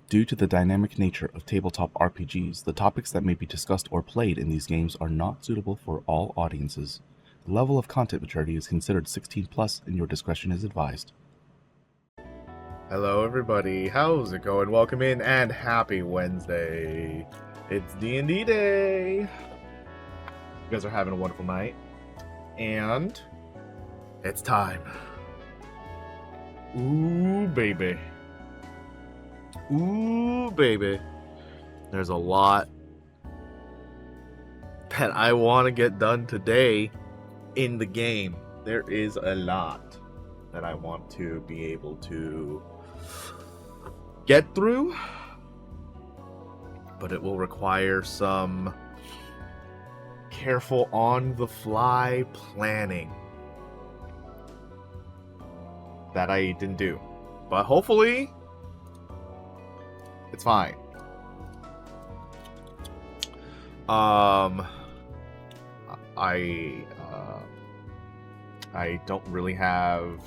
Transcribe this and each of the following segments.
Due to the dynamic nature of tabletop RPGs, the topics that may be discussed or played in these games are not suitable for all audiences. The level of content maturity is considered 16+, and your discretion is advised. Hello everybody, how's it going? Welcome in and happy Wednesday. It's D&D day. You guys are having a wonderful night. And it's time. Ooh, baby. Ooh, baby. There's a lot that I want to get done today in the game. There is a lot that I want to be able to get through, but it will require some careful on-the-fly planning that I didn't do. But hopefully, it's fine. I don't really have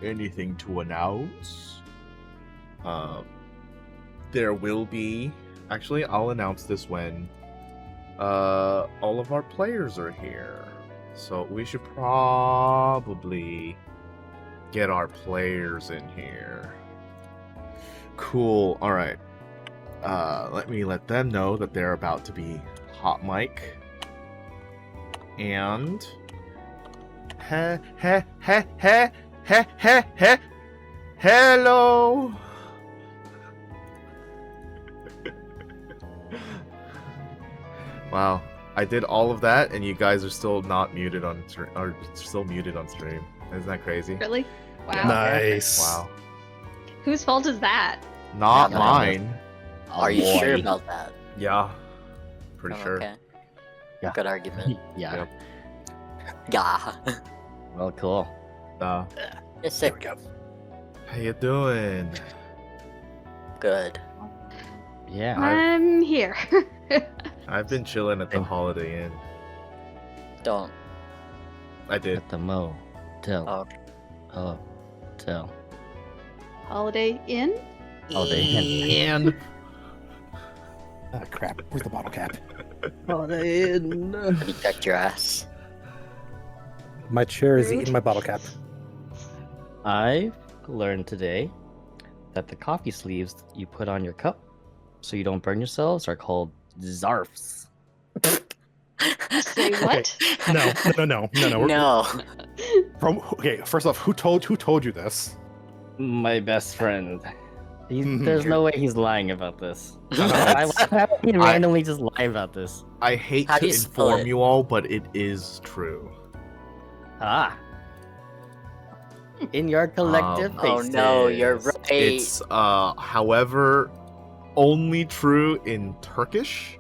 anything to announce. There will be... Actually, I'll announce this when all of our players are here. So we should probably get our players in here. Cool. Alright. Let me let them know that they're about to be hot mic. And... Hello! Wow, I did all of that and you guys are still not muted on stream, or still muted on stream. Isn't that crazy? Really? Wow. Yeah. Nice. Wow. Whose fault is that? Not Yeah, mine. Are you sure about that? Yeah. Pretty sure. Okay. Yeah. Good argument. Yeah. Yep. Yeah. Well, cool. It's There we go. How you doing? good. Yeah. I'm here. I've been chilling at the Holiday Inn. Don't. I did. At the Mo. Tell. Oh. Oh. Tell. Holiday Inn? Holiday Inn. And Ah, crap. Where's the bottle cap? Holiday Inn. Have you checked your ass? My chair is Rude. eating my bottle cap. I've learned today that the coffee sleeves you put on your cup so you don't burn yourselves are called zarfs. Say what? No. We're- No. Okay, first off, who told you this? My best friend. Mhm. There's no way he's lying about this. That's- Why would he randomly just lie about this? I hate How to do you spell inform it? you all, but it is true. Ah. In your collective Oh faces. no, you're right. It's however only true in Turkish.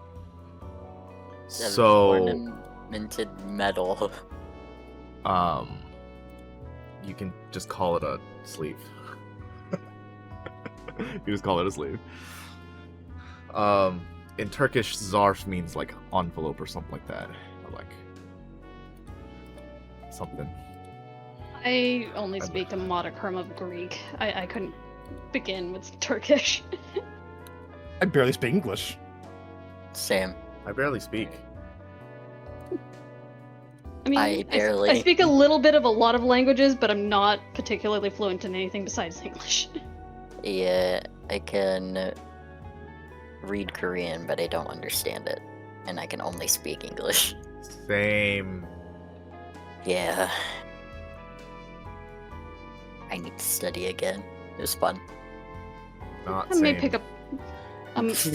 So Ornamented metal. You can just call it a sleeve. You just call it a sleeve. In Turkish, zarf means like envelope or something like that. Or like something. I only speak a modicum of Greek. I couldn't begin with Turkish. I barely speak English. Same. I barely speak. I mean, I barely- I speak a little bit of a lot of languages, but I'm not particularly fluent in anything besides English. Yeah, I can read Korean, but I don't understand it. And I can only speak English. Same. Yeah. I need to study again. It was fun. Not I same. may pick up.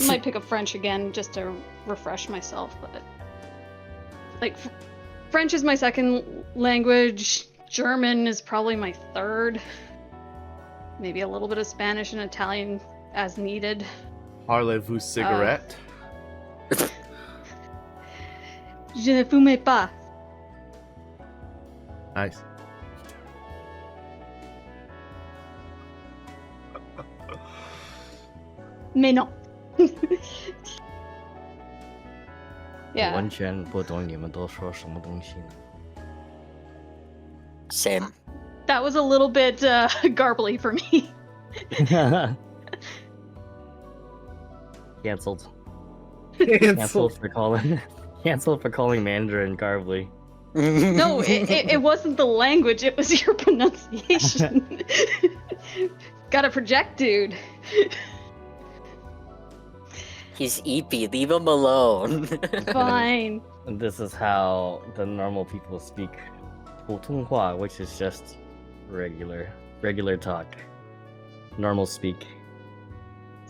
Might pick up French again just to refresh myself, but like French is my second language. German is probably my third. Maybe a little bit of Spanish and Italian as needed. Parlez-vous cigarette? Je ne fume pas. Nice. Mais non. Yeah. 完全不懂你们都说什么东西呢。 Same. That was a little bit garbly for me. Cancelled. Cancel. Cancelled for calling. Canceled for calling Mandarin Garbly. No, it wasn't the language, it was your pronunciation. Gotta project, dude. He's eepy. Leave him alone. Fine. And this is how the normal people speak 普通话, which is just regular talk. Normal speak.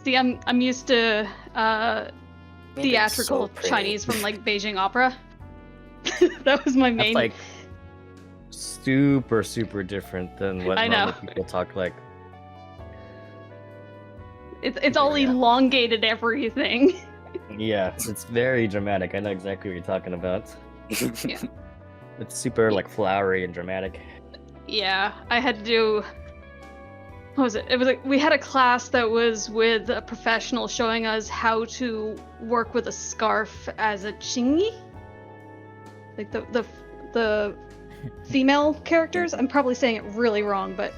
See, I'm used to Mandarin's theatrical so pretty. Chinese from like Beijing opera. That was my That's main. like super different than what I normal know. people talk like. It's all Yeah. elongated everything. Yeah, it's very dramatic. I know exactly what you're talking about. Yeah. It's super like flowery and dramatic. Yeah, I had to do. What was it? It was like we had a class that was with a professional showing us how to work with a scarf as a chingy. Like the female characters. I'm probably saying it really wrong, but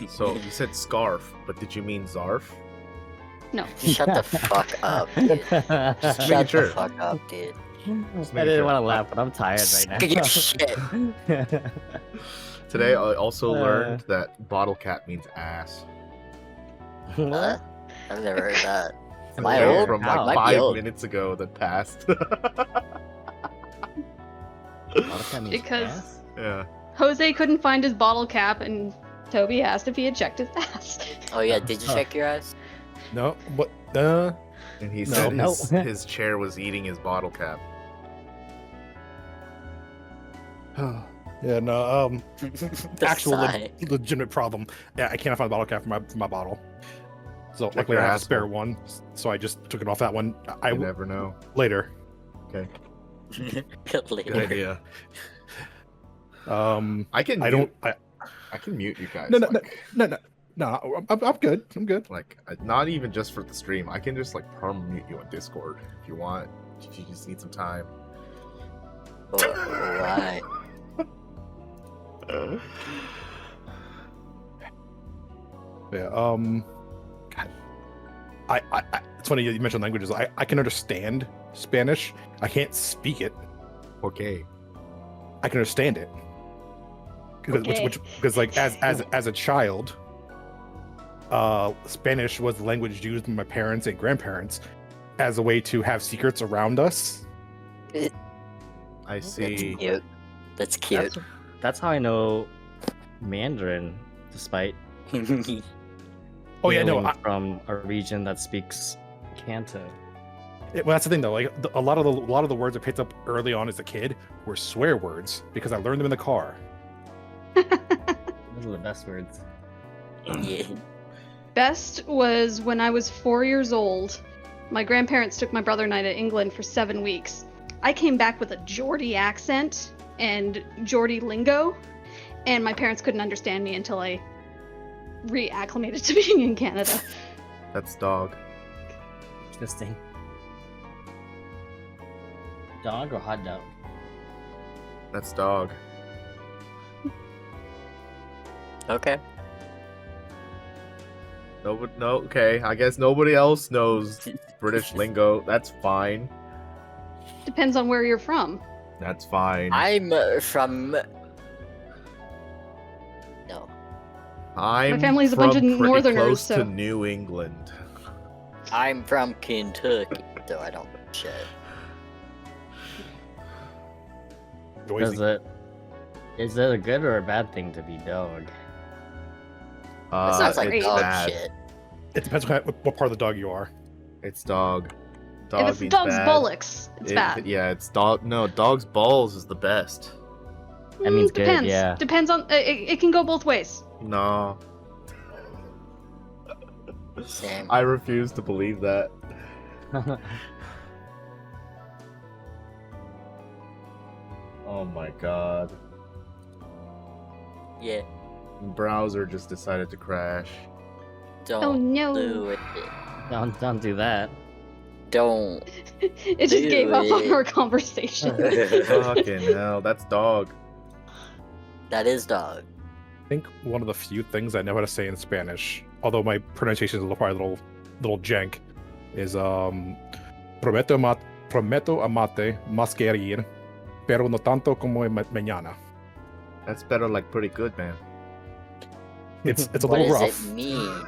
So you said scarf, but did you mean zarf? no. Shut the fuck up, dude. Just making Shut sure. the fuck up, dude. I making didn't sure. want to laugh, but I'm tired right Get now. shit. Today I also learned that bottle cap means ass. What? I've never heard that. Am It's I a joke old? from How? like Might be 5 old. minutes ago that passed. Because- Yeah. Jose couldn't find his bottle cap, and Toby asked if he had checked his ass. Oh yeah, did you check your eyes? No, but And he No. said No. his chair was eating his bottle cap. yeah, no. The Actual sigh. legitimate problem. Yeah, I can't find a bottle cap for my bottle. So Check luckily your I have a asshole. spare one, so I just took it off that one. I You never know. later. Okay. Good Good later. idea. I can don't. mute, I, I can mute you guys. No, no, like, no. I'm good. I'm good. like not even just for the stream. I can just like perm mute you on Discord if you want. If you just need some time. Why? Yeah. God. I it's funny you mentioned languages. I can understand Spanish. I can't speak it. Okay. I can understand it. Okay. Because like as a child, Spanish was the language used by my parents and grandparents as a way to have secrets around us. I That's see. cute. That's cute. That's how I know Mandarin, despite Oh yeah, no. hailing from a region that speaks Canto. Well, that's the thing though. Like a lot of the words I picked up early on as a kid were swear words because I learned them in the car. Those are the best words. Yeah. Best was when I was 4 years old. My grandparents took my brother and I to England for 7 weeks. I came back with a Geordie accent and Geordie lingo, and my parents couldn't understand me until I reacclimated to being in Canada. That's dog. Interesting. Dog or hot dog? That's dog. Okay. No, okay. I guess nobody else knows British lingo. That's fine. Depends on where you're from. That's fine. I'm from. No. I'm family's a from bunch of pretty Northerners, close so- to New England. I'm from Kentucky, so I don't know shit. Noisy. Is it a good or a bad thing to be dog? That sounds like it's dog bad. shit. It depends on what part of the dog you are. It's dog. If Dog it's means dog's bad. bullocks, it's bad. Yeah, it's dog. No, dog's balls is the best. That means good, depends. yeah. Depends on. It can go both ways. No, Same. I refuse to believe that. Oh my god. Yeah. Browser just decided to crash. Don't Oh no! do it. Don't do that. Don't. It just Do gave up on it. our conversation. Fucking hell, that's dog. That is dog. I think one of the few things I know how to say in Spanish, although my pronunciation is probably a little jank, is prometo amarte más que ayer, pero no tanto como mañana. That's better, like pretty good, man. It's a What little does rough. it mean?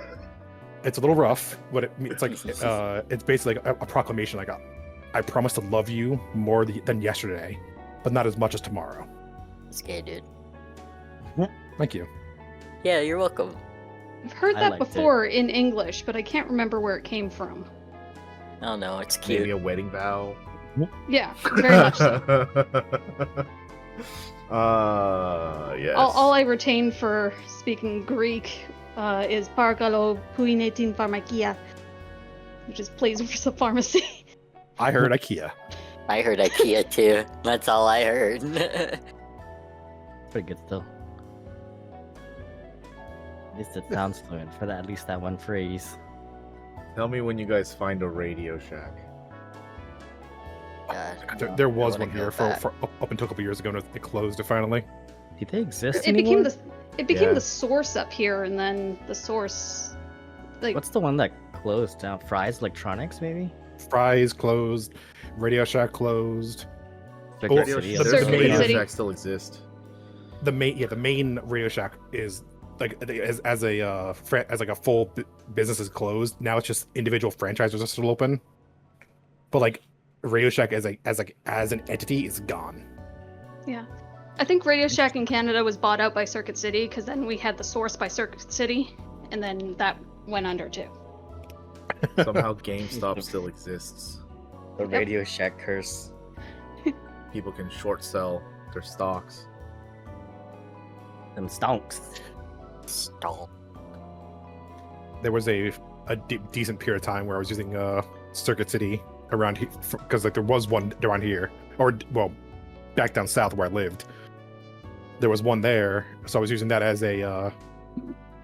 It's a little rough, but it's like it's basically like a proclamation. Like I promise to love you more than yesterday, but not as much as tomorrow. It's gay, dude. Thank you. Yeah, you're welcome. I've heard I that liked it. before in English, but I can't remember where it came from. I don't know. It's Maybe cute. a wedding vow. Yeah, very much so. Yes. All I retain for speaking Greek is parkalo puinetin pharmakia, which is please for some pharmacy. I heard IKEA. I heard IKEA too. That's all I heard. Pretty good still. At least it sounds fluent for that. At least that one phrase. Tell me when you guys find a Radio Shack. God. There was I wanna one go here for back. up until a couple years ago, and it closed finally. Do they exist It anymore? became Yeah. the source up here, and then the source, like What's the one that closed down? Fry's Electronics, maybe? Fry's closed. Radio Shack closed. Circuit Oh, City. the- Circuit Radio City. Shack still exist. The main Radio Shack is like as like a full business is closed. Now it's just individual franchises are still open. But like Radio Shack as an entity is gone. yeah. I think Radio Shack in Canada was bought out by Circuit City, because then we had the source by Circuit City, and then that went under too. Somehow GameStop still exists. The Radio Shack curse. People can short sell their stocks. Them stonks. Stop. There was a decent period of time where I was using Circuit City around here because like there was one around here, or well, back down south where I lived. There was one there, so I was using that as a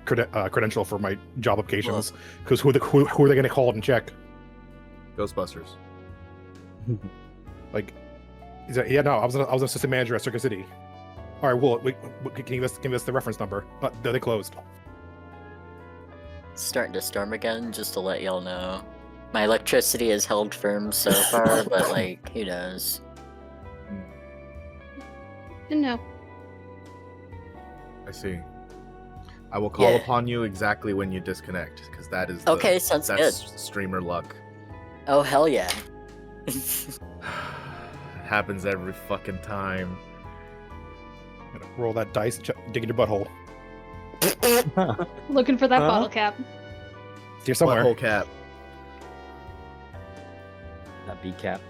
credential for my job applications. Because who are they going to call and check? Ghostbusters. Like, yeah, no, I was an assistant manager at Circuit City. All right, well, can you give us the reference number? They closed. Starting to storm again, just to let y'all know. My electricity has held firm so far, but like, who knows? No. I see. I will call Yeah. upon you exactly when you disconnect, because that is Okay, sounds good. that's streamer luck. Oh, hell yeah. It happens every fucking time. Gotta roll that dice, dig in your butthole. Looking for that Huh? bottle cap. It's here somewhere. Butthole cap. That B cap.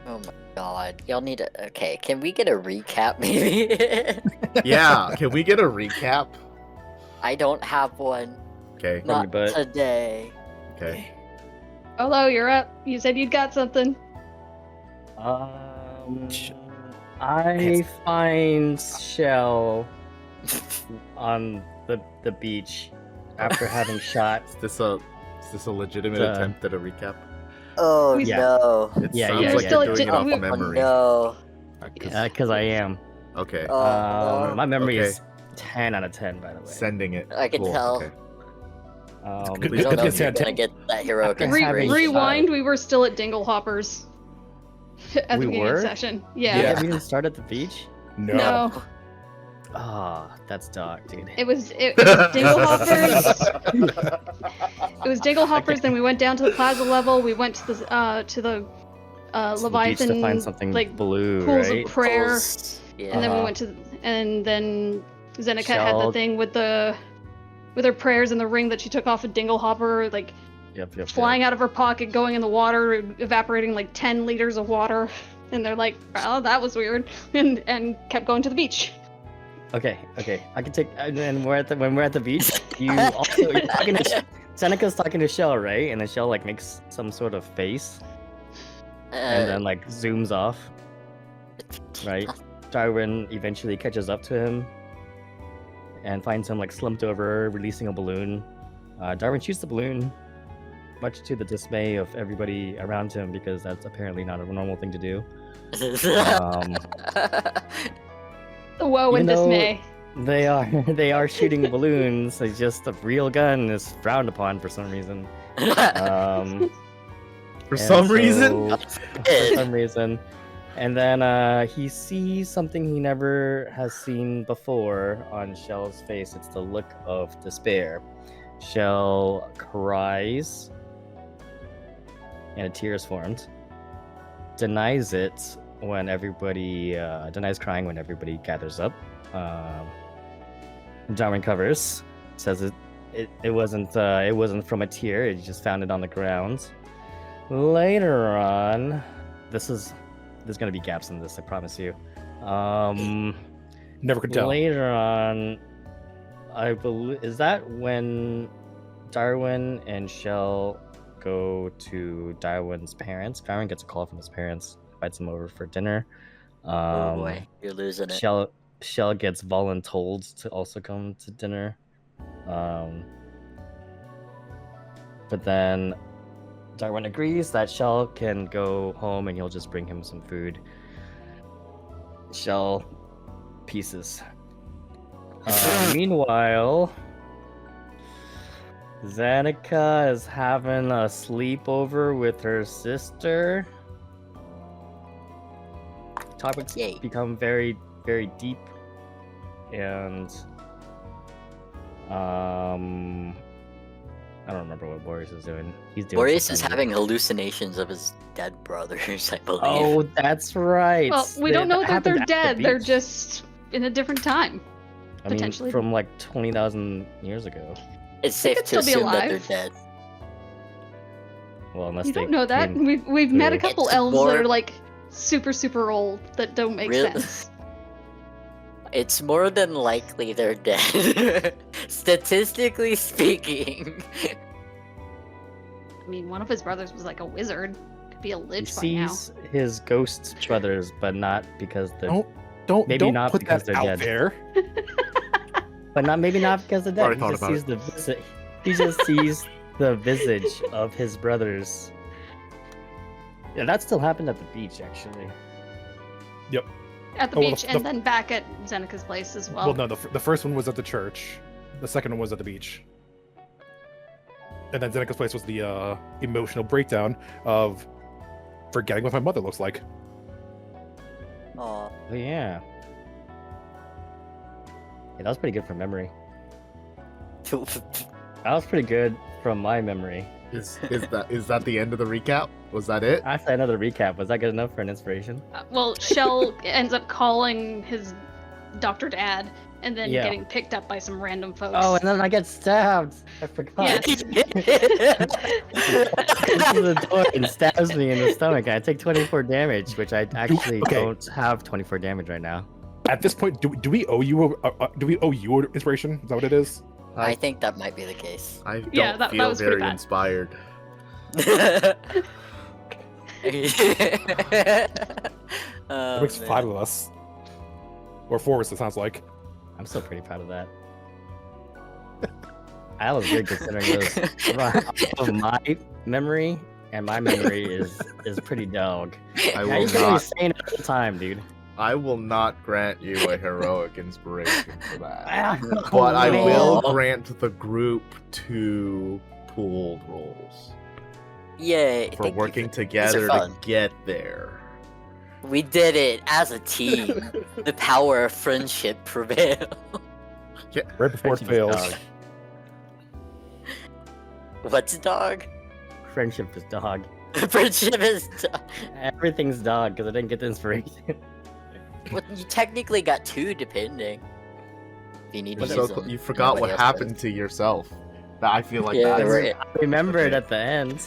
Oh my god. Y'all need to. Okay, can we get a recap maybe? Yeah, can we get a recap? I don't have one. Okay, Not but- today. okay. Hello, you're up. You said you'd got something. I find Shell on the beach after having shot. Is this a legitimate attempt at a recap? Oh Yeah. no. It Yeah, sounds yeah, like yeah. you're doing Still- it off we- Oh memory. no. Because I am. Okay, Oh, My memory Okay. is 10 out of 10, by the way. sending it. I can Cool, tell. okay. Good- we don't know good if you're to- gonna get that heroic After Re- having inspiration. rewind, we were still at Dinglehoppers at We the beginning were? of the session. Yeah. Yeah. We didn't start at the beach? No. No, Ah, that's dark, dude. it was Dinglehoppers. It was Dinglehoppers. Then we went down to the plaza level. We went to the To the beach Leviathan to find something like blue, pools right? of prayer, Pulse. Yeah. and then we Uh-huh. went to, and then Zeneca had the Shelled. thing with her prayers and the ring that she took off of Dinglehopper, like Yep. flying out of her pocket, going in the water, evaporating like 10 liters of water. And they're like, "Oh, that was weird," and kept going to the beach. Okay. I can take. And then when we're at the beach, you're talking to Seneca's talking to Shell, right? And then Shell like makes some sort of face, and then like zooms off, right? Darwin eventually catches up to him, and finds him like slumped over, releasing a balloon. Darwin shoots the balloon, much to the dismay of everybody around him, because that's apparently not a normal thing to do. The woe You and know- dismay. They are shooting balloons. It's just a real gun is frowned upon for some reason. For And some reason. so- for some reason. And then he sees something he never has seen before on Shell's face. It's the look of despair. Shell cries, and a tear is formed. Denies it when everybody denies crying when everybody gathers up. Darwin covers, says it wasn't from a tear. He just found it on the ground. Later on, there's gonna be gaps in this, I promise you. Never could tell. Later on, I believe, is that when Darwin and Shell go to Darwin's parents? Darwin gets a call from his parents, invites him over for dinner. Oh boy, you're losing it. Shell gets voluntold to also come to dinner. But then Darwin agrees that Shell can go home and he'll just bring him some food. Shell pieces. Meanwhile, Zanika is having a sleepover with her sister. Topics Yay. become very, very deep, and I don't remember what Boreas is doing. He's doing. Boreas is something. having hallucinations of his dead brothers, I believe. Oh, that's right. Well, we don't know that happened they're at the dead. They're beach. just in a different time. I mean, potentially. from like 20,000 years ago. It's They safe could to still be assume that they're alive. dead. Well, unless You they don't know that. came We've met a through. couple It's elves more- that are like super old that don't make Really? sense. It's more than likely they're dead. Statistically speaking. I mean, one of his brothers was like a wizard. Could be a He lich by now. sees his ghost brothers, but not because they're. Don't Maybe don't not put because that they're out dead. there. But maybe not because they're dead. Already He thought just about sees the visage. He just sees the visage of his brothers. Yeah, that still happened at the beach, actually. At the Oh, well, beach, and then back at Zenika's place as well. Well, no, the first one was at the church. The second one was at the beach. And then Zenika's place was the emotional breakdown of forgetting what my mother looks like. Aw. Oh yeah. Yeah, that was pretty good from memory. That was pretty good from my memory. Is that the end of the recap? Was that it? I said another recap. Was that good enough for an inspiration? Well, Shell ends up calling his Dr. Dad and then Yeah. getting picked up by some random folks. Oh, and then I get stabbed. I forgot. Yes. Comes to the door and stabs me in the stomach. I take 24 damage, which I actually okay. don't have 24 damage right now. At this point, do we owe you an inspiration? Is that what it is? I think that might be the case. I don't Yeah, that feel was pretty very bad. inspired. That makes 5 of us. Or 4 of us, it sounds like. I'm still pretty proud of that. I was good considering those. Of my memory, and my memory is pretty dog. I How will you gonna be not. saying it all the time, dude? I will not grant you a heroic inspiration for that. Ah, But I man. will grant the group 2 pooled rolls Yay! for thank you working These are together to fun. get there. We did it as a team. The power of friendship prevailed. Right before it Friendship is fails. dog. What's dog? Friendship is dog. Friendship is dog. Everything's dog because I didn't get the inspiration. Well, you technically got 2, depending. If you need to So use them. you forgot Nobody what else happened to yourself. That I feel like Yeah, that's right. I remember it at the end.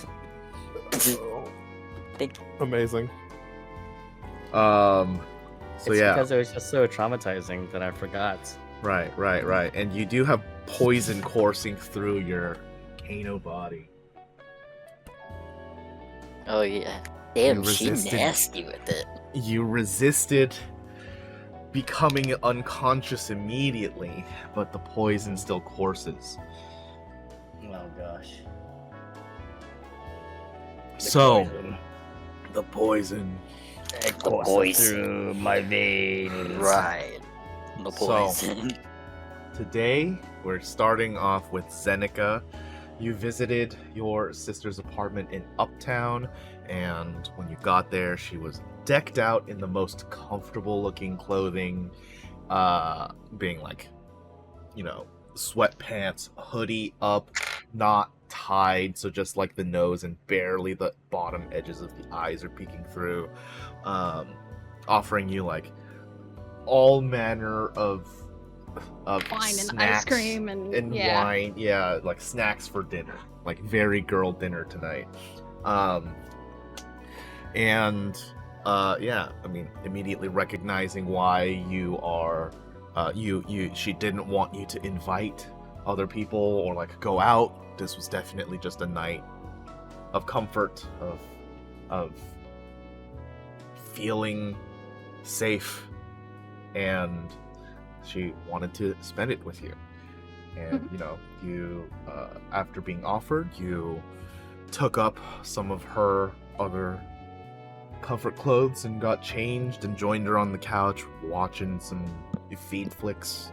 Amazing. So It's yeah, because it was just so traumatizing that I forgot. right. And you do have poison coursing through your Kano body. Oh yeah. Damn, You she resisted. nasty with it. You resisted becoming unconscious immediately, but the poison still courses. Oh gosh. So, the poison. It The courses poison. through my veins. Right. The So- poison. Today, we're starting off with Zenica you visited your sister's apartment in Uptown, and when you got there, she was decked out in the most comfortable looking clothing, being like, sweatpants, hoodie up, not tied, so just like the nose and barely the bottom edges of the eyes are peeking through, offering you like all manner of Wine and snacks ice cream and wine, like snacks for dinner, like very girl dinner tonight. Immediately recognizing why you are, she didn't want you to invite other people or like go out. This was definitely just a night of comfort, of feeling safe, and she wanted to spend it with you. And you after being offered, you took up some of her other comfort clothes and got changed and joined her on the couch watching some feed flicks,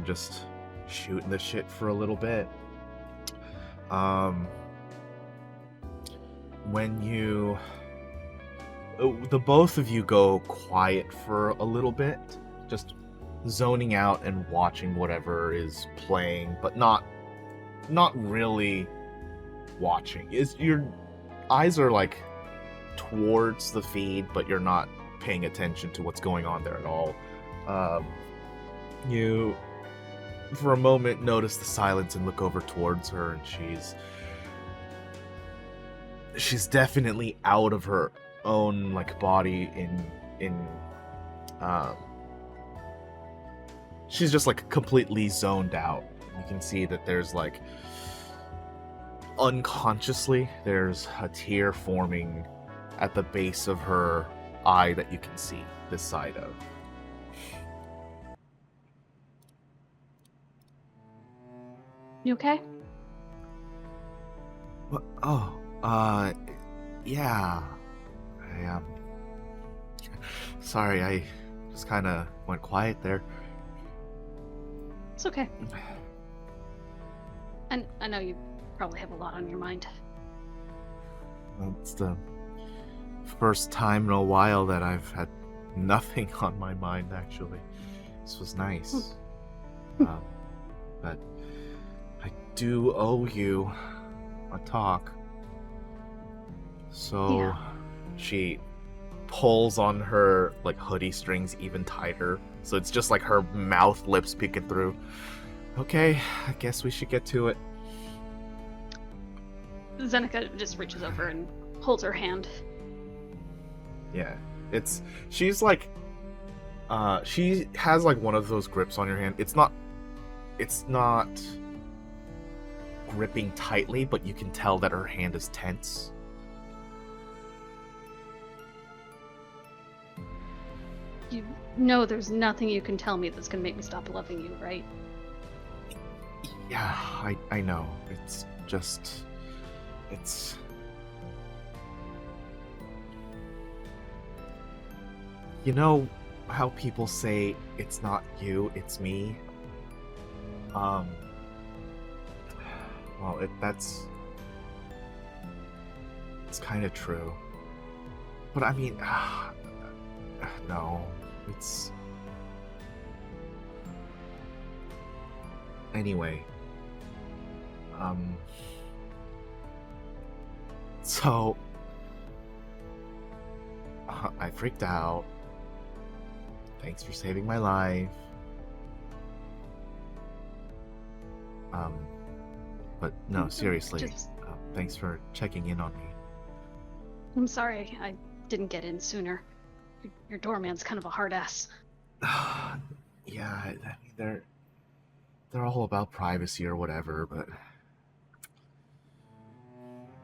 just shooting the shit for a little bit. When the both of you go quiet for a little bit, just zoning out and watching whatever is playing, but not really watching. Your eyes are like towards the feed, but you're not paying attention to what's going on there at all. You for a moment notice the silence and look over towards her, and she's definitely out of her own like body in she's just like completely zoned out. You can see that there's like unconsciously there's a tear forming at the base of her eye that you can see this side of. You okay? Oh, yeah. I sorry, I just kind of went quiet there. It's okay. And I know you probably have a lot on your mind. Well, it's the first time in a while that I've had nothing on my mind, actually. This was nice. But I do owe you a talk. So Yeah. she pulls on her like hoodie strings even tighter, so it's just like her mouth, lips peeking through. Okay, I guess we should get to it. Zeneca just reaches over and holds her hand. Yeah, she's like, she has like one of those grips on your hand. It's not gripping tightly, but you can tell that her hand is tense. You know there's nothing you can tell me that's gonna make me stop loving you, right? Yeah, I know. It's just, you know how people say it's not you, it's me? Well, it's kind of true. But I mean, no, it's... Anyway, so I freaked out. Thanks for saving my life. But no, seriously, thanks for checking in on me. I'm sorry I didn't get in sooner. Your doorman's kind of a hard ass. Yeah, I mean, they're all about privacy or whatever, but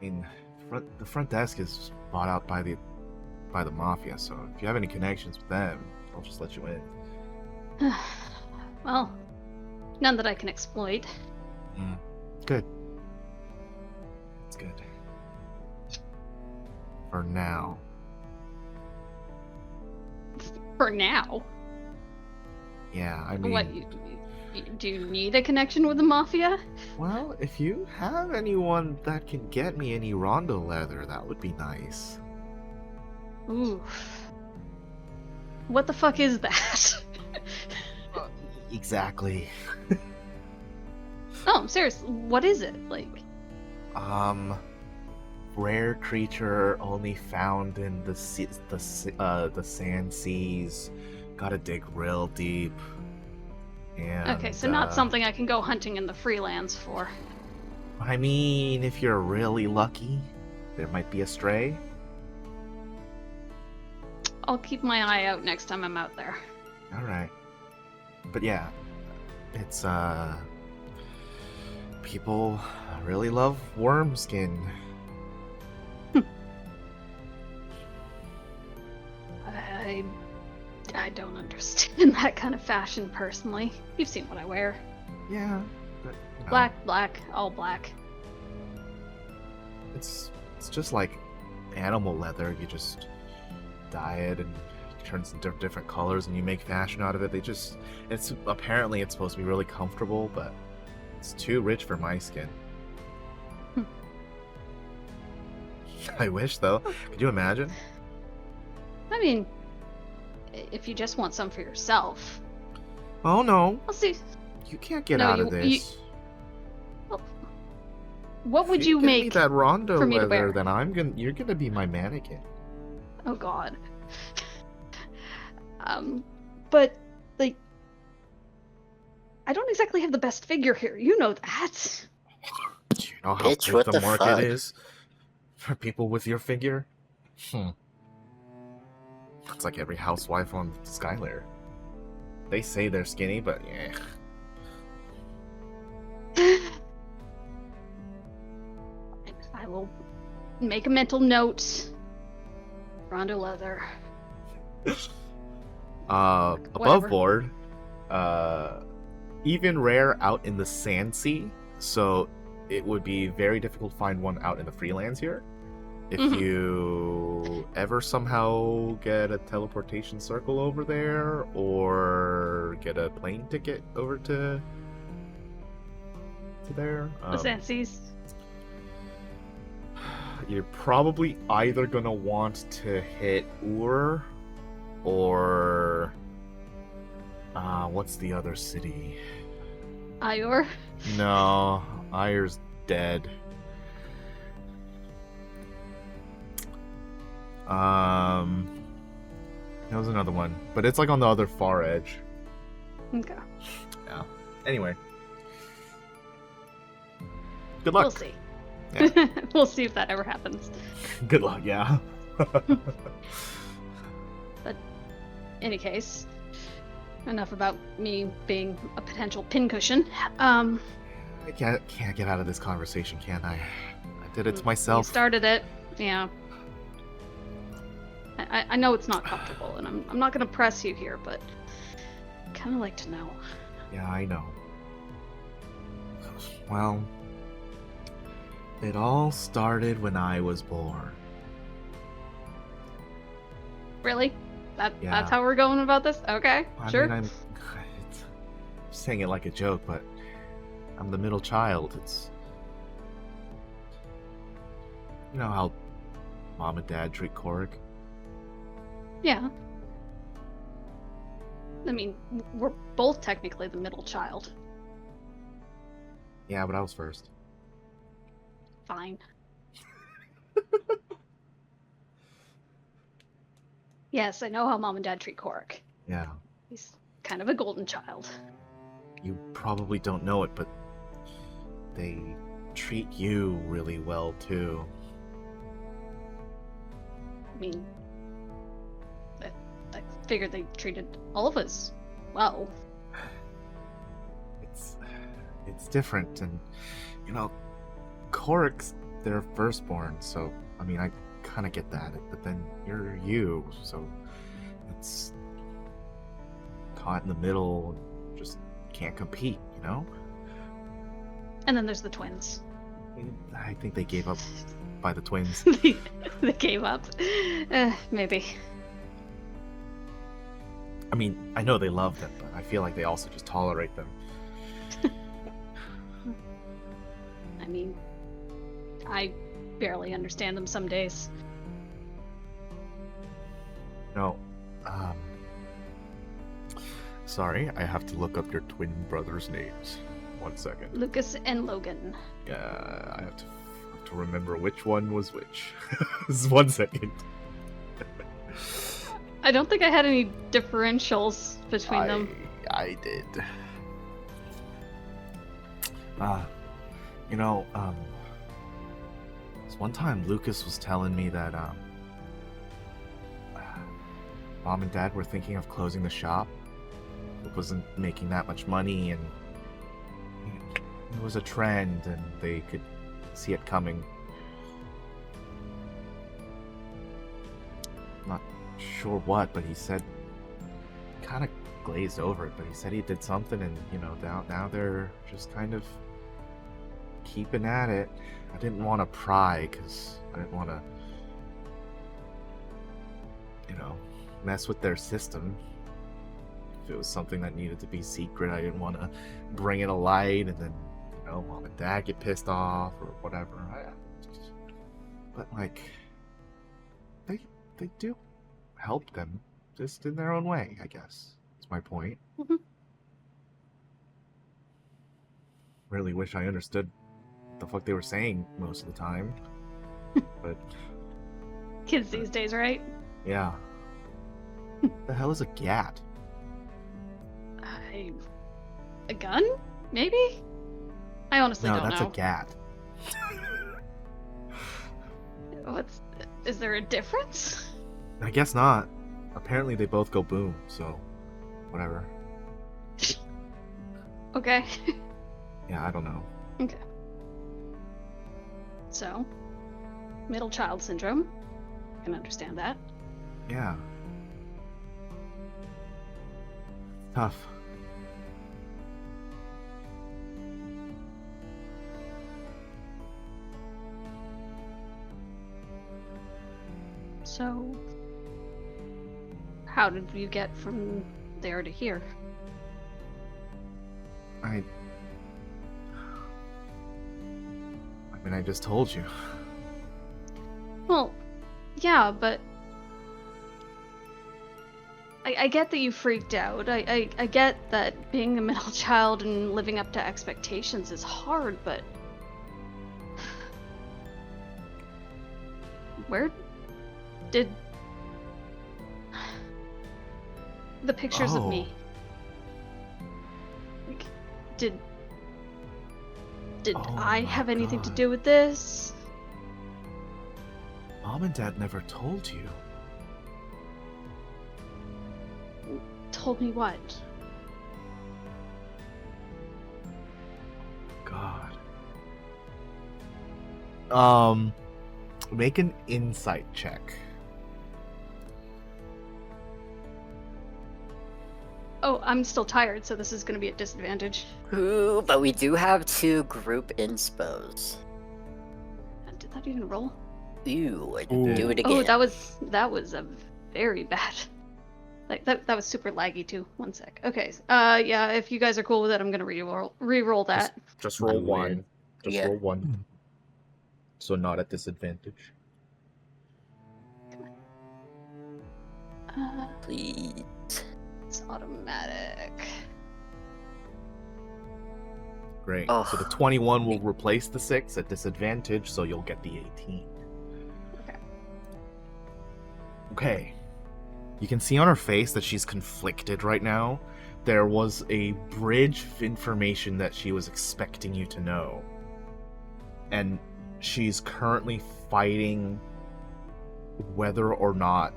I mean, the front desk is bought out by the mafia, so if you have any connections with them, I'll just let you in. Well, none that I can exploit. Good. That's good. For now. For now. Yeah, I mean, What? Do you need a connection with the mafia? Well, if you have anyone that can get me any rondo leather, that would be nice. Ooh. What the fuck is that? Exactly. No, I'm serious. What is it? Like, Rare creature only found in the sand seas. Gotta dig real deep. And, okay, so not something I can go hunting in the freelance for. I mean, if you're really lucky, there might be a stray. I'll keep my eye out next time I'm out there. Alright. But yeah, it's, people really love worm skin. I don't understand that kind of fashion personally. You've seen what I wear. Yeah, but, you know, Black, all black. It's just like animal leather. You just dye it and it turns into different colors and you make fashion out of it. It's apparently it's supposed to be really comfortable, but it's too rich for my skin. I wish though. Could you imagine? I mean, if you just want some for yourself. Oh no, I'll see. you can't get No, out of you- this. What would If you give me make? that rondo for me to leather? wear? Then you're gonna be my mannequin. Oh God. But like, I don't exactly have the best figure here. You know that. Do you know how Bitch, big what the the market fuck? is for people with your figure? It's like every housewife on Skylar. They say they're skinny, but yeah. I will make a mental note. Rondo leather. Above Whatever. board, even rare out in the sand sea, so it would be very difficult to find one out in the freelands here. If Mhm. you ever somehow get a teleportation circle over there, or get a plane ticket over to there, The Sanseas. you're probably either gonna want to hit Ur, or what's the other city? Ior. No, Ir's dead. That was another one, but it's like on the other far edge. Okay. Yeah. Anyway, good luck. We'll see. Yeah. We'll see if that ever happens. Good luck. Yeah. Any case, enough about me being a potential pincushion. I can't get out of this conversation, can I? I did it to You myself. started it. Yeah. I know it's not comfortable, and I'm not gonna press you here, but I'd kind of like to know. Yeah, I know. Well, it all started when I was born. Really? That's Yeah. how we're going about this? Okay, I sure. mean, I'm saying it like a joke, but I'm the middle child. It's, you know how mom and dad treat Korik? Yeah. I mean, we're both technically the middle child. Yeah, but I was first. Fine. Yes, I know how mom and dad treat Korik. Yeah. He's kind of a golden child. You probably don't know it, but they treat you really well too. I mean, I figured they treated all of us well. It's different, and you know, Korik's their firstborn, so I mean, I kind of get that. But then you're you, so it's caught in the middle, just can't compete, you know. And then there's the twins. I think they gave up by the twins. They gave up. Maybe. I mean, I know they love them, but I feel like they also just tolerate them. mean, I barely understand them some days. No. Sorry, I have to look up your twin brothers' names. 1 second. Lucas and Logan. I have to remember which one was which. This is 1 second. I don't think I had any differentials between them. I did. This one time Lucas was telling me that Mom and Dad were thinking of closing the shop. It wasn't making that much money, and it was a trend, and they could see it coming. Not sure what, but he said, kind of glazed over it, but he said he did something, and now they're just kind of keeping at it. I didn't want to pry because I didn't want to, mess with their system. If it was something that needed to be secret, I didn't want to bring it to light, and then Mom and Dad get pissed off or whatever. But they do help them, just in their own way, I guess. That's my point. Mhm. Really wish I understood what the fuck they were saying most of the time. But Kids these days, right? yeah. What the hell is a gat? A gun? Maybe? I honestly No, don't that's know. a gat. Is there a difference? I guess not. Apparently they both go boom, so whatever. Okay. Yeah, I don't know. Okay. So, middle child syndrome. I can understand that. Yeah. Tough. So, how did you get from there to here? I mean, I just told you. Well, yeah, but I get that you freaked out. I get that being a middle child and living up to expectations is hard, but where did the pictures of me? Like, did Oh I my have anything to God. do with this? Mom and Dad never told you. Told me what? God. Make an insight check. Oh, I'm still tired, so this is going to be a disadvantage. Ooh, but we do have 2 group inspos. Did that even roll? Ooh, Ooh. do it again. Oh, that was a very bad. Like that was super laggy too. 1 sec. Okay. Yeah. If you guys are cool with it, I'm gonna re-roll that. Just roll roll one. one. Just Yeah. roll one. So not at disadvantage. Please. It's automatic. Great. Oh. So the 21 will replace the 6 at disadvantage, so you'll get the 18. Okay. Okay. You can see on her face that she's conflicted right now. There was a bridge of information that she was expecting you to know. And she's currently fighting whether or not...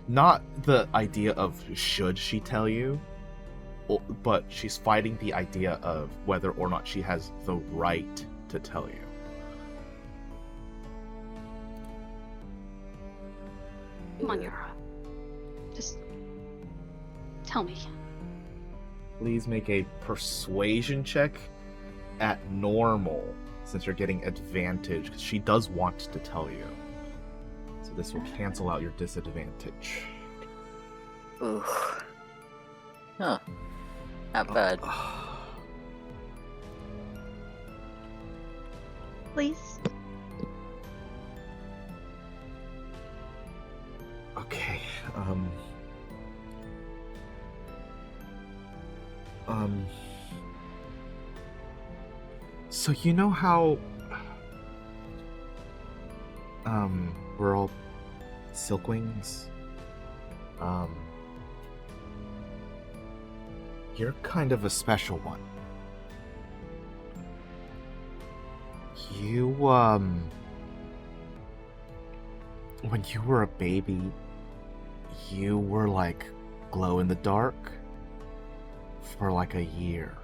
not the idea of should she tell you, but she's fighting the idea of whether or not she has the right to tell you. Come on, Yara. Just tell me. Please make a persuasion check at normal, since you're getting advantage, because she does want to tell you. So this will cancel out your disadvantage. Ooh. Huh. Not bad. please. Okay. So you know how we're all silkwings? You're kind of a special one. You when you were a baby, you were like glow in the dark for like a year.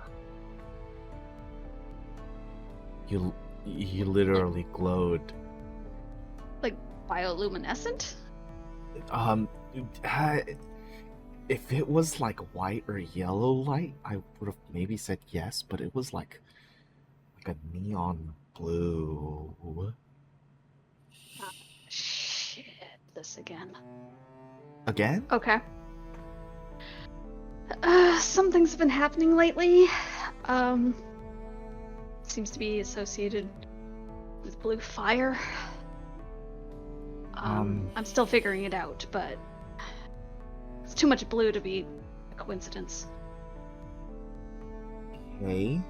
You literally glowed. Like bioluminescent? If it was like white or yellow light, I would have maybe said yes, but it was like a neon blue. Shit, this again. Again? Okay. Something's been happening lately. Seems to be associated with blue fire. I'm still figuring it out, but it's too much blue to be a coincidence. Okay.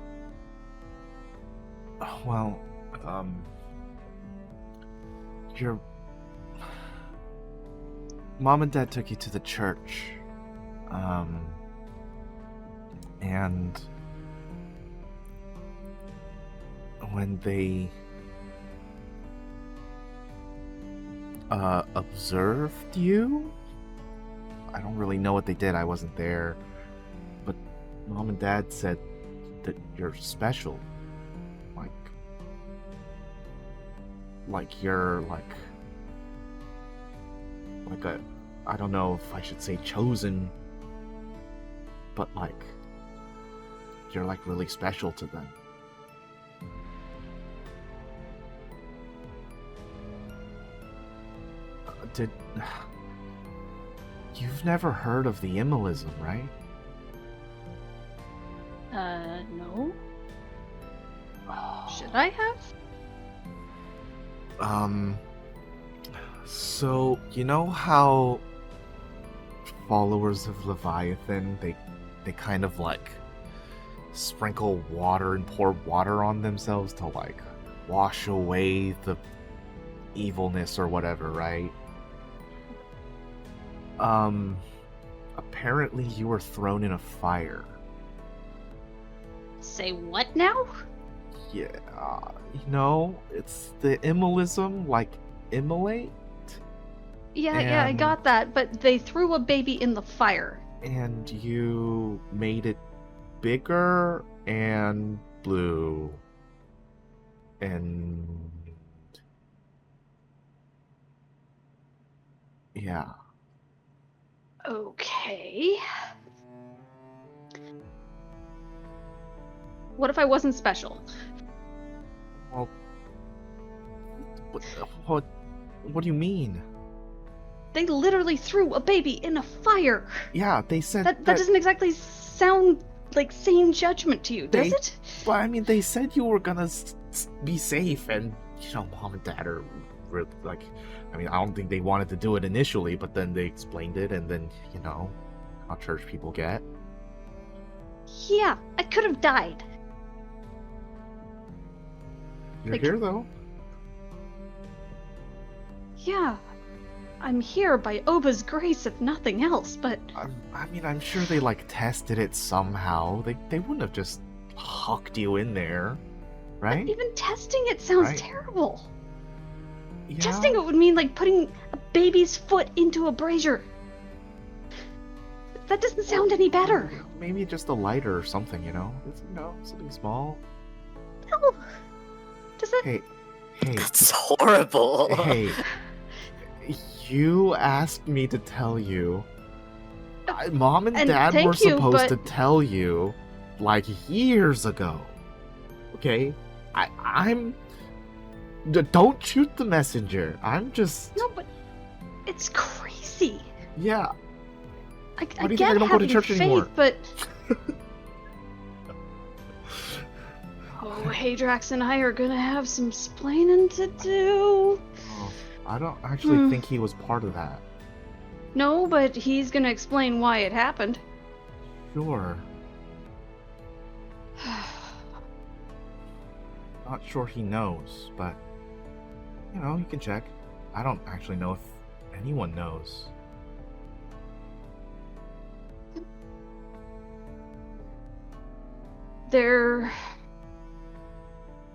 Well, your mom and dad took you to the church, and when they observed you, I don't really know what they did, I wasn't there, but mom and dad said that you're special. Like you're like a, I don't know if I should say chosen, but like you're like really special to them. You've never heard of the Immolism, right? No. Should I have? So you know how followers of Leviathan, they kind of like sprinkle water and pour water on themselves to like wash away the evilness or whatever, right? Apparently you were thrown in a fire. Say what now? Yeah, you know, it's the Immolism, like immolate. Yeah, I And- got that, but they threw a baby in the fire. And you made it bigger and blue. And yeah. Okay. What if I wasn't special? Well, what do you mean? They literally threw a baby in a fire. Yeah, they said That doesn't exactly sound like sane judgment to you, does They- it? Well, I mean, they said you were gonna be safe, and you know, mom and dad are like, I mean, I don't think they wanted to do it initially, but then they explained it, and then you know how church people get. Yeah, I could have died. You're Like- here though. Yeah, I'm here by Oba's grace, if nothing else, but I mean, I'm sure they like tested it somehow. They wouldn't have just hucked you in there, right? even testing it sounds Right. terrible. Yeah. Testing it would mean like putting a baby's foot into a brazier. That doesn't sound any better. Maybe just a lighter or something, you know? It's, you know, something small. No. Does that? Hey, That's horrible. hey. You asked me to tell you. Mom and And Dad thank were you, supposed but- to tell you, like years ago. Okay, I'm. Don't shoot the messenger. I'm just. No, but it's crazy. Yeah. I do you think I get don't go to having church faith, anymore? but Oh, Hadrax and I are gonna have some splaining to do. Oh, I don't actually think he was part of that. No, but he's gonna explain why it happened. Sure. Not sure he knows, but you know, you can check. I don't actually know if anyone knows. There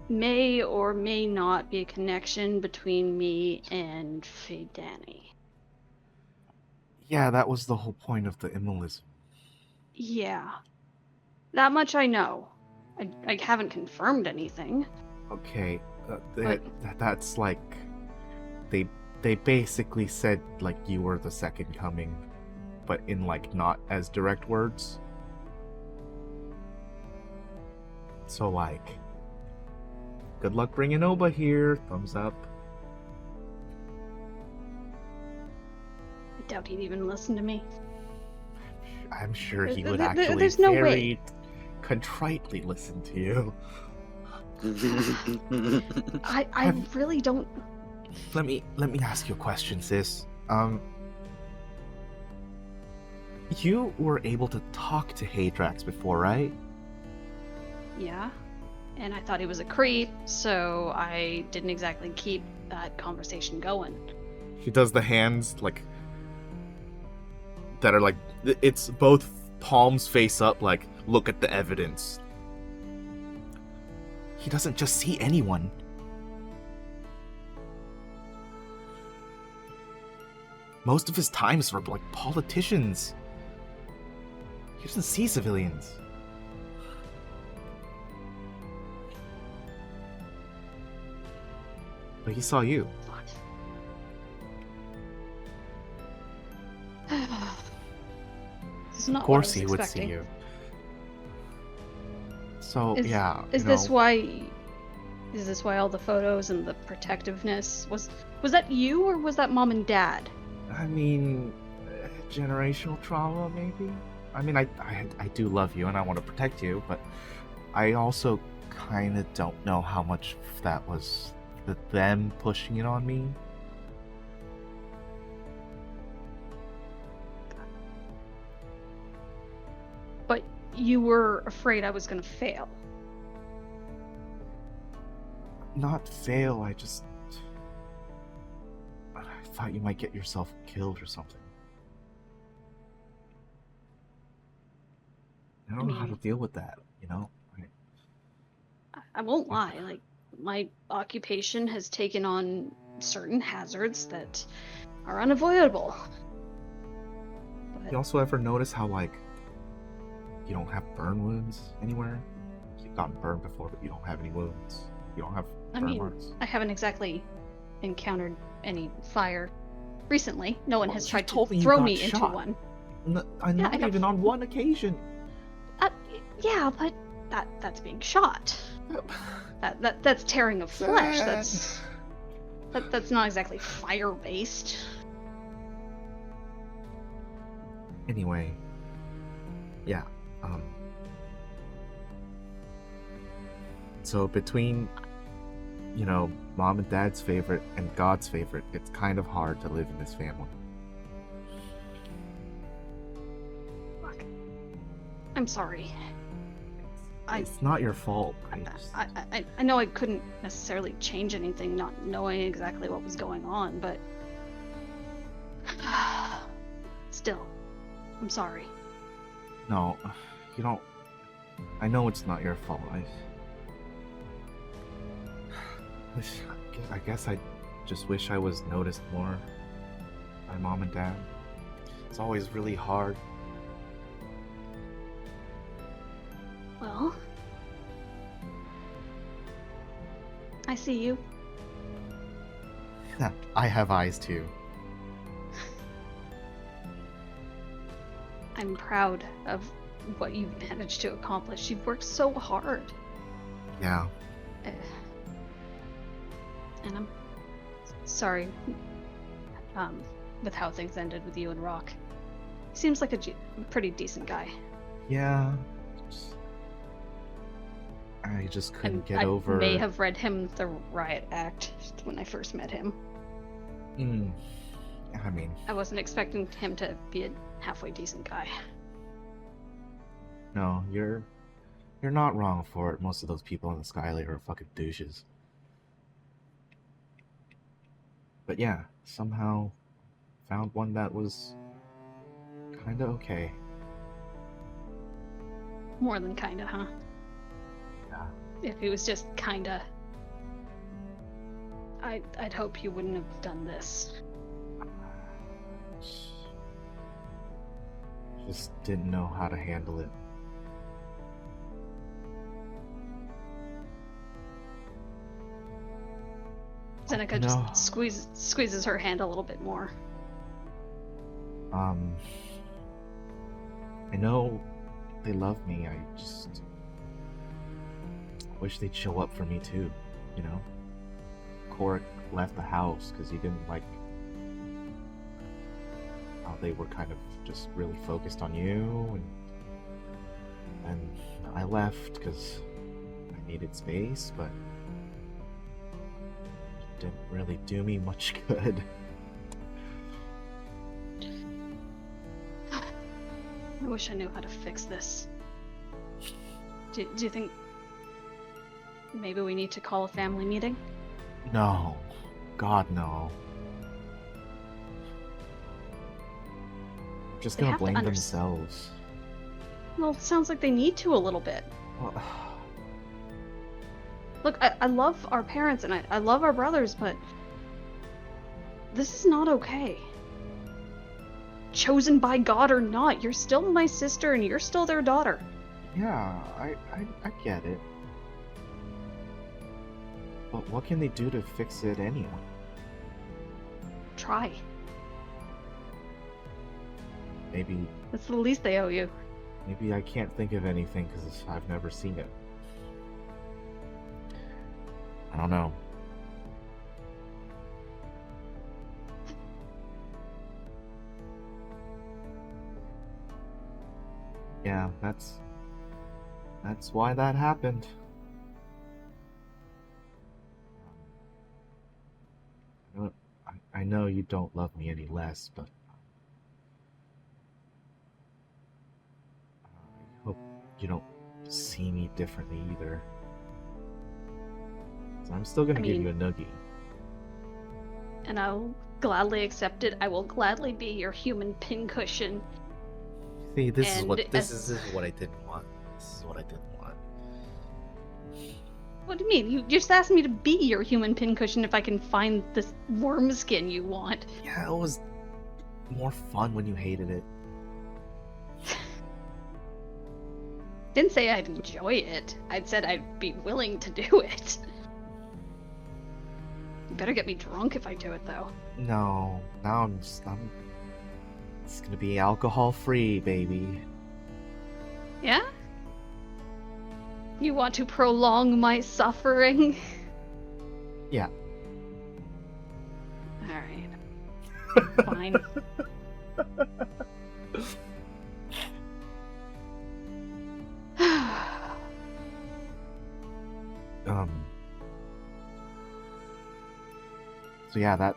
may or may not be a connection between me and Phandara. Yeah, that was the whole point of the immolism. Yeah. That much I know. I haven't confirmed anything. Okay, But- that's like they basically said like you were the second coming, but in like not as direct words. So like, good luck bringing Oba here. Thumbs up. I doubt he'd even listen to me. I'm sure he would There- actually there's no very way. contritely listen to you. I really don't. Let me ask you a question, sis. You were able to talk to Hadrax before, right? Yeah. And I thought he was a creep, so I didn't exactly keep that conversation going. She does the hands like that are like it's both palms face up, like look at the evidence. He doesn't just see anyone. Most of his time is for like politicians. He doesn't see civilians. But he saw you. This is not Of course what I he was would expecting. see you. So yeah. Is you this know, why? Is this why all the photos and the protectiveness was that you or was that mom and dad? I mean, generational trauma, maybe? I mean, I do love you and I want to protect you, but I also kind of don't know how much of that was them pushing it on me. But you were afraid I was gonna fail. Not fail, I thought you might get yourself killed or something. I don't know how to mean- deal with that, you know? I won't lie, like, my occupation has taken on certain hazards that are unavoidable. You also ever notice how, like, you don't have burn wounds anywhere? You've gotten burned before, but you don't have any wounds. You don't have I burn mean, marks. I haven't exactly encountered any fire recently. No one Well, has you tried told to me you throw got me into shot. one. Not I got- even on one occasion. Yeah, but that's being shot. That's tearing of flesh. That's not exactly fire based. Anyway, yeah. So between, you know, mom and dad's favorite and God's favorite, it's kind of hard to live in this family. Fuck. I'm sorry. It's not your fault. I know I couldn't necessarily change anything, not knowing exactly what was going on, but still, I'm sorry. No, you don't. I know it's not your fault. I guess I just wish I was noticed more by mom and dad. It's always really hard. Well, I see you. I have eyes too. I'm proud of what you've managed to accomplish. You've worked so hard. Yeah. And I'm sorry with how things ended with you and Rock. He seems like a pretty decent guy. Yeah. I just I couldn't get over. may have read him the riot act when I first met him. I mean, I wasn't expecting him to be a halfway decent guy. no, you're not wrong for it. Most of those people in the Skylayer are fucking douches. But yeah, somehow found one that was kinda okay. More than kinda, huh? Yeah. If he was just kinda... I'd hope you wouldn't have done this. Just didn't know how to handle it. Zeneca No. just squeezes her hand a little bit more. I know they love me. I just wish they'd show up for me too, you know? Korik left the house because he didn't like how they were kind of just really focused on you, and I left because I needed space, but it didn't really do me much good. I wish I knew how to fix this. Do you think maybe we need to call a family meeting? No. God, no. They're just They gonna have to blame underst- themselves. Well, it sounds like they need to a little bit. Well, Look, I love our parents and I love our brothers, but this is not okay. Chosen by God or not, you're still my sister and you're still their daughter. yeah, I get it. But what can they do to fix it anyway? Try. Maybe That's the least they owe you. I can't think of anything because I've never seen it. I don't know. Yeah, that's why that happened. I know you don't love me any less, but I hope you don't see me differently either. So I'm still gonna give you a noogie. And I'll gladly accept it. I will gladly be your human pincushion. See, this is And what as- this is what I didn't want. This is what I didn't want. What do you mean? You just asked me to be your human pincushion if I can find this worm skin you want. Yeah, it was more fun when you hated it. Didn't say I'd enjoy it. I'd said I'd be willing to do it. You better get me drunk if I do it, though. No, now it's gonna be alcohol free, baby. Yeah? You want to prolong my suffering? Yeah. Alright. Fine. So yeah, that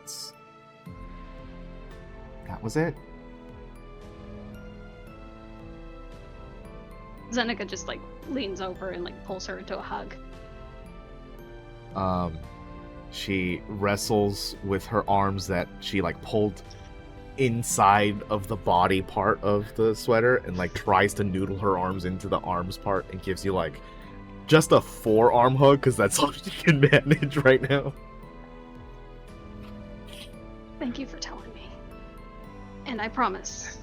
was it. Zeneca just leans over and pulls her into a hug. She wrestles with her arms that she pulled inside of the body part of the sweater and tries to noodle her arms into the arms part and gives you just a forearm hug because that's all she can manage right now. Thank you for telling me. And I promise,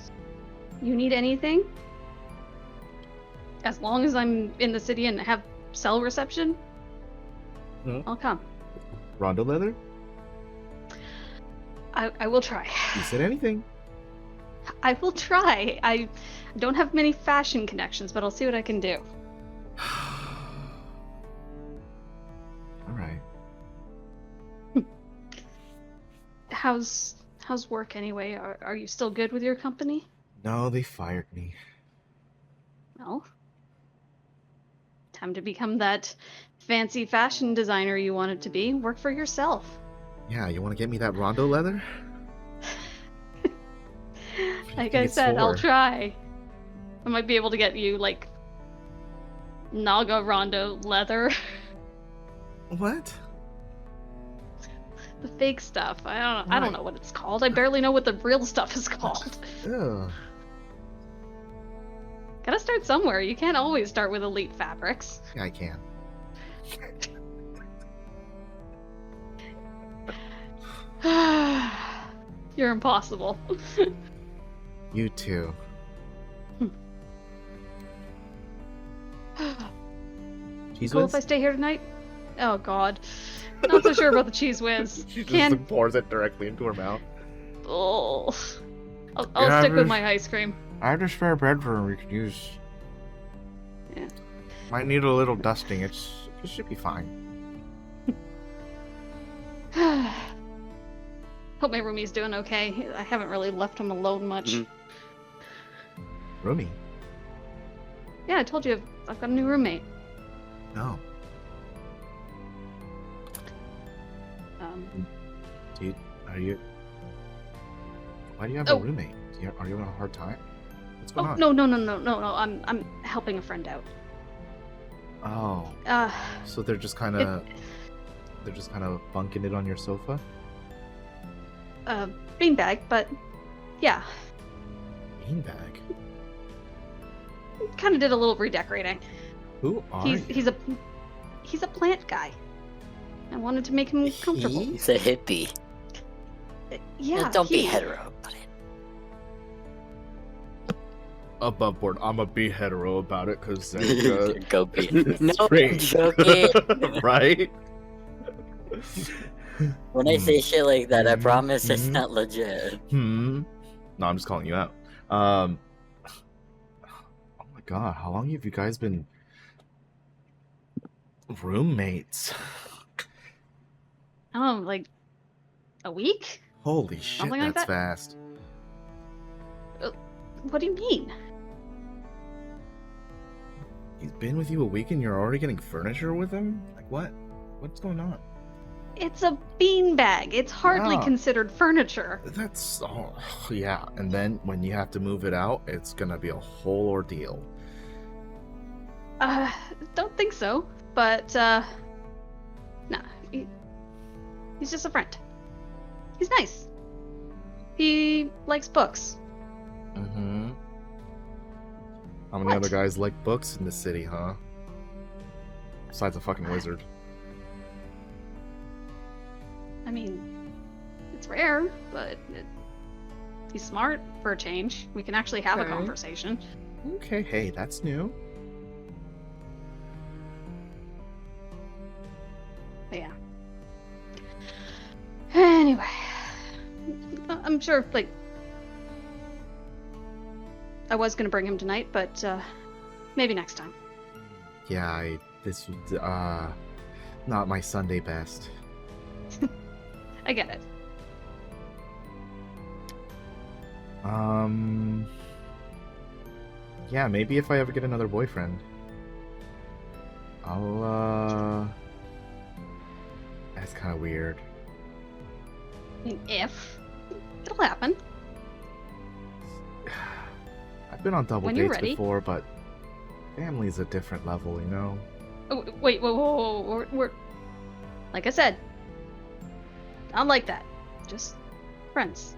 you need anything? As long as I'm in the city and have cell reception, I'll come. Rondo leather? I will try. You said anything. I will try. I don't have many fashion connections, but I'll see what I can do. Alright. How's work anyway? Are you still good with your company? No, they fired me. Well, time to become that fancy fashion designer you wanted to be. Work for yourself. Yeah, you want to get me that rondo leather? Like think I it's said, I'll for? try. I might be able to get you, like, Naga Rondo leather. What? The fake stuff. I don't know what it's called. I barely know what the real stuff is called. Ugh. Gotta start somewhere. You can't always start with elite fabrics. Yeah, I can. You're impossible. You too. Cheese Cool whiz? if I stay here tonight? Oh god. Not so sure about the cheese whiz. She just Can pours it directly into her mouth. oh. I'll Yeah, stick with there's- my ice cream. I have to spare bread for we could use. Yeah. Might need a little dusting. It should be fine. Hope my roomie's doing okay. I haven't really left him alone much. Mhm. Roomy? Yeah, I told you I've got a new roommate. No. Dude, are you? Why do you have Oh. a roommate? Are you having a hard time? What's going Oh on? no. I'm helping a friend out. Oh, Uh, so they're just kind of bunking it on your sofa. beanbag, but yeah, Beanbag. kind of did a little redecorating. Who are He's a plant guy. I wanted to make him comfortable. He's a hippie. Yeah, Don't be he- hetero about it. above board? I'm a be hetero about it because Go be. No, I'm Great. joking. right? When I say shit like that, I promise it's Mhm. not legit. No, I'm just calling you out. Oh my god, how long have you guys been roommates? I don't know, like a week? Holy shit, Something like that's that? fast. What do you mean? He's been with you a week and you're already getting furniture with him? Like what? What's going on? It's a beanbag. It's hardly Yeah. considered furniture. That's yeah, and then when you have to move it out, it's gonna be a whole ordeal. Don't think so. But nah, he's just a friend. He's nice. He likes books. Mm-hmm. How many What? other guys like books in the city, huh? Besides a fucking wizard. I mean, it's rare, but he's smart for a change. We can actually have a Okay. conversation. Okay, hey, that's new. But yeah. Anyway, I'm sure, like, I was gonna bring him tonight, but maybe next time. Yeah, this was not my Sunday best. I get it. Yeah, maybe if I ever get another boyfriend, I'll that's kind of weird. I mean, if it'll happen. I've been on double When you're dates ready. before, but family's a different level, you know? Oh, wait, whoa. We're like I said, not like that. Just friends,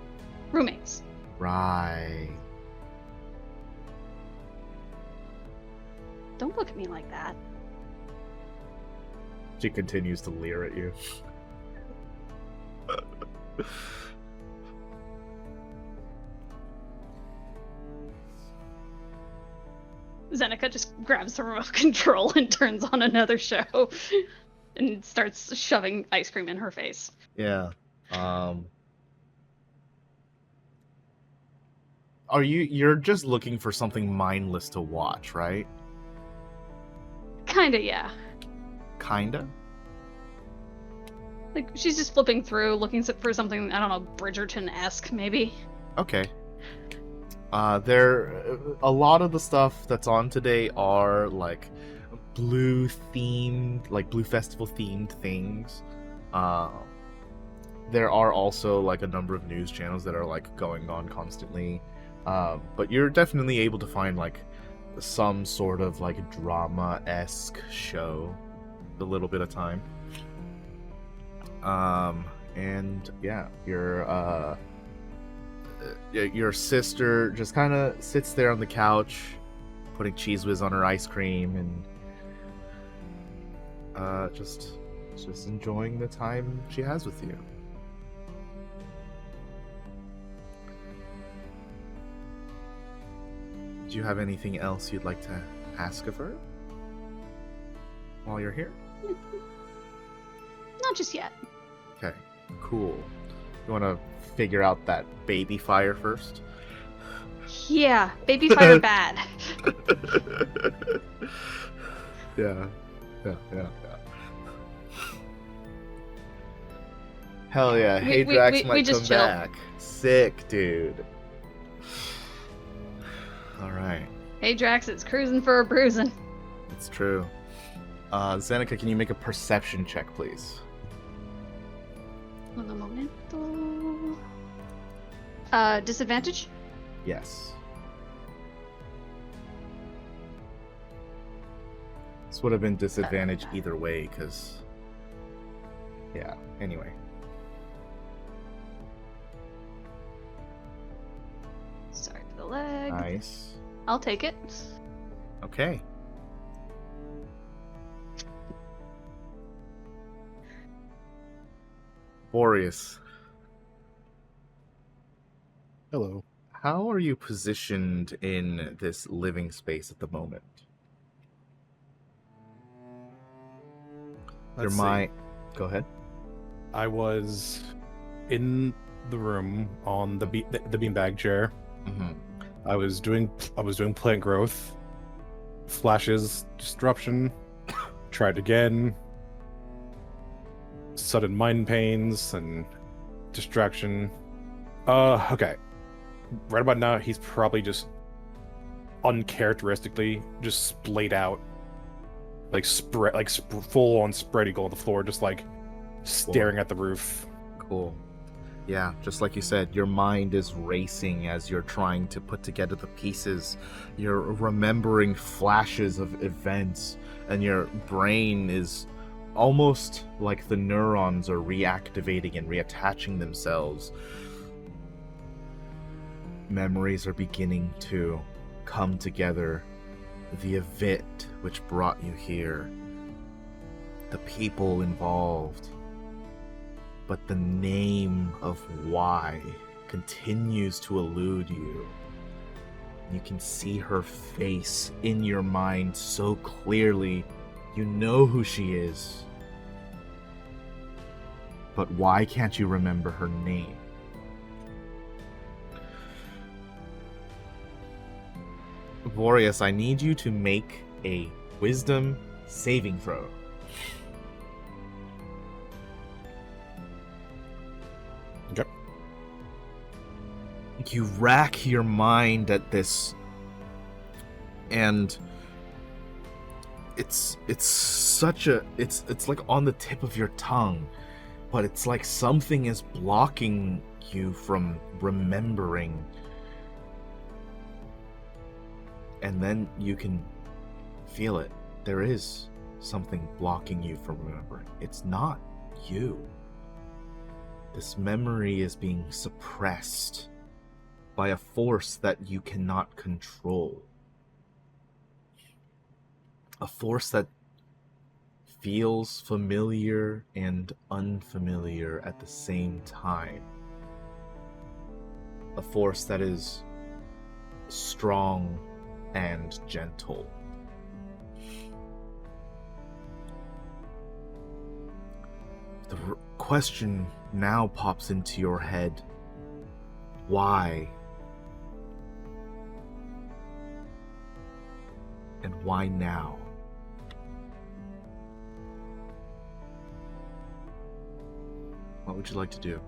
roommates. Right. Don't look at me like that. She continues to leer at you. Zeneca just grabs the remote control and turns on another show and starts shoving ice cream in her face. Yeah. You're just looking for something mindless to watch, right? Kinda, yeah. Kinda? Like, she's just flipping through, looking for something, I don't know, Bridgerton-esque, maybe. Okay. A lot of the stuff that's on today are like blue themed, like blue festival themed things. There are also like a number of news channels that are like going on constantly, but you're definitely able to find like some sort of like drama-esque show a little bit of time. And yeah, your sister just kind of sits there on the couch, putting Cheese Whiz on her ice cream, and just enjoying the time she has with you. Do you have anything else you'd like to ask of her while you're here? Not just yet. Okay, cool. You want to figure out that baby fire first? Yeah, baby fire bad. Yeah. Hell yeah, Hadrax might just come chill. back. Sick, dude. Alright, Hey Drax, it's cruising for a bruising. it's true. Zeneca, can you make a perception check, please? Un momento. Disadvantage? Yes. This would have been disadvantage either way, because... Yeah, anyway. Sorry for the lag. Nice. I'll take it. Okay. Boreas, Hello. how are you positioned in this living space at the moment? Let's see. Go ahead. I was in the room on the beanbag chair. Mm-hmm. I was doing plant growth. Flashes, disruption. Tried again. Sudden mind pains and distraction. Okay. Right about now, he's probably just uncharacteristically just splayed out, like full on spread eagle on the floor, just like staring at the roof. Cool. Yeah, just like you said, your mind is racing as you're trying to put together the pieces. You're remembering flashes of events, and your brain is almost like the neurons are reactivating and reattaching themselves. Memories are beginning to come together. The event which brought you here, the people involved, but the name of why continues to elude you. You can see her face in your mind so clearly. You know who she is. But why can't you remember her name? Boreas, I need you to make a wisdom saving throw. Okay. You rack your mind at this, and it's like on the tip of your tongue, but it's like something is blocking you from remembering. And then you can feel it. There is something blocking you from remembering. It's not you. This memory is being suppressed by a force that you cannot control. A force that feels familiar and unfamiliar at the same time. A force that is strong and gentle. The question now pops into your head. Why? And why now? What would you like to do?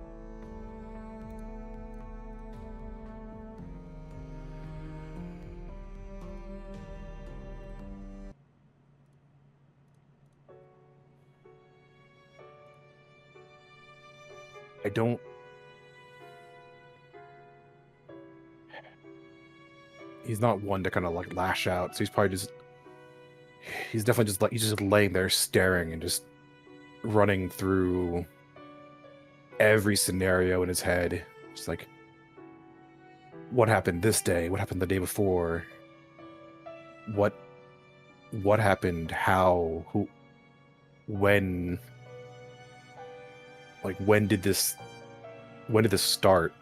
I don't. He's not one to kind of like lash out, so he's probably just. He's definitely just like he's just laying there staring and just running through every scenario in his head. Just like, what happened this day? What happened the day before? What happened? How? Who? When? Like, when did this start?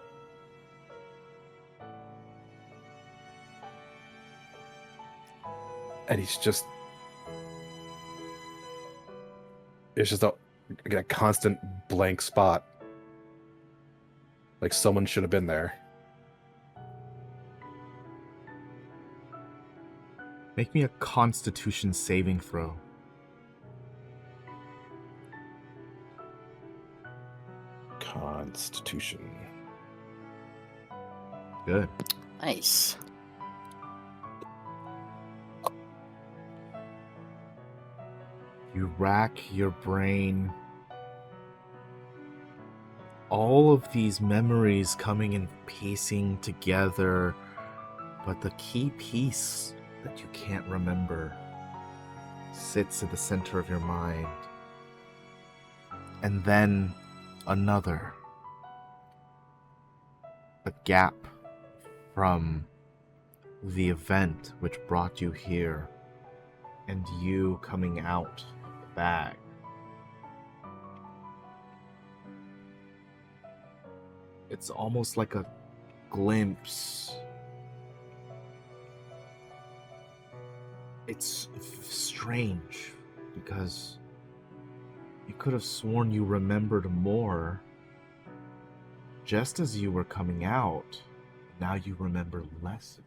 And he's just, it's just a constant blank spot. Like someone should have been there. Make me a Constitution saving throw. Constitution. Good. Nice. You rack your brain. All of these memories coming and piecing together, but the key piece that you can't remember sits at the center of your mind. And then another. A gap from the event which brought you here and you coming out of the bag. It's almost like a glimpse. It's strange because you could have sworn you remembered more just as you were coming out. Now you remember less of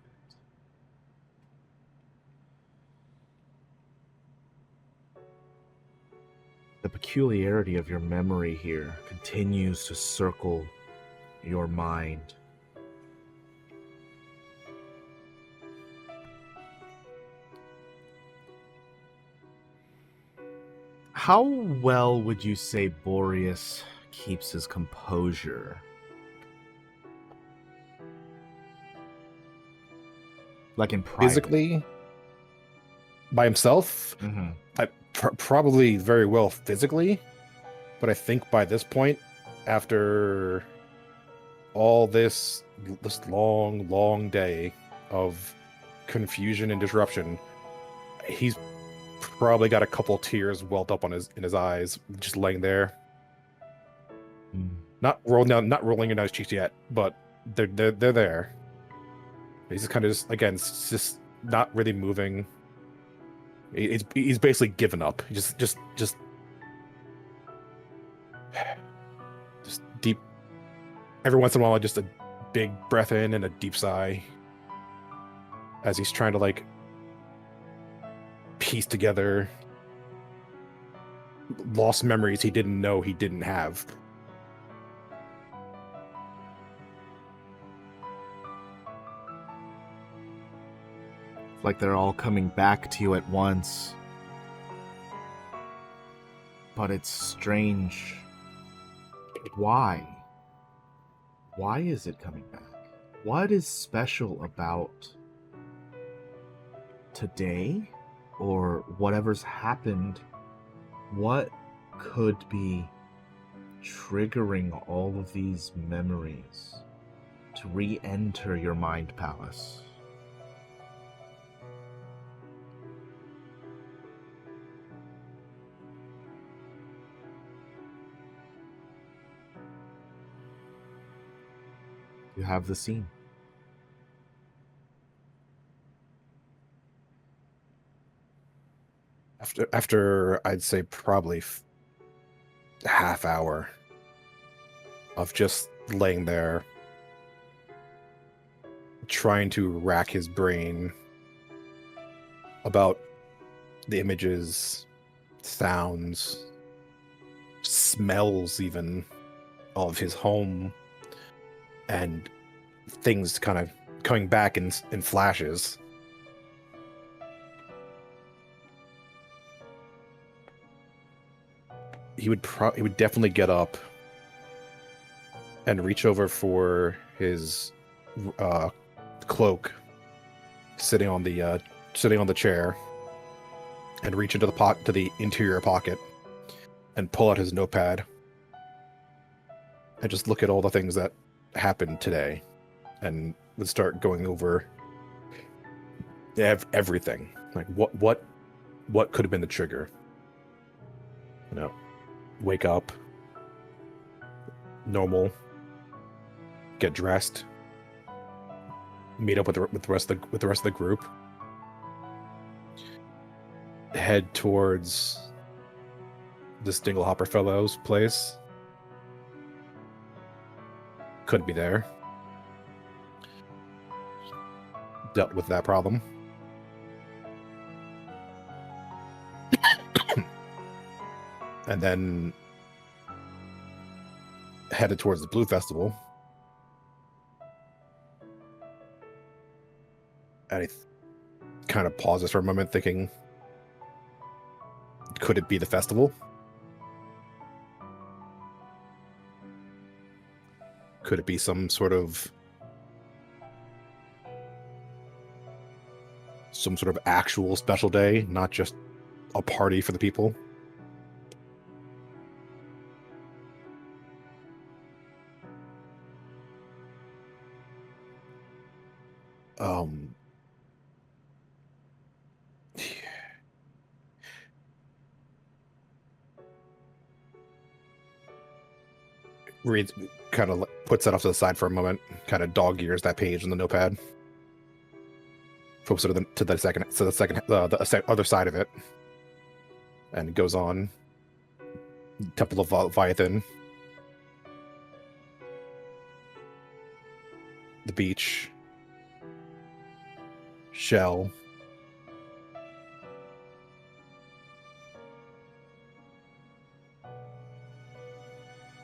it. The peculiarity of your memory here continues to circle your mind. How well would you say Boreas keeps his composure? Like in private. Physically, by himself, Mm-hmm. probably very well physically, but I think by this point, after all this long day of confusion and disruption, he's probably got a couple tears welled up in his eyes, just laying there, not rolling in his cheeks yet, but they're there. He's just kind of it's just not really moving. He's basically given up. Just deep. Every once in a while, just a big breath in and a deep sigh as he's trying to piece together lost memories he didn't know he didn't have. Like they're all coming back to you at once. But it's strange. Why? Why is it coming back? What is special about today or whatever's happened? What could be triggering all of these memories to re-enter your mind palace? You have the scene. After I'd say probably half hour of just laying there trying to rack his brain about the images, sounds, smells even of his home, and things kind of coming back in flashes. He would definitely get up and reach over for his cloak, sitting on the chair, and reach into the interior pocket, and pull out his notepad, and just look at all the things that happened today, and would start going over everything. Like what could have been the trigger? Wake up, normal, get dressed, meet up with the rest of the group, head towards this Dinglehopper fellow's place. Couldn't be there. Dealt with that problem. And then headed towards the Blue Festival. And I kind of pauses for a moment, thinking, could it be the festival? Could it be some sort of actual special day, not just a party for the people? Reads, kind of puts that off to the side for a moment, kind of dog ears that page in the notepad. Flips it to the other side of it, and goes on. Temple of Leviathan, the beach, Shell,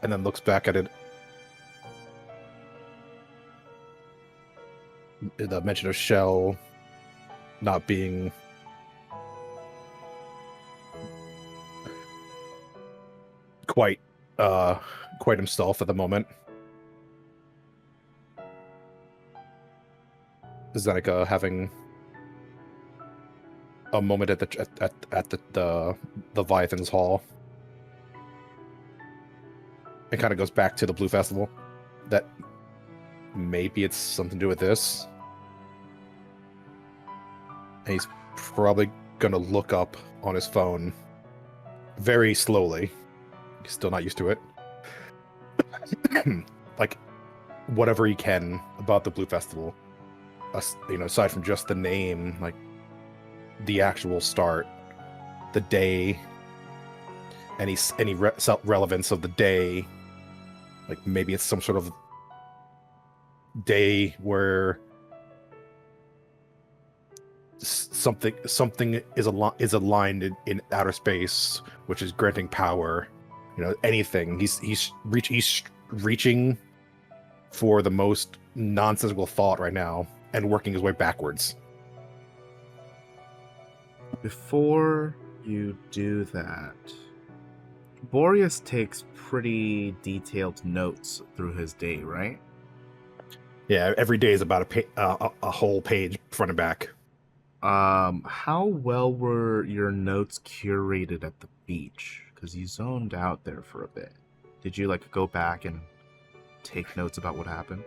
and then looks back at it. The mention of Shell not being quite himself at the moment. Zeneca having a moment at the Leviathan's Hall. It kind of goes back to the Blue Festival. That maybe it's something to do with this. And he's probably gonna look up on his phone very slowly. He's still not used to it. Like, whatever he can about the Blue Festival. Aside from just the name, like the actual start, the day, any relevance of the day. Like, maybe it's some sort of day where something is aligned in outer space, which is granting power. Anything. He's reaching for the most nonsensical thought right now and working his way backwards. Before you do that, Boreas takes pretty detailed notes through his day, right? Yeah, every day is about a whole page front and back. How well were your notes curated at the beach? Because you zoned out there for a bit. Did you go back and take notes about what happened?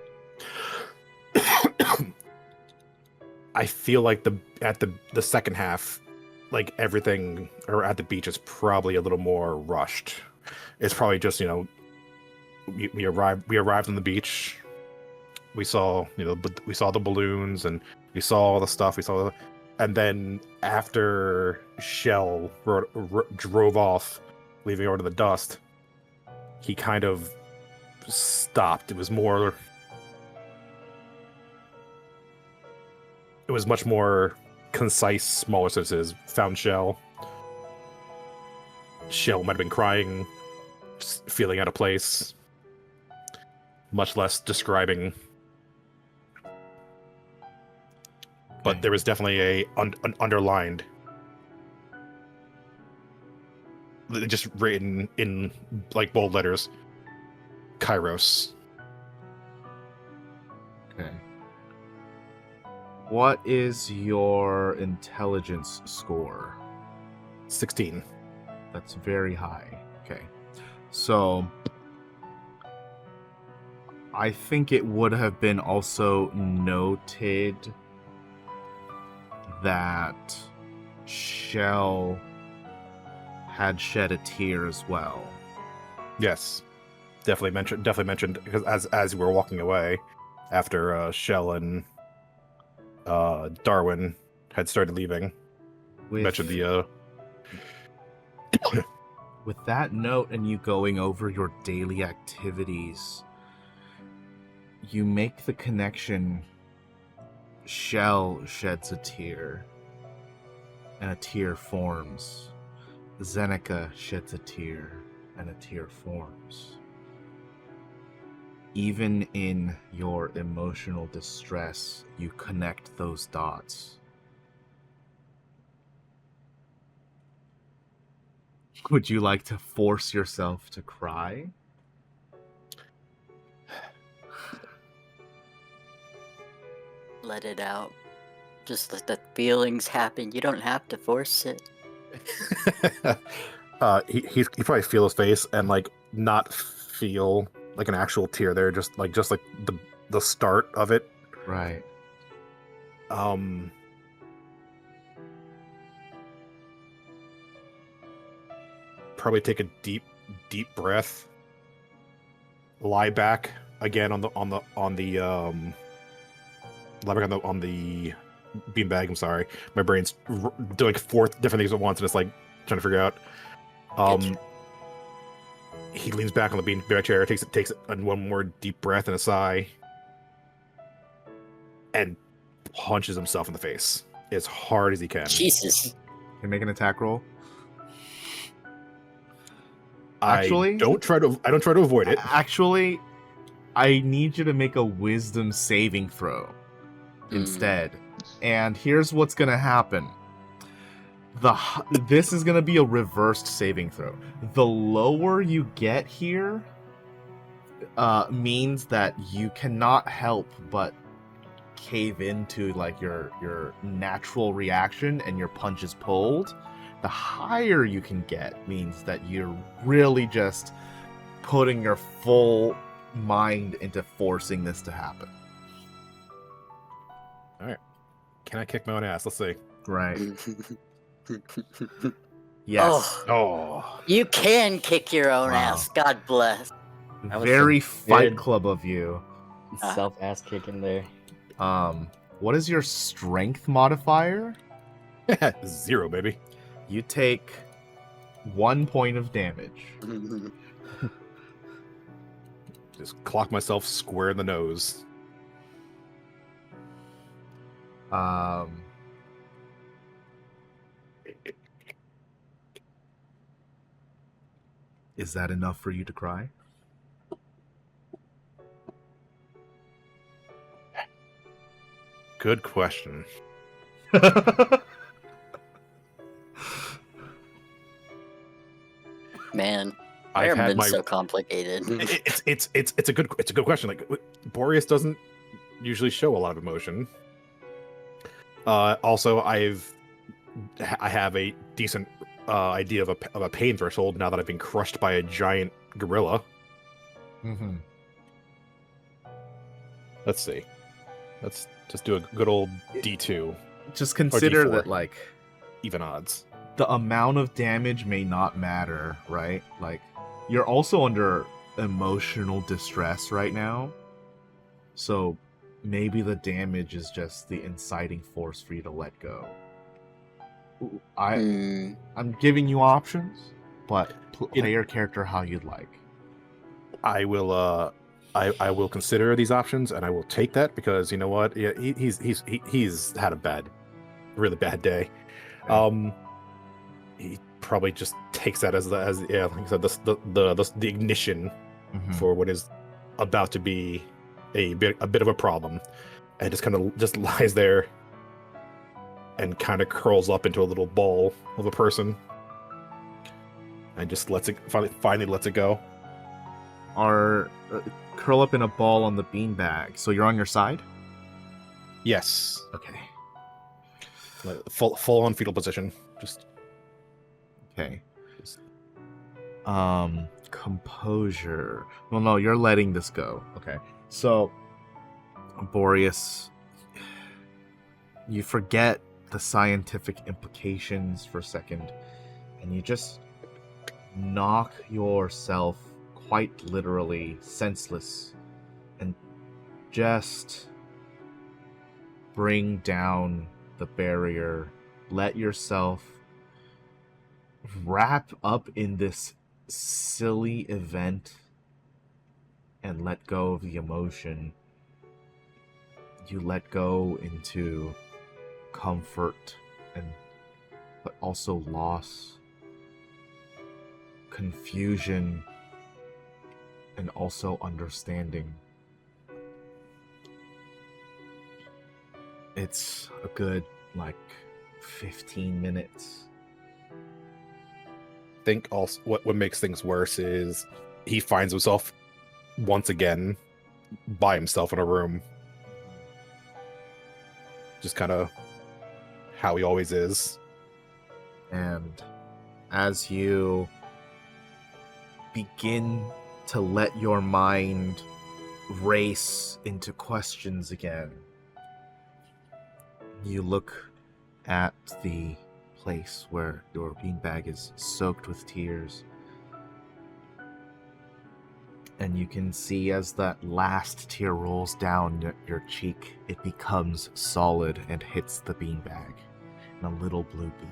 I feel like at the second half, everything at the beach is probably a little more rushed. It's probably just we arrived on the beach. We saw the balloons, and we saw all the stuff. And then after Shell drove off, leaving over to the dust, he kind of stopped. It was much more concise, smaller sentences. Found Shell. Shell might have been crying, feeling out of place. Much less describing. But there was definitely an underlined, just written in bold letters, Kairos. Okay. What is your intelligence score? 16. That's very high. Okay. So I think it would have been also noted that Shell had shed a tear as well. Yes, definitely mentioned because as we were walking away after Shell and Darwin had started leaving, mentioned the with that note and you going over your daily activities, you make the connection. Shell sheds a tear, and a tear forms. Zeneca sheds a tear, and a tear forms. Even in your emotional distress, you connect those dots. Would you like to force yourself to cry? Let it out. Just let the feelings happen. You don't have to force it. he probably feel his face and like not feel like an actual tear there, just like the start of it. Right. Probably take a deep breath, lie back again on the beanbag. I'm sorry, my brain's doing 4 different things at once, and it's like trying to figure out. He leans back on the beanbag chair, takes one more deep breath and a sigh, and punches himself in the face as hard as he can. Jesus. You make an attack roll. Actually, I don't try to avoid it. Actually, I need you to make a wisdom saving throw instead. And here's what's gonna happen. This is gonna be a reversed saving throw. The lower you get here, means that you cannot help but cave into like your natural reaction and your punch is pulled. The higher you can get means that you're really just putting your full mind into forcing this to happen. All right. Can I kick my own ass? Let's see. Right. Yes. Oh. You can kick your own ass. God bless. Very Fight good- Club of you. Self-ass kick in there. What is your strength modifier? 0, baby. You take 1 point of damage. Just clock myself square in the nose. Is that enough for you to cry? Good question. Man, I I've haven't had been my so complicated. it's a good question. Like Boreas doesn't usually show a lot of emotion. Also, I have a decent idea of a pain threshold now that I've been crushed by a giant gorilla. Mm-hmm. Let's see. Let's just do a good old D2. Just consider D4. that, like, Even odds. the amount of damage may not matter, right? Like, you're also under emotional distress right now. So maybe the damage is just the inciting force for you to let go. I'm giving you options, but play your character how you'd like. I will I will consider these options, and I will take that because you know what? Yeah, he's had a really bad day. He probably just takes that as like I said, the ignition for what is about to be a bit of a problem, and just kind of lies there and kind of curls up into a little ball of a person and just lets it finally lets it go. are curl up in a ball on the beanbag. So you're on your side? Yes. Okay. Full on fetal position. Just Okay. Composure. Well, no, you're letting this go. Okay. So, Boreas, you forget the scientific implications for a second, and you just knock yourself quite literally senseless and just bring down the barrier. Let yourself wrap up in this silly event and let go of the emotion. You let go into comfort but also loss, confusion, and also understanding. It's a good 15 minutes. I think also what makes things worse is he finds himself once again by himself in a room. Just kind of how he always is. And as you begin to let your mind race into questions again, you look at the place where your beanbag is soaked with tears. And you can see as that last tear rolls down your cheek, it becomes solid and hits the beanbag in a little blue bead.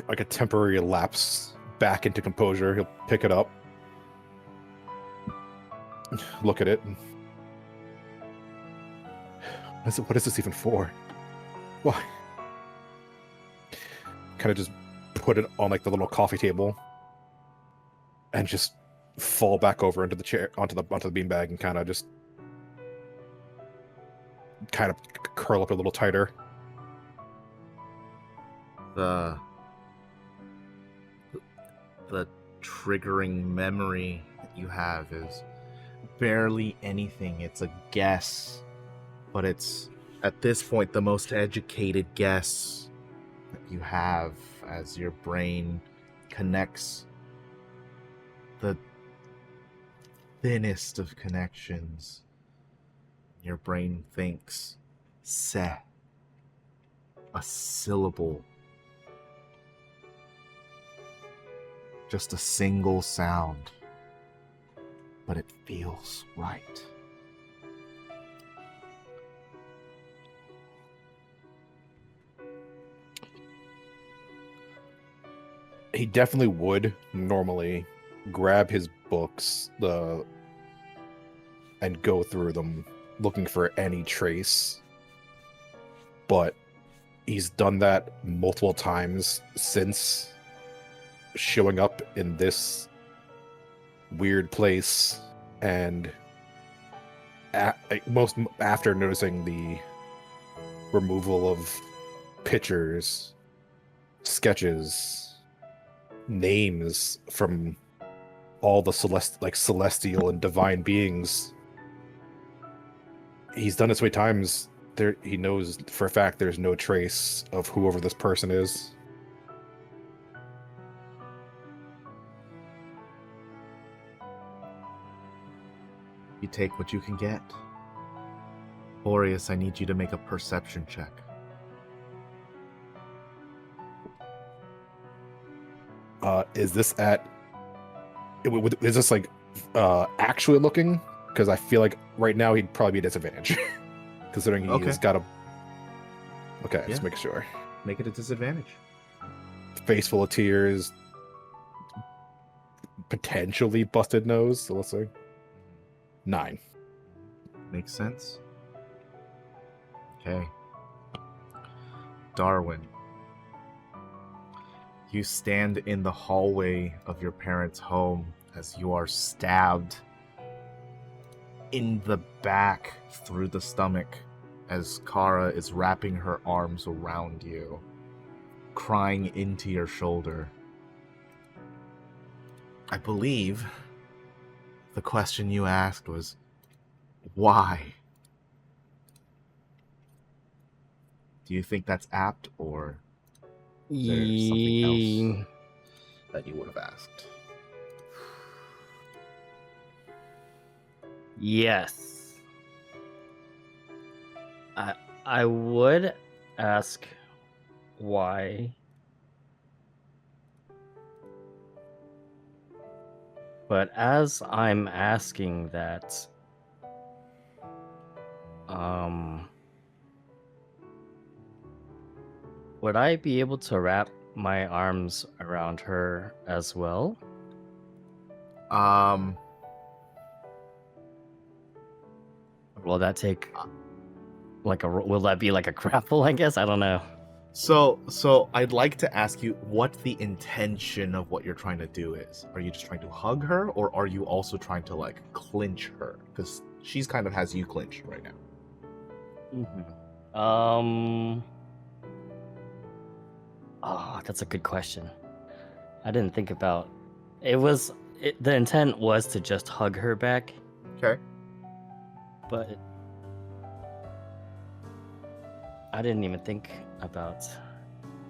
Like a temporary lapse back into composure. He'll pick it up, look at it. What is this even for? Why? Kind of just put it on the little coffee table and just fall back over into the chair, onto the beanbag, and kind of curl up a little tighter. The triggering memory that you have is barely anything. It's a guess, but it's at this point the most educated guess that you have as your brain connects the thinnest of connections. Your brain thinks "se," a syllable, just a single sound, but it feels right. He definitely would normally grab his books and go through them looking for any trace, but he's done that multiple times since showing up in this weird place, and after noticing the removal of pictures, sketches, names from all the celestial and divine beings. He's done it so many times. He knows for a fact there's no trace of whoever this person is. You take what you can get. Boreas, I need you to make a perception check. Is this actually looking? Because I feel like right now he'd probably be at disadvantage, considering he's got a. Okay, Yeah. just make sure. Make it a disadvantage. Face full of tears, potentially busted nose. So let's say 9. Makes sense. Okay. Darwin. You stand in the hallway of your parents' home as you are stabbed in the back through the stomach as Kara is wrapping her arms around you, crying into your shoulder. I believe the question you asked was, why? Do you think that's apt, or is there something else that you would have asked? Yes. I would ask why. But as I'm asking that, would I be able to wrap my arms around her as well? Will that take will that be like a grapple, I guess? I don't know. So I'd like to ask you what the intention of what you're trying to do is. Are you just trying to hug her, or are you also trying to like clinch her? Because she's kind of has you clinched right now. Oh, that's a good question. I didn't think about it. The intent was to just hug her back. Okay. But I didn't even think about.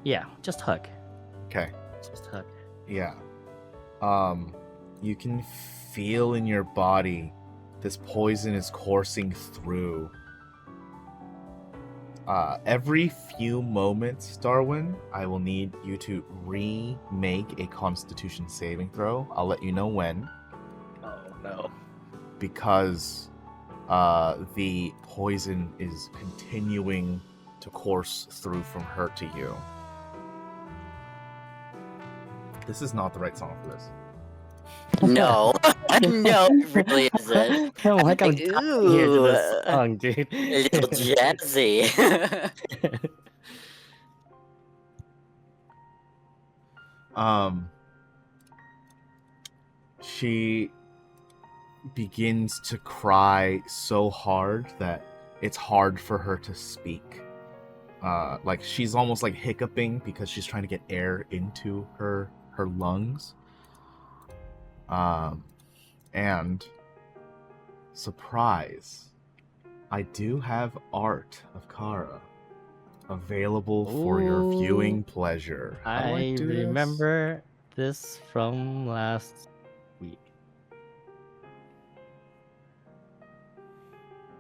Yeah, just hug. Okay. Just hug. Yeah. You can feel in your body this poison is coursing through. Every few moments, Darwin, I will need you to remake a Constitution saving throw. I'll let you know when. Oh no. Because the poison is continuing to course through from her to you. This is not the right song for this. No. No, it really isn't. I'm like, I'm dying here to this song, dude. A little jazzy. She begins to cry so hard that it's hard for her to speak. Like she's almost like hiccuping because she's trying to get air into her lungs. And surprise, I do have art of Kara available for your viewing pleasure. How do I do this? remember this from last week.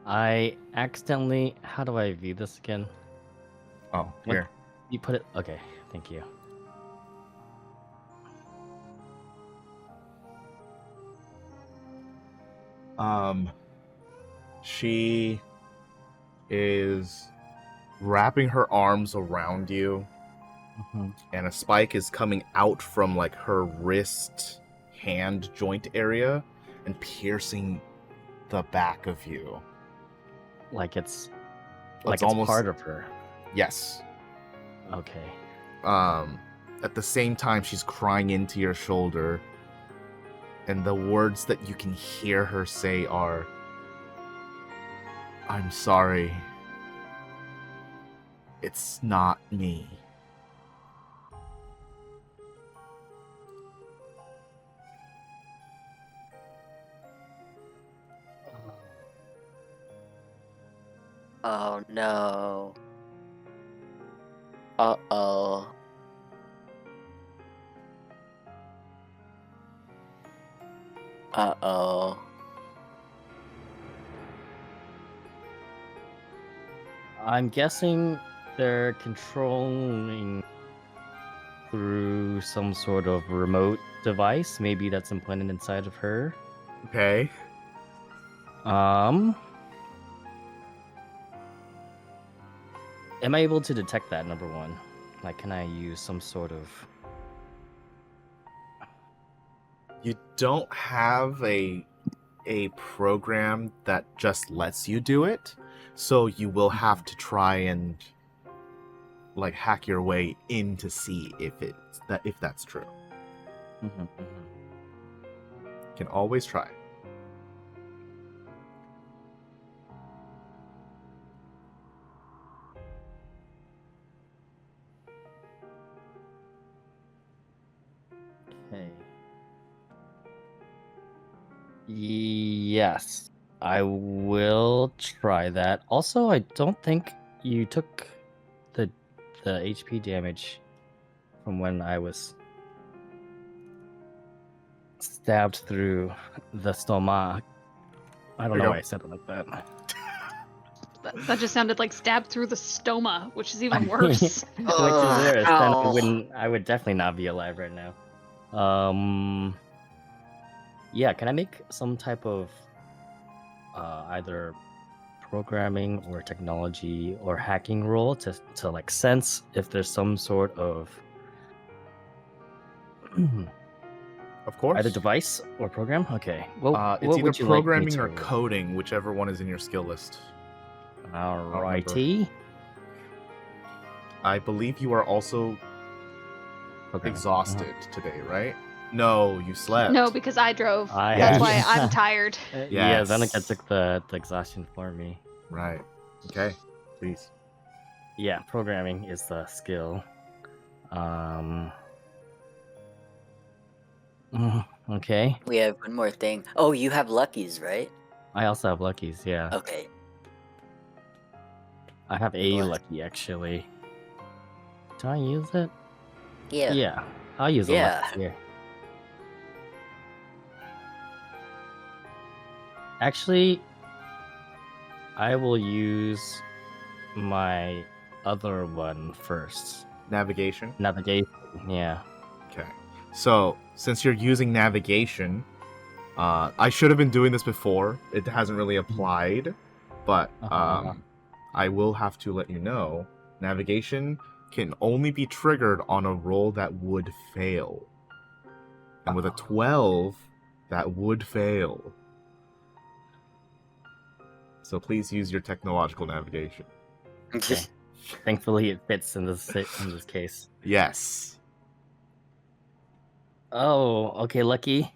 I accidentally. How do I view this again? Oh, here. You put it. Okay, thank you. She is wrapping her arms around you, and a spike is coming out from like her wrist hand joint area and piercing the back of you. Like it's almost part of her. Yes. Okay. At the same time, she's crying into your shoulder, and the words that you can hear her say are, "I'm sorry. It's not me." Oh no. Uh-oh. Uh-oh. I'm guessing they're controlling through some sort of remote device. Maybe that's implanted inside of her. Okay. Am I able to detect that, number one? Like, can I use some sort of... You don't have a program that just lets you do it, so you will have to try and like hack your way in to see if that's true. You can always try. Yes, I will try that. Also, I don't think you took the HP damage from when I was stabbed through the stomach. I don't There you know go. why I said it like that. That just sounded like stabbed through the stoma, which is even worse. Which is worse. Then Ow. I would definitely not be alive right now. Yeah, can I make some type of either programming or technology or hacking roll to like sense if there's some sort of Of course. either device or program? Okay. Well, It's what either would you like me programming to or roll? coding, whichever one is in your skill list. Alrighty. I believe you are also Programming. exhausted today, right? No, you slept. No, because I drove. I That's have- why I'm tired. Yeah, Zeneca Yes. took the exhaustion for me. Right. Okay. Please. Yeah, programming is the skill. Okay. We have one more thing. Oh, you have luckies, right? I also have luckies, yeah. Okay. I have a What? lucky actually. Do I use it? Yeah. Yeah, I'll use a Yeah. lucky here. Actually, I will use my other one first. Navigation. Navigation, yeah. Okay. So, since you're using navigation, I should have been doing this before. It hasn't really applied, but Uh-huh. I will have to let you know. Navigation can only be triggered on a roll that would fail. And with a 12, that would fail. So please use your technological navigation. Okay. Thankfully, it fits in this case. Yes. Oh, okay, lucky.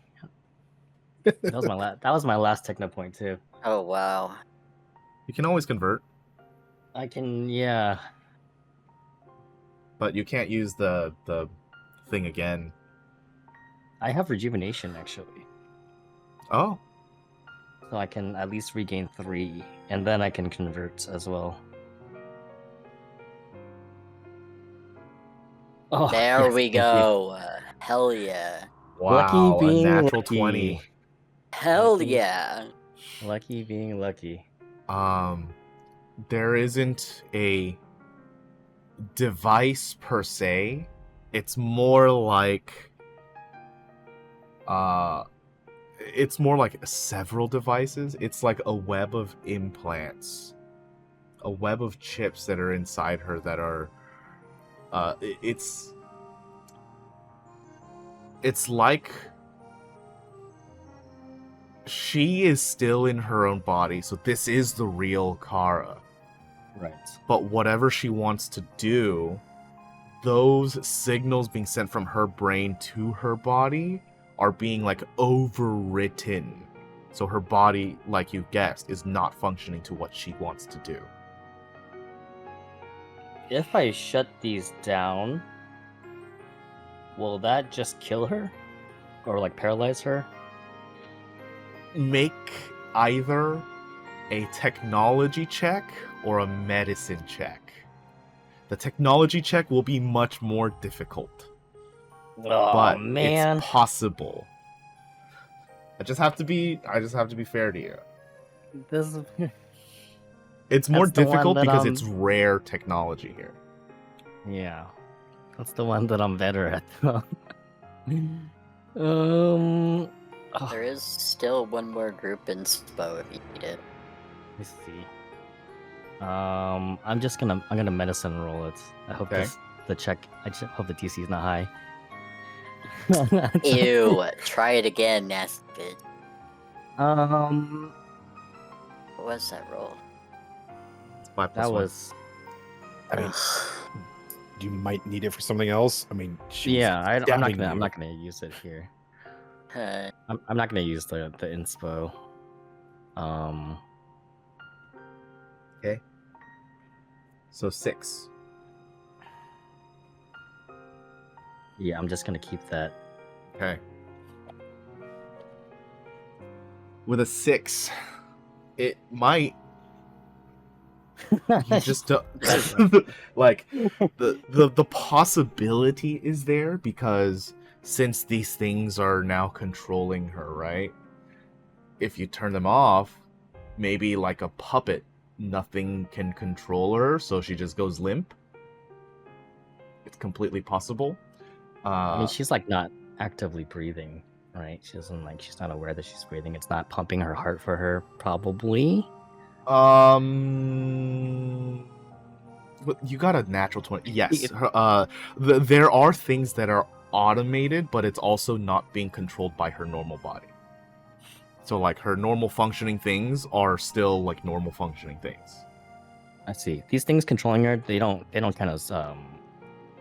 That was my last techno point too. Oh wow. You can always convert, I can, yeah. but you can't use the thing again. I have rejuvenation actually, Oh, so I can at least regain 3, and then I can convert as well. Oh, There yes, we thank you. go. Hell yeah. wow. Lucky being a natural lucky. 20. Hell Lucky. yeah. Lucky being lucky. There isn't a device per se. It's more like several devices. It's like a web of implants, a web of chips that are inside her that are it's like she is still in her own body, so this is the real Kara. Right. But whatever she wants to do, those signals being sent from her brain to her body are being like overwritten. So her body, like you guessed, is not functioning to what she wants to do. If I shut these down, will that just kill her? Or like paralyze her? Make either a technology check or a medicine check. The technology check will be much more difficult, Oh but man. it's possible. I just have to be fair to you. This is... It's more That's the one difficult that, because it's rare technology here. Yeah. That's the one that I'm better at. There is still one more group in SPO if you need it. Let me see. I'm gonna medicine roll it. I hope Okay. I just hope the DC is not high. Ew. Try it again, nasty bitch. What was that roll? It's 5 plus that 1. was I mean, you might need it for something else. I mean, she's yeah. I'm not stabbing gonna. I'm you. not gonna use it here. Uh, I'm not gonna use the inspo. Okay. So 6. Yeah, I'm just gonna keep that. Okay. With a 6, it might. You just don't, like the possibility is there because since these things are now controlling her, right? If you turn them off, maybe like a puppet, nothing can control her, so she just goes limp. It's completely possible. I mean, she's like not actively breathing, right? She doesn't like. She's not aware that she's breathing. It's not pumping her heart for her, probably. You got a natural 20. Yes. There are things that are automated, but it's also not being controlled by her normal body. So, like, her normal functioning things are still, like, normal functioning things. I see. These things controlling her, they don't kind of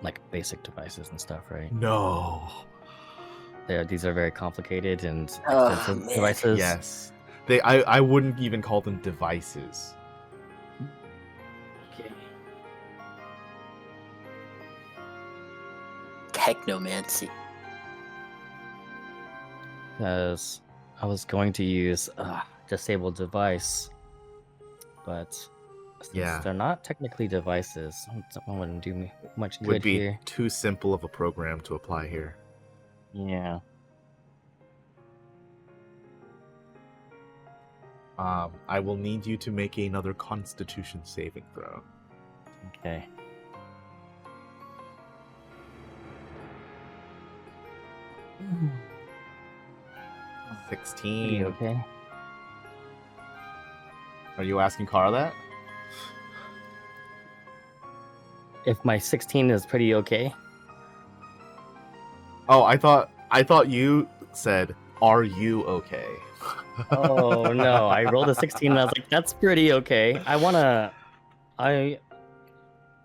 like basic devices and stuff, right? No. These are very complicated and Oh, expensive man. devices. Yes. I wouldn't even call them devices. Okay. Technomancy. Because I was going to use disable device, but since Yeah. they're not technically devices, I wouldn't do me much Would good be here. too simple of a program to apply here. Yeah. I will need you to make another Constitution saving throw. Okay. Mm. 16. Okay. Are you asking Kara that? If my 16 is pretty okay. Oh, I thought you said, "Are you okay?" Oh no, I rolled a 16 and I was like, that's pretty okay.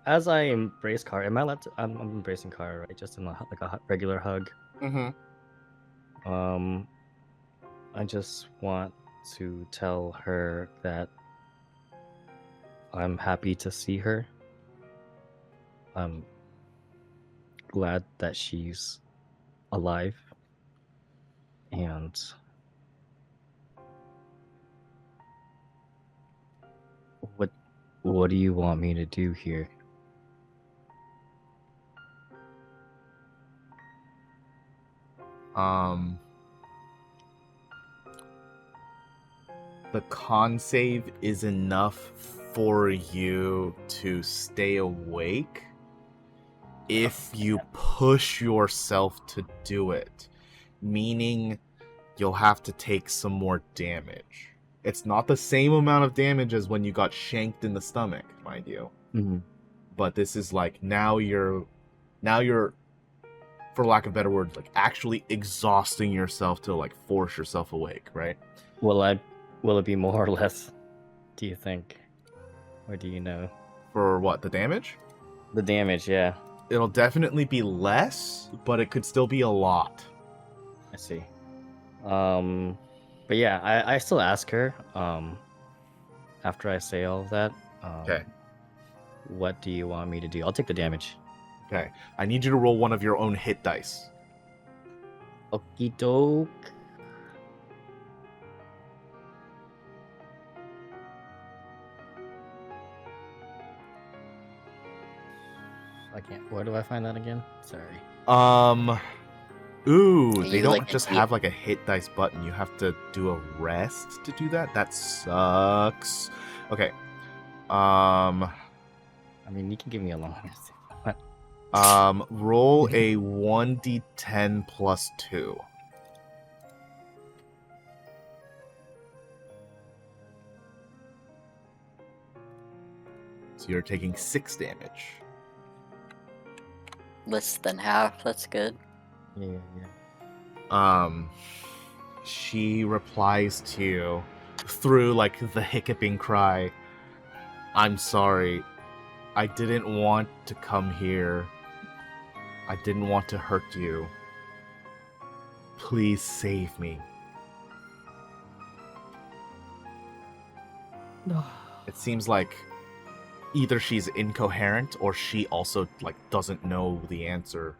As I embrace Kara, am I allowed to, I'm embracing Kara, right? Just in like a regular hug. Mm-hmm. I just want to tell her that I'm happy to see her. I'm glad that she's alive. And what do you want me to do here? The con save is enough for you to stay awake if you push yourself to do it, meaning you'll have to take some more damage. It's not the same amount of damage as when you got shanked in the stomach, mind you. Mm-hmm. But this is like now you're, for lack of better words, like actually exhausting yourself to like force yourself awake, right? Will it be more or less, do you think? Or do you know? For what, the damage? The damage, yeah. It'll definitely be less, but it could still be a lot. I see. But yeah, I still ask her, after I say all of that, Okay. what do you want me to do? I'll take the damage. Okay. I need you to roll one of your own hit dice. Okie doke. I can't. Where do I find that again? Sorry. Ooh, Are they you don't like just a- have like a hit dice button. You have to do a rest to do that. That sucks. Okay. I mean, you can give me a long rest. Roll a 1d10 plus 2. So you're taking 6 damage. Less than half. That's good. Yeah. She replies to you through like the hiccuping cry. I'm sorry. I didn't want to come here. I didn't want to hurt you. Please save me. It seems like either she's incoherent or she also like doesn't know the answer.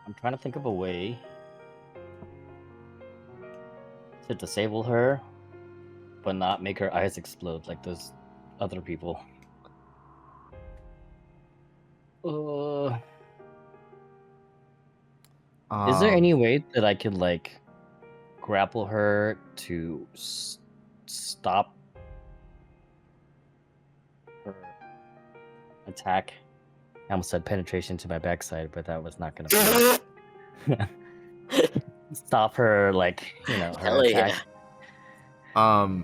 I'm trying to think of a way to disable her, but not make her eyes explode like those other people. Is there any way that I could like grapple her to stop her attack? I almost said penetration to my backside, but that was not gonna stop her, like, her Hell attack. yeah.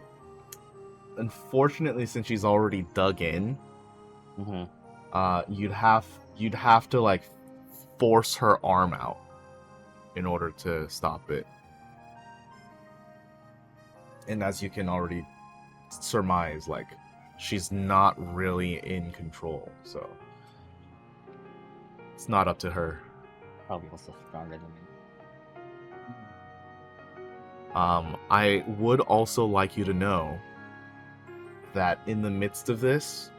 Unfortunately, since she's already dug in, Mm-hmm. you'd have to like force her arm out in order to stop it. And as you can already surmise, like, she's not really in control, so it's not up to her. Probably also stronger than me. I would also like you to know that in the midst of this,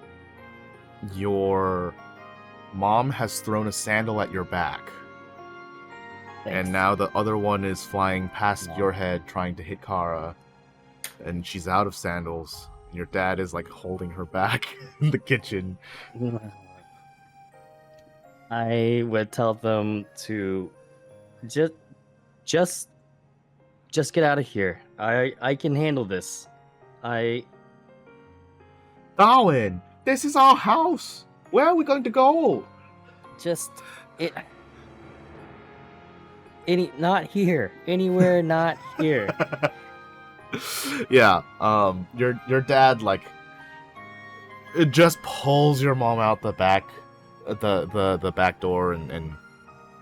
your mom has thrown a sandal at your back. Thanks. And now the other one is flying past No. your head trying to hit Kara. And she's out of sandals. And your dad is like holding her back in the kitchen. I would tell them to just get out of here. I can handle this. Darwin, this is our house. Where are we going to go? Just not here. Anywhere not here. Yeah, your dad like it just pulls your mom out the back the back door and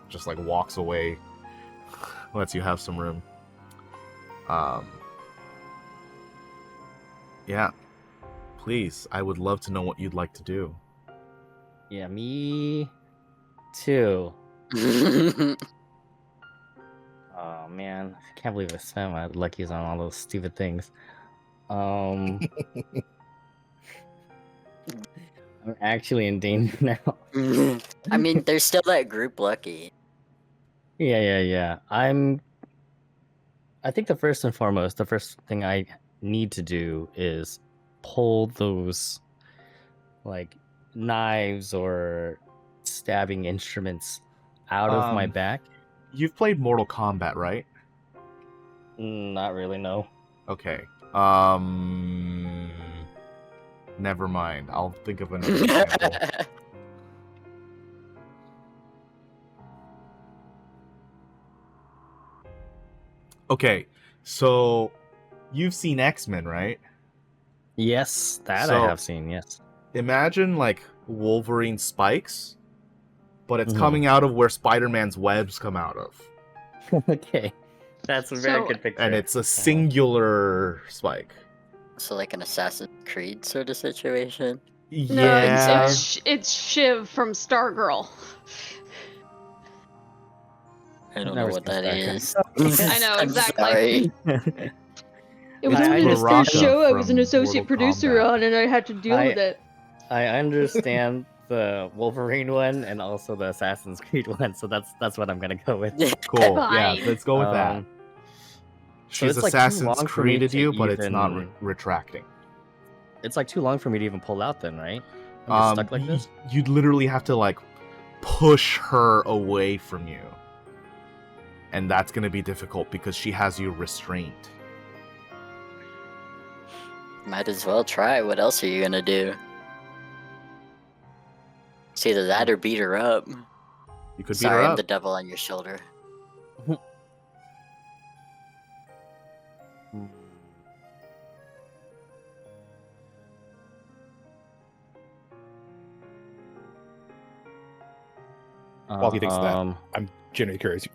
just like walks away. Lets you have some room. Yeah. Please, I would love to know what you'd like to do. Yeah, me too. Oh man, I can't believe I spent my luckies on all those stupid things. I'm actually in danger now. I mean, there's still that group lucky. Yeah. I think the first and foremost, the first thing I need to do is pull those like knives or stabbing instruments out of my back. You've played Mortal Kombat, right? Not really, no. Okay. Never mind. I'll think of another example. Okay, so you've seen X-Men, right? Yes, that So- I have seen, yes. Imagine like Wolverine spikes, but it's Mhm. coming out of where Spider-Man's webs come out of. Okay. That's a very So- good picture. And it's a singular spike. So like an Assassin's Creed sort of situation. No, Yeah. it's Shiv from Stargirl. I don't Never know what seen that Stargirl. is. I know, I'm exactly. sorry. It was I only the Baraka first show I was an from associate Mortal producer Kombat. on, and I had to deal I- with it. I understand the Wolverine one and also the Assassin's Creed one, so that's what I'm gonna go with. Cool. Yeah, Fine. let's go with that. So She's it's, like, too Assassin's long for me created to you, but it's not even- retracting. It's like too long for me to even pull out then, right? I'm just stuck like this? You'd literally have to like push her away from you. And that's going to be difficult because she has you restrained. Might as well try. What else are you gonna do? It's either that or beat her up. You could beat Sorry, her I'm up. the devil on your shoulder. While he thinks of that, I'm genuinely curious.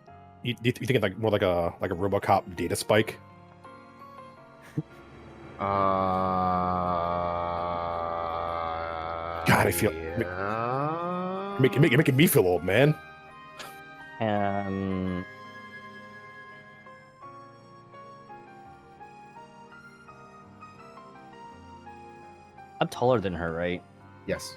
You think it's like more like a RoboCop data spike? God, I feel- yeah. You're making me feel old, man. And I'm taller than her, right? Yes.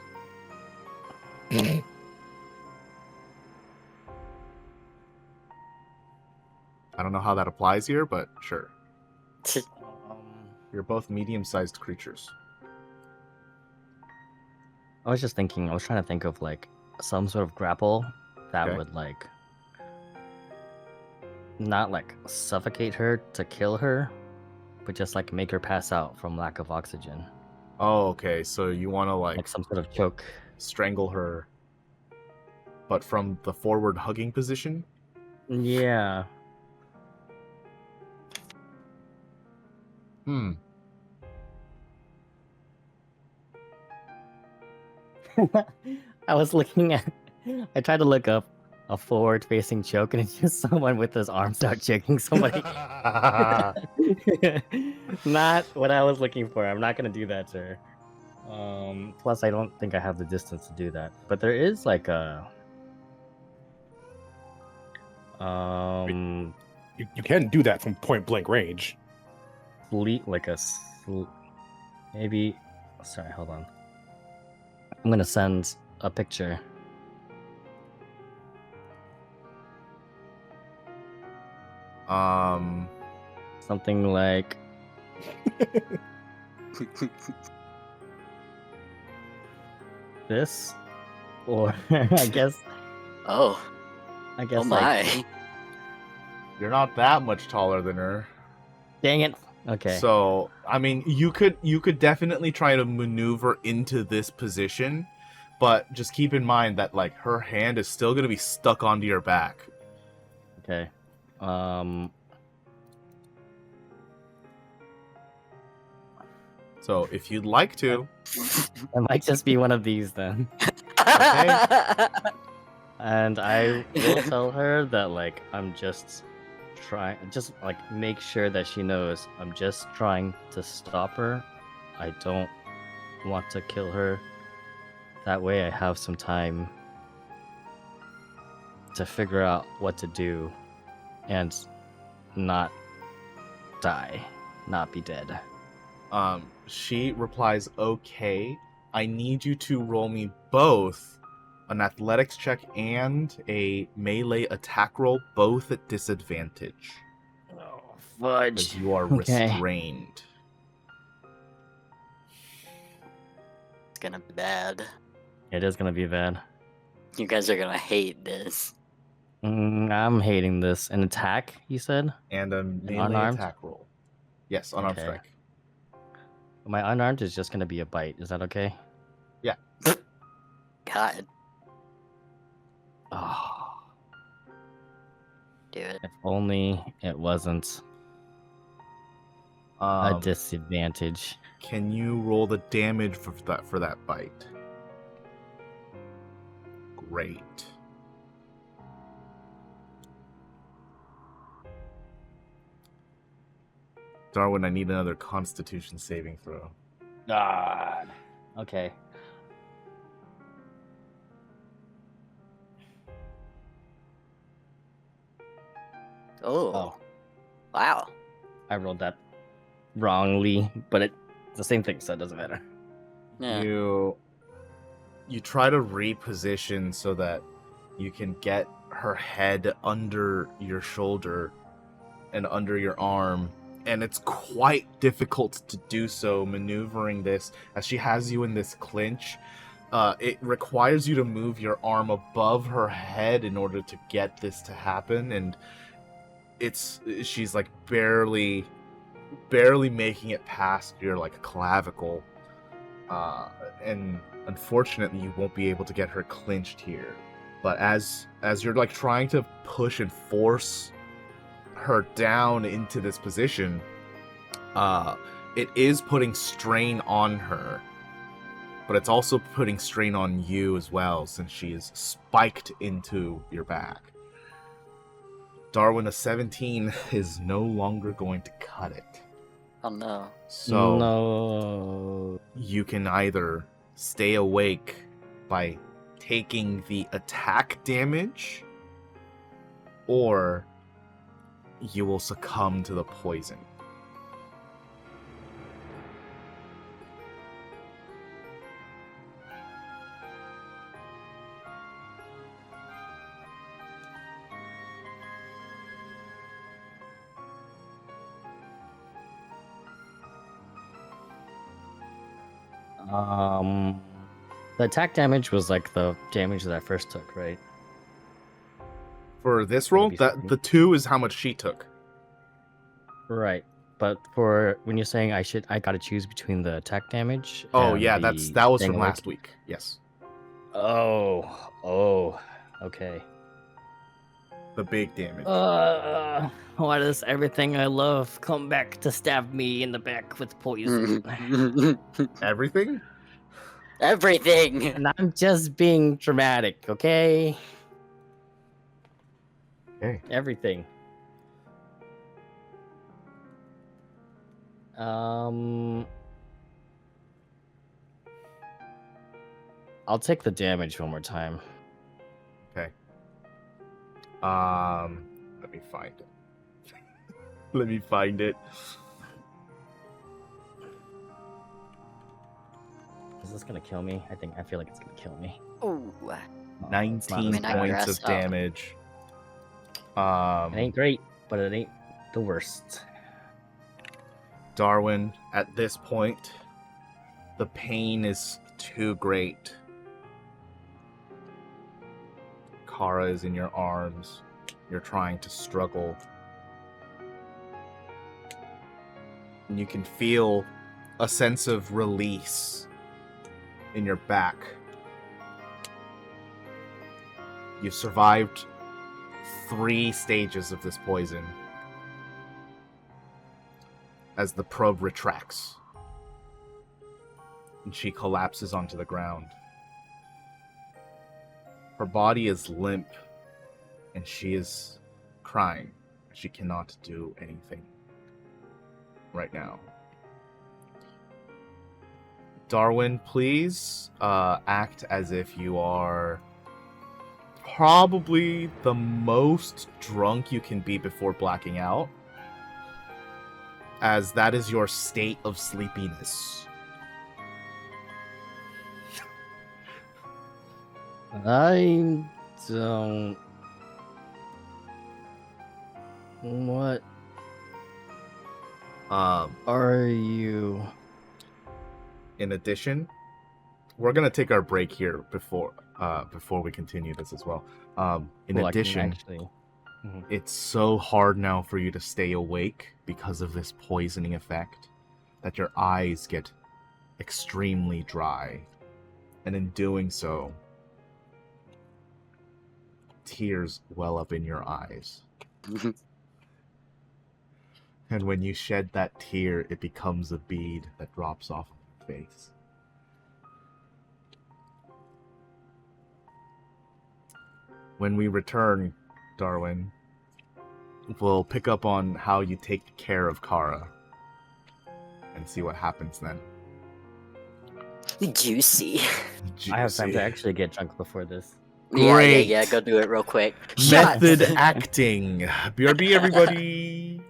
I don't know how that applies here, but sure. Um, You're both medium-sized creatures. I was just thinking. I was trying to think of like some sort of grapple that Okay. would like not like suffocate her to kill her, but just like make her pass out from lack of oxygen, Oh, okay. So you want to like some sort of choke. strangle her, but from the forward hugging position? Yeah. Hmm. I was looking at. I tried to look up a forward-facing choke, and it's just someone with his arms out choking somebody. Not what I was looking for. I'm not gonna do that to her. Plus, I don't think I have the distance to do that. But there is like a. You can do that from point blank range. Maybe. Sorry, hold on. I'm gonna send a picture. Something like this, or I guess Oh like my. You're not that much taller than her. dang it. Okay. So, I mean, you could definitely try to maneuver into this position, but just keep in mind that like her hand is still going to be stuck onto your back. Okay. So, if you'd like to, It might just be one of these then. And I will tell her that like I'm just like make sure that she knows I'm just trying to stop her. I don't want to kill her. That way I have some time to figure out what to do and not die, not be dead. she replies, "Okay, I need you to roll me both an athletics check and a melee attack roll, both at disadvantage, Oh, because fudge. you are Okay. restrained." It's gonna be bad. It is gonna be bad. You guys are gonna hate this. I'm hating this. An attack, you said? And a melee unarmed? attack roll. Yes, unarmed Okay. strike. My unarmed is just gonna be a bite. Is that okay? God, Oh, do it. if only it wasn't a disadvantage. Can you roll the damage for that bite? Great. Darwin, I need another Constitution saving throw. God. Okay. Oh, wow. I rolled that wrongly, but it's the same thing, so it doesn't matter. Yeah. You try to reposition so that you can get her head under your shoulder and under your arm, and it's quite difficult to do so, maneuvering this as she has you in this clinch. It requires you to move your arm above her head in order to get this to happen, and she's like barely making it past your like clavicle, and unfortunately you won't be able to get her clinched here. But as you're like trying to push and force her down into this position, it is putting strain on her, but it's also putting strain on you as well, since she is spiked into your back. Darwin, a 17 is no longer going to cut it. Oh no. So No. you can either stay awake by taking the attack damage, or you will succumb to the poison. The attack damage was like the damage that I first took, right? For this Would it roll, be that something? the 2 is how much she took. Right. But for when you're saying I gotta choose between the attack damage. Oh and yeah, that was staying from awake? last week. Yes, Oh, okay. the big damage. Why does everything I love come back to stab me in the back with poison? Everything? Everything. And I'm just being dramatic, okay? Okay. Everything. I'll take the damage one more time. Let me find it. Let me find it. Is this gonna kill me? I feel like it's gonna kill me. Ooh. Oh, it's not 19 as I bad. points grass of up. damage. It ain't great, but it ain't the worst. Darwin, at this point, the pain is too great. Kara is in your arms. You're trying to struggle. And you can feel a sense of release in your back. You've survived 3 stages of this poison. As the probe retracts, and she collapses onto the ground. Her body is limp, and she is crying. She cannot do anything right now. Darwin, please act as if you are probably the most drunk you can be before blacking out, as that is your state of sleepiness. I don't. What are you? In addition, we're gonna take our break here before we continue this as well. In Well, I can addition, actually. it's so hard now for you to stay awake because of this poisoning effect that your eyes get extremely dry, and in doing so, tears well up in your eyes. And when you shed that tear, it becomes a bead that drops off of your face. When we return, Darwin, we'll pick up on how you take care of Kara and see what happens then. Juicy. I have time Juicy. to actually get drunk before this. Great. Yeah. Go do it real quick. Method Shots. acting. BRB, everybody.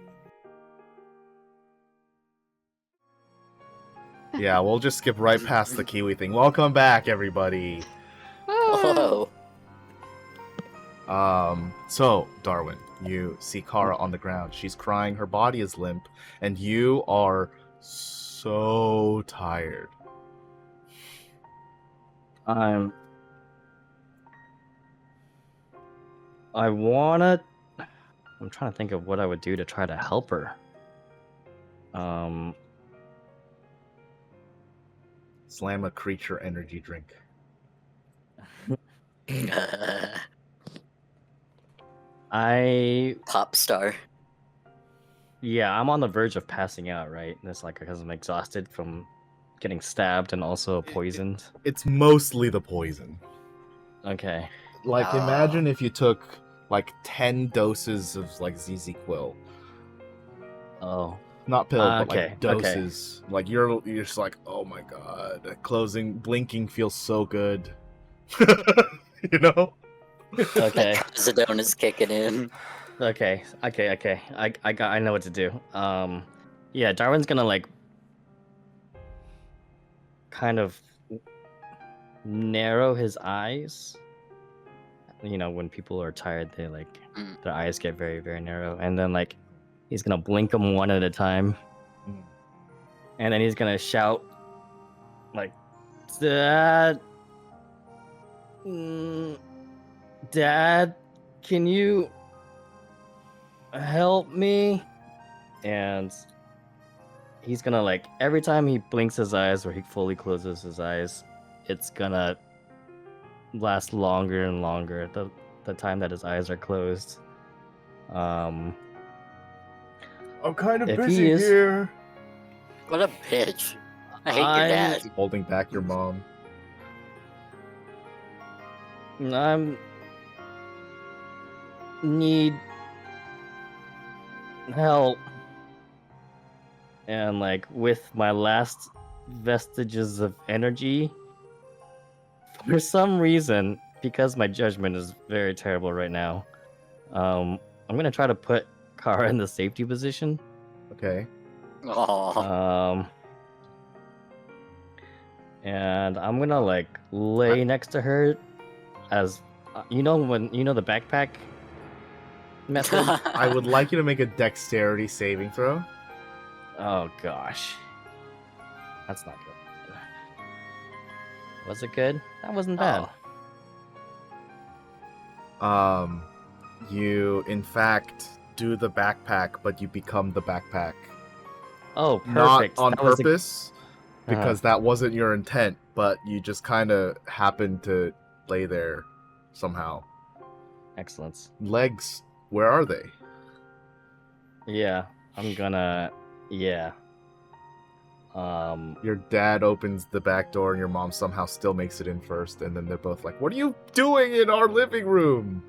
Yeah, we'll just skip right past the Kiwi thing. Welcome back, everybody. Oh. So, Darwin, you see Kara on the ground. She's crying, her body is limp, and you are so tired. I'm trying to think of what I would do to try to help her. Slam a creature energy drink. Pop star. I'm on the verge of passing out, right? And it's like because I'm exhausted from getting stabbed and also poisoned. It's mostly the poison. Okay. Like, Ah. imagine if you took, like, 10 doses of, like, ZZ Quill. Oh. Not pills, but, Okay, like, doses. Like, you're just like, oh my god. Blinking feels so good. You know? Okay. Zidane is kicking in. Okay. I know what to do. Darwin's gonna like kind of narrow his eyes. You know, when people are tired, they like their eyes get very, very narrow, and then like he's gonna blink them one at a time, and then he's gonna shout like Dad. Dad, can you help me? And he's gonna like every time he blinks his eyes or he fully closes his eyes, it's gonna last longer and longer the time that his eyes are closed. I'm kind of If he busy is- here. What a bitch. I hate your I'm- dad. Holding back your mom. I'm need help. And like with my last vestiges of energy, for some reason, because my judgment is very terrible right now, I'm gonna try to put Kara in the safety position. Okay. Oh, And I'm gonna like lay next to her, as you know the backpack method. I would like you to make a dexterity saving throw. Oh gosh, that's not good. Was it good? That wasn't bad. You in fact do the backpack, but you become the backpack. Oh, perfect. Not on That was a- purpose, because that wasn't your intent, but you just kind of happened to lay there somehow. Excellent. Legs, where are they? Yeah, I'm gonna. Yeah. Your dad opens the back door and your mom somehow still makes it in first, and then they're both like, "What are you doing in our living room?"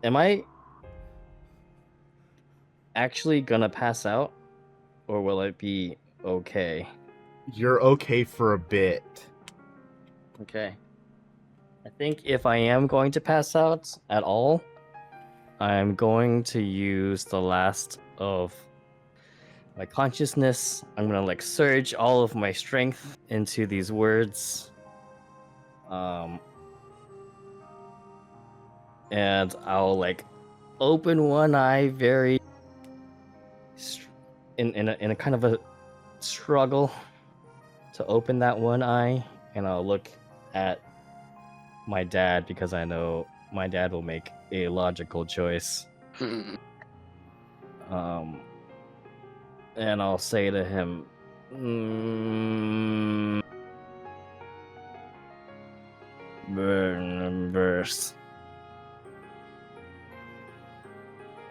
Am I actually gonna pass out, or will it be okay? You're okay for a bit. Okay. I think if I am going to pass out at all, I'm going to use the last of my consciousness. I'm gonna like surge all of my strength into these words. And I'll like open one eye very in a kind of a struggle to open that one eye, and I'll look at my dad because I know my dad will make a logical choice. And I'll say to him, verse.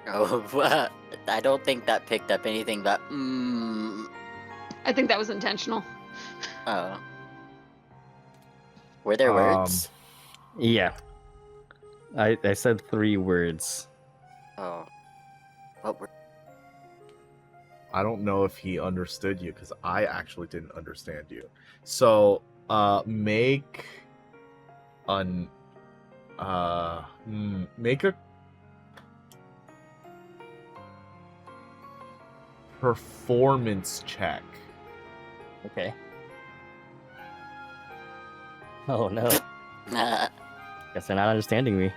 Oh, I don't think that picked up anything but I think that was intentional. Oh. Were there words? Yeah. I said 3 words. Oh. What were... I don't know if he understood you because I actually didn't understand you. So, make a performance check. Okay. Oh no. Guess they're not understanding me.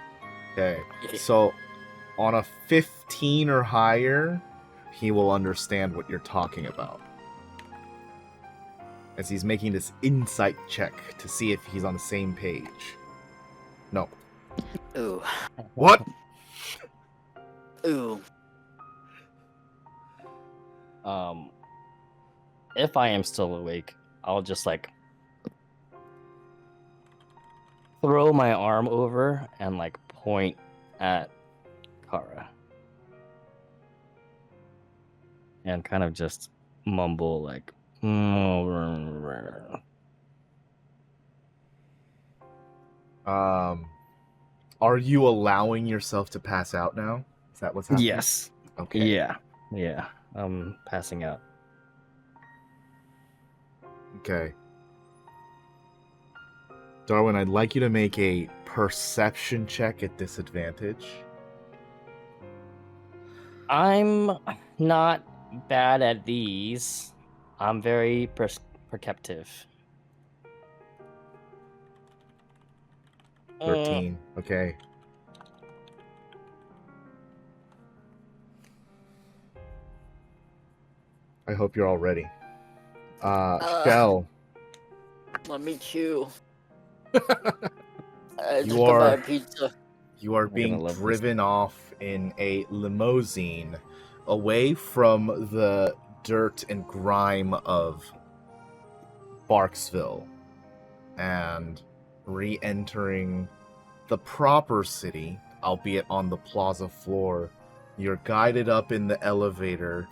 Okay. So, on a 15 or higher, he will understand what you're talking about. As he's making this insight check to see if he's on the same page. No. Ooh. What? Ooh. If I am still awake, I'll just like throw my arm over and like point at Kara. And kind of just mumble like Are you allowing yourself to pass out now? Is that what's happening? Yes. Okay. Yeah. I'm passing out. Okay. Darwin, I'd like you to make a perception check at disadvantage. I'm not bad at these. I'm very perceptive. 13. Okay. I hope you're all ready. Shell, Let me chew. You Just go buy are- a pizza. you are gonna being love this. driven off in a limousine away from the dirt and grime of Barksville and re-entering the proper city, albeit on the plaza floor. You're guided up in the elevator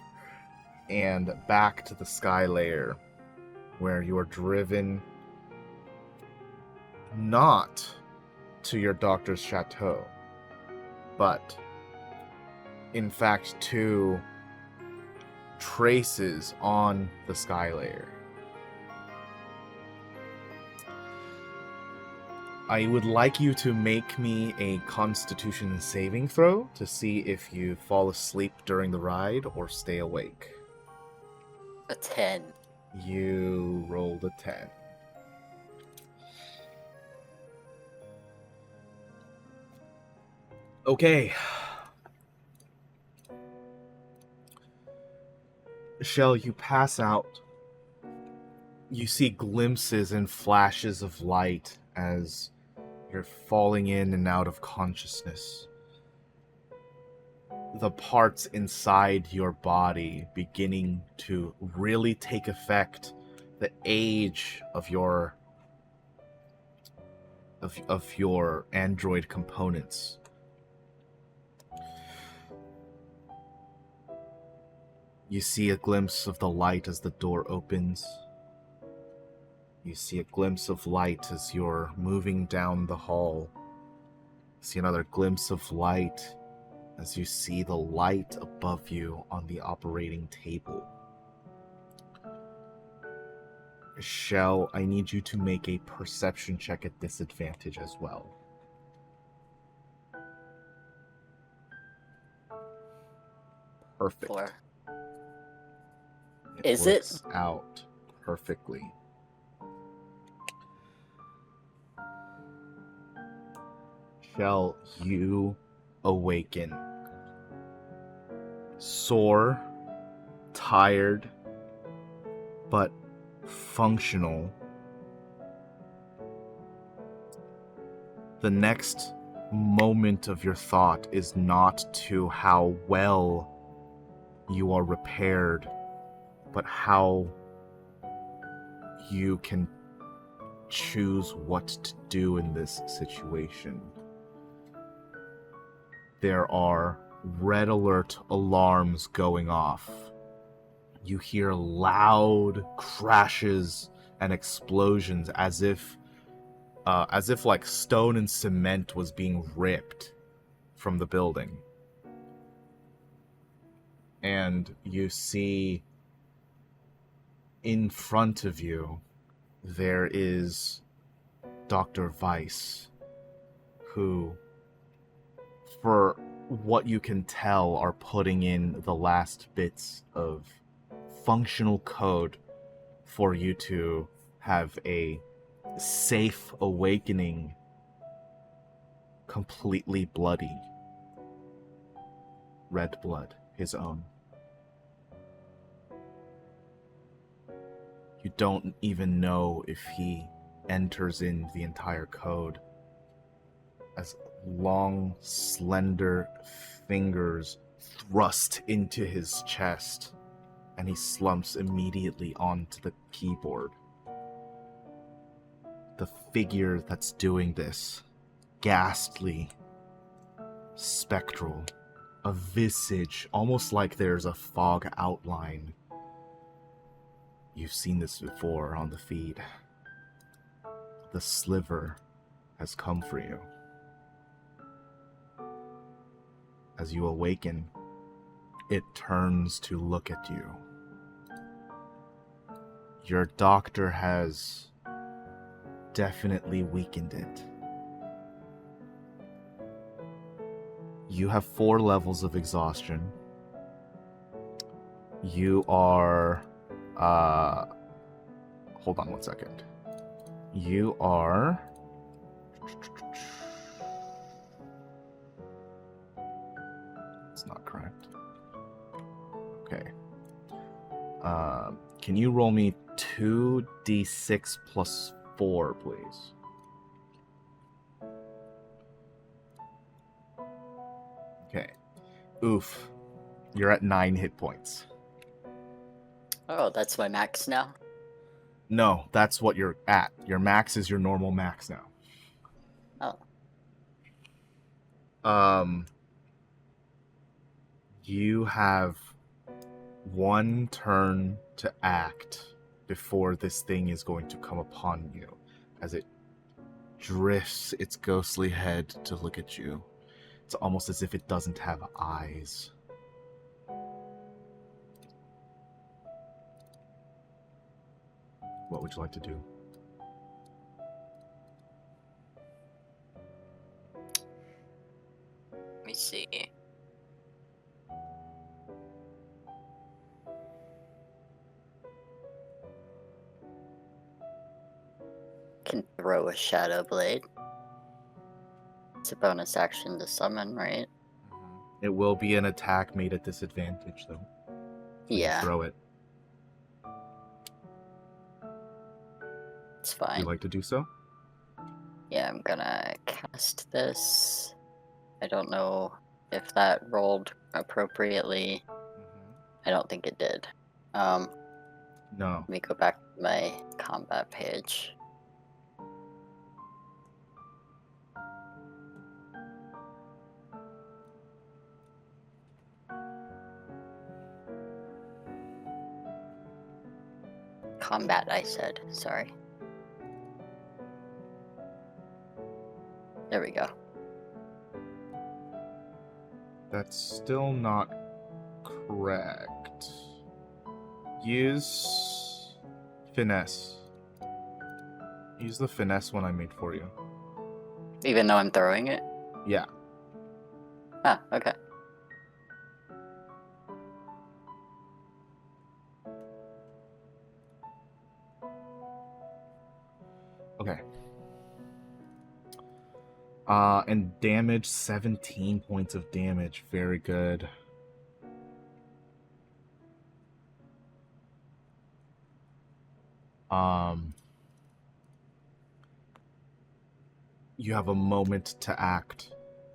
and back to the sky layer, where you are driven not to your doctor's chateau, but in fact to traces on the sky layer. I would like you to make me a Constitution saving throw to see if you fall asleep during the ride or stay awake. A 10. You rolled a 10. Okay. Shell, you pass out. You see glimpses and flashes of light as you're falling in and out of consciousness. The parts inside your body beginning to really take effect. The age of your android components. You see a glimpse of the light as the door opens. You see a glimpse of light as you're moving down the hall. See another glimpse of light as you see the light above you on the operating table. Shell, I need you to make a perception check at disadvantage as well. Perfect. 4. Is it? Works out perfectly. Shell, you awaken. Sore, tired, but functional. The next moment of your thought is not to how well you are repaired, but how you can choose what to do in this situation. There are red alert alarms going off. You hear loud crashes and explosions as if like stone and cement was being ripped from the building. And you see in front of you there is Dr. Weiss, who, for what you can tell, are putting in the last bits of functional code for you to have a safe awakening, completely bloody. Red blood, his own. You don't even know if he enters in the entire code, as long, slender fingers thrust into his chest, and he slumps immediately onto the keyboard. The figure that's doing this, ghastly, spectral, a visage, almost like there's a fog outline. You've seen this before on the feed. The sliver has come for you. As you awaken, it turns to look at you. Your doctor has definitely weakened it. You have 4 levels of exhaustion. You are... hold on one second. You are... It's not correct. Okay. Can you roll me 2d6 plus 4, please. Okay. Oof. You're at 9 hit points. Oh, that's my max now. No, that's what you're at. Your max is your normal max now. Oh. You have 1 turn to act before this thing is going to come upon you, as it drifts its ghostly head to look at you. It's almost as if it doesn't have eyes. What would you like to do? Let me see. Can throw a shadow blade. It's a bonus action to summon, right? It will be an attack made at disadvantage, though. when you Yeah, throw it. it's Would fine. you like to do so? Yeah, I'm gonna cast this. I don't know if that rolled appropriately. I don't think it did. No. Let me go back to my combat page. Combat, I said. Sorry. There we go. That's still not correct. Use finesse. Use the finesse one I made for you. Even though I'm throwing it? Yeah. Ah, okay. Okay. And damage, 17 points of damage. Very good. You have a moment to act.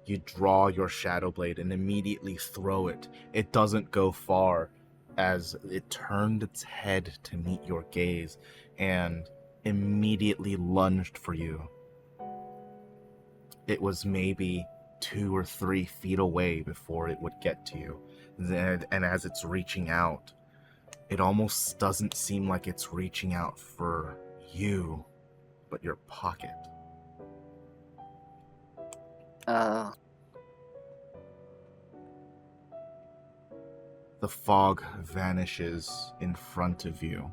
You draw your shadow blade and immediately throw it. It doesn't go far as it turned its head to meet your gaze and immediately lunged for you. It was maybe 2 or 3 feet away before it would get to you. And as it's reaching out, it almost doesn't seem like it's reaching out for you, but your pocket. Oh. The fog vanishes in front of you.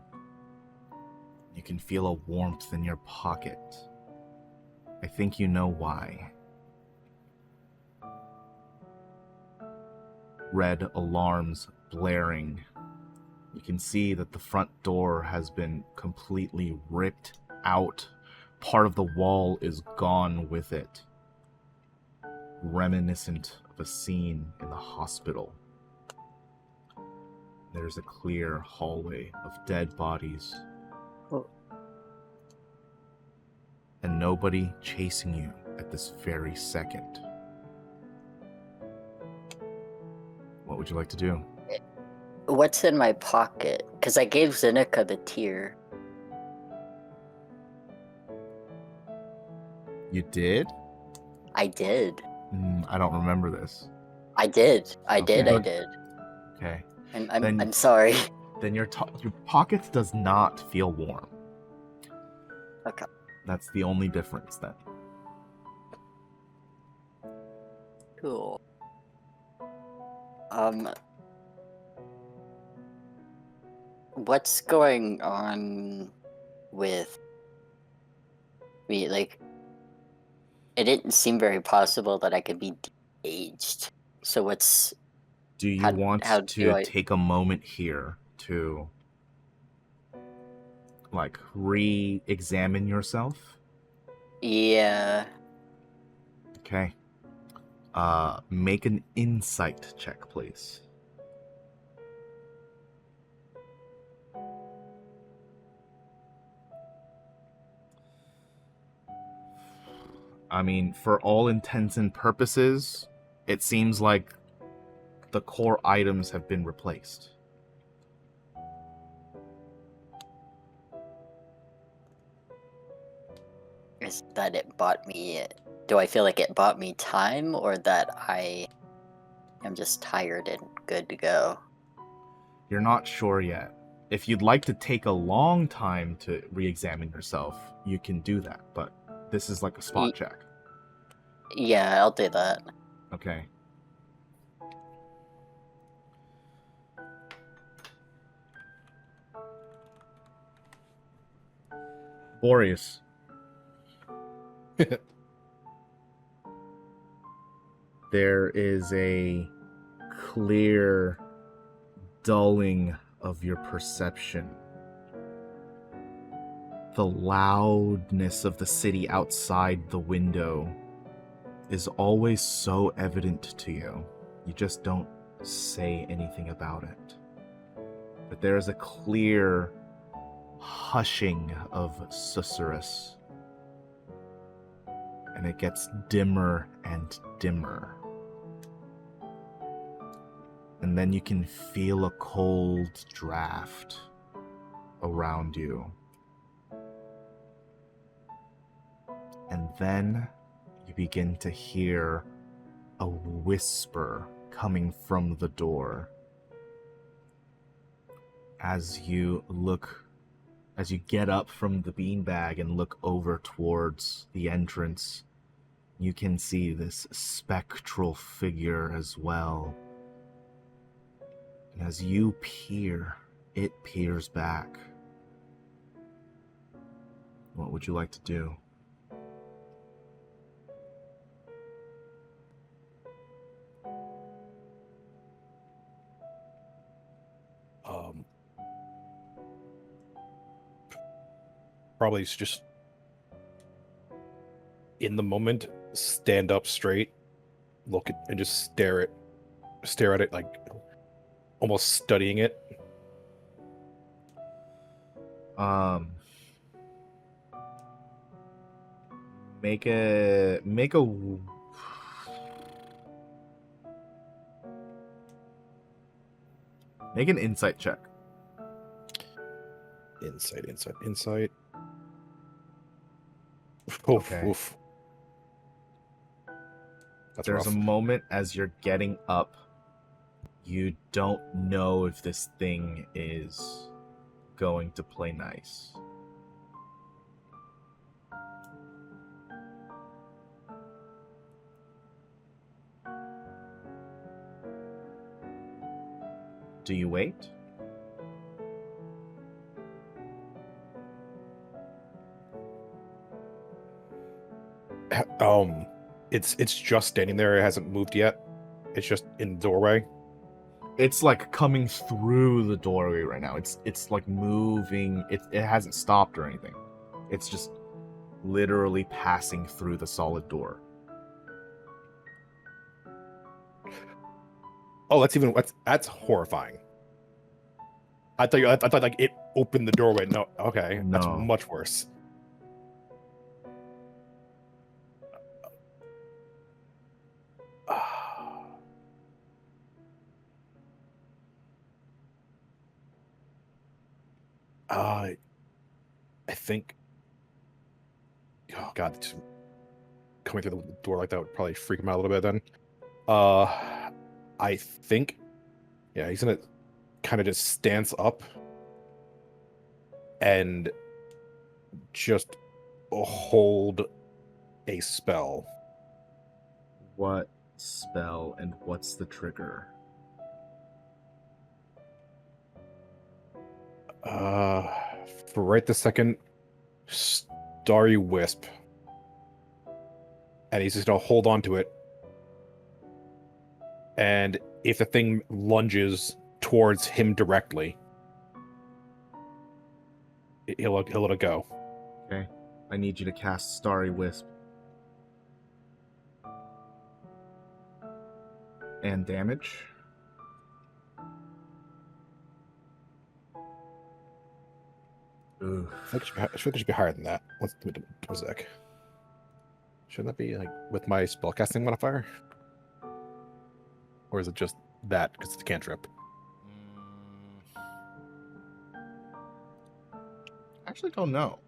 You can feel a warmth in your pocket. I think you know why. Red alarms blaring. You can see that the front door has been completely ripped out. Part of the wall is gone with it. Reminiscent of a scene in the hospital. There's a clear hallway of dead bodies. Oh. And nobody chasing you at this very second. What would you like to do? What's in my pocket? Because I gave Zeneca the tear. You did? I did. I don't remember this. I did. I Okay. did. Okay. I'm Then- sorry. Then your pocket does not feel warm. Okay. That's the only difference then. Cool. What's going on with me? Like, it didn't seem very possible that I could be de-aged. So what's... Do you How want do to I- take a moment here to like re-examine yourself? Yeah. Okay. Make an insight check, please. I mean, for all intents and purposes, it seems like the core items have been replaced. Is that it bought me... Do I feel like it bought me time, or that I am just tired and good to go? You're not sure yet. If you'd like to take a long time to re-examine yourself, you can do that, but this is like a spot check. Yeah, I'll do that. Okay. Boreas. There is a clear dulling of your perception. The loudness of the city outside the window is always so evident to you. You just don't say anything about it. But there is a clear hushing of susurrus. And it gets dimmer and dimmer. And then you can feel a cold draft around you. And then you begin to hear a whisper coming from the door. As you get up from the beanbag and look over towards the entrance, you can see this spectral figure as well. And as you peer, it peers back. What would you like to do? Probably just in the moment, stand up straight, look at, and just stare at it, like almost studying it. Make an insight check. Insight. Oof, Okay. oof. That's There's rough. a moment as you're getting up, you don't know if this thing is going to play nice. Do you wait? It's just standing there. It hasn't moved yet. It's just in the doorway. It's like coming through the doorway right now. It's like moving. It hasn't stopped or anything. It's just literally passing through the solid door. Oh, that's horrifying. I thought like it opened the doorway. No, okay, that's No. much worse. I think. Oh God, just coming through the door like that would probably freak him out a little bit. Then, I think, yeah, he's gonna kind of just stance up and just hold a spell. What spell and what's the trigger? For right this second, Starry Wisp. And he's just gonna hold on to it. And if the thing lunges towards him directly, he'll let it go. Okay. I need you to cast Starry Wisp. And damage. Ooh. I think it should be higher than that. One sec. Shouldn't that be like with my spellcasting modifier? Or is it just that because it's a cantrip? Actually, don't know.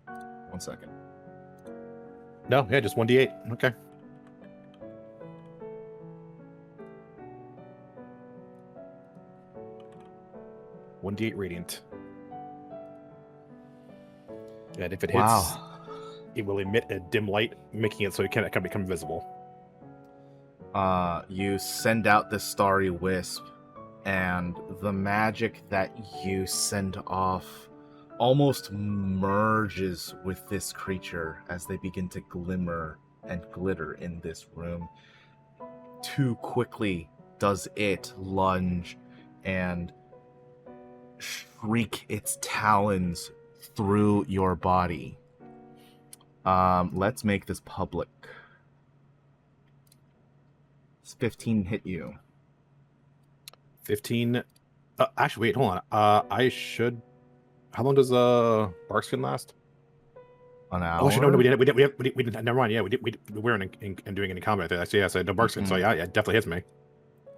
1 second. No, yeah, just 1d8. Okay. $1d8 radiant. And if it hits, Wow. it will emit a dim light, making it so it can become visible. You send out this starry wisp, and the magic that you send off almost merges with this creature as they begin to glimmer and glitter in this room. Too quickly does it lunge and shriek its talons through your body. Let's make this public. It's 15 hit you. 15. Actually, wait, hold on. I should. How long does bark skin last? An hour. Oh, actually, no, we didn't. Never mind. Yeah, we weren't doing any combat there. Actually, yeah, so no bark skin. So yeah, it definitely hits me.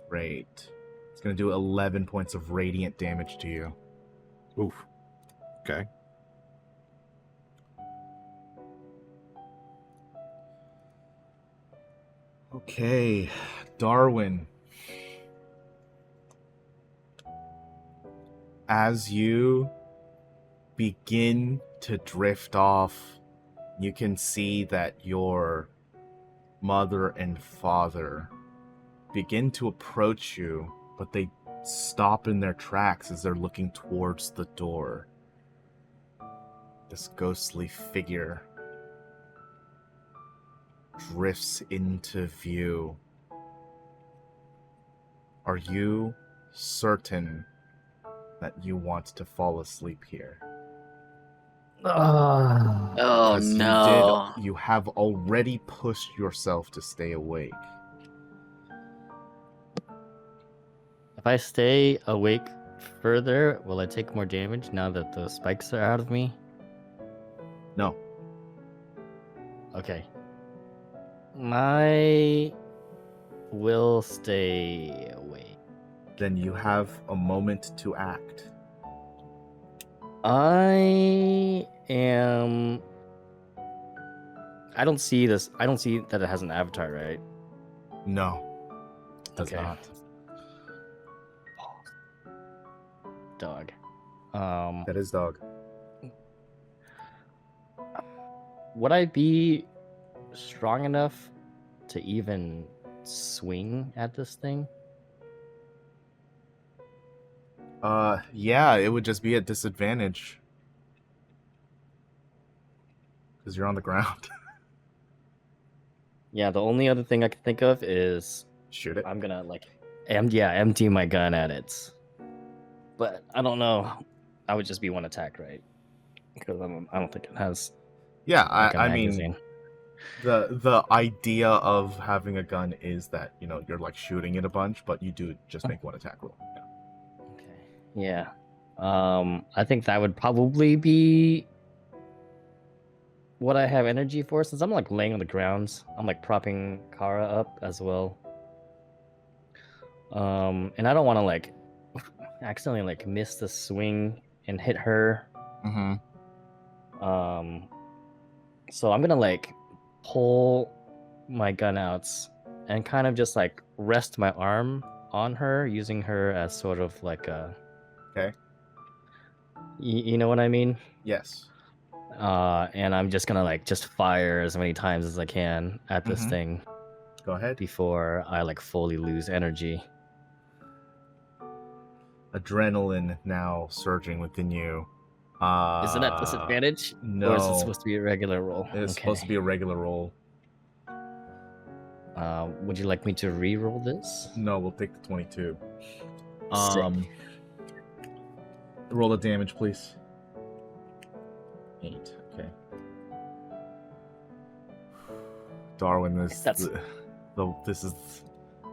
Great. It's gonna do 11 points of radiant damage to you. Oof. Okay. Okay, Darwin. As you begin to drift off, you can see that your mother and father begin to approach you, but they stop in their tracks as they're looking towards the door. This ghostly figure drifts into view. Are you certain that you want to fall asleep here? Oh 'Cause no. you have already pushed yourself to stay awake. If I stay awake further, will I take more damage now that the spikes are out of me? No. Okay. I will stay awake. Then you have a moment to act. I don't see this. I don't see that it has an avatar, right? No. It does Okay. not. Dog. That is dog. Would I be strong enough to even swing at this thing? Yeah, it would just be at disadvantage. Because you're on the ground. Yeah, the only other thing I can think of is Shoot it. I'm gonna empty my gun at it. But I don't know. I would just be one attack, right? Because I don't think it has. Yeah, Like a I mean, magazine. the idea of having a gun is that, you're like shooting it a bunch, but you do just make one attack roll. Yeah. Okay. Yeah. I think that would probably be what I have energy for, since I'm like laying on the ground. I'm like propping Kara up as well. And I don't want to like accidentally like miss the swing and hit her. Mm-hmm. So I'm gonna like pull my gun out and kind of just like rest my arm on her, using her as sort of like a. Okay. You know what I mean? Yes. And I'm just gonna like just fire as many times as I can at this Mhm. thing Go ahead. before I like fully lose energy. Adrenaline now surging within you. Is it at disadvantage? No. Or is it supposed to be a regular roll? It's supposed to be a regular roll. Would you like me to re-roll this? No, we'll take the 22. Sick. Roll the damage, please. 8. Okay. Darwin, this is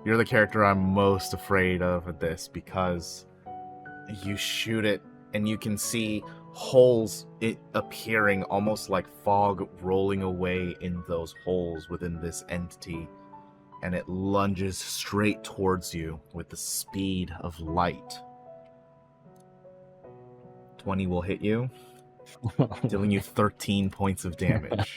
you're the character I'm most afraid of at this, because you shoot it and you can see holes appearing almost like fog rolling away in those holes within this entity, and it lunges straight towards you with the speed of light. 20 will hit you, dealing you 13 points of damage.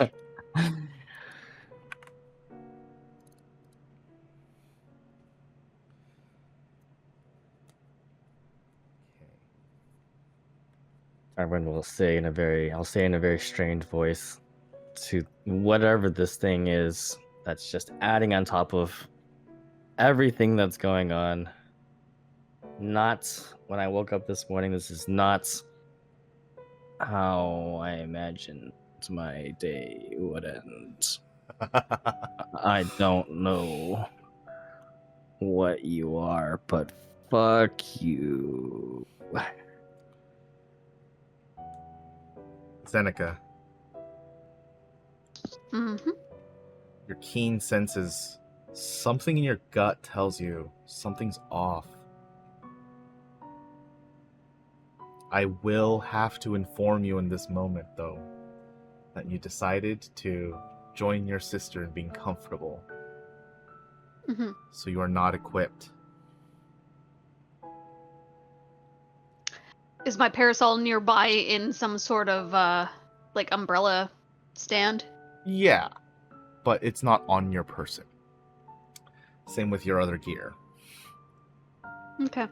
Darwin will say in a very strange voice to whatever this thing is that's just adding on top of everything that's going on. Not when I woke up this morning, this is not how I imagined my day would end. I don't know what you are, but fuck you. Zeneca, Mm-hmm. your keen senses, something in your gut tells you something's off. I will have to inform you in this moment, though, that you decided to join your sister in being comfortable. Mm-hmm. So you are not equipped. Is my parasol nearby in some sort of, like, umbrella stand? Yeah, but it's not on your person. Same with your other gear. Okay.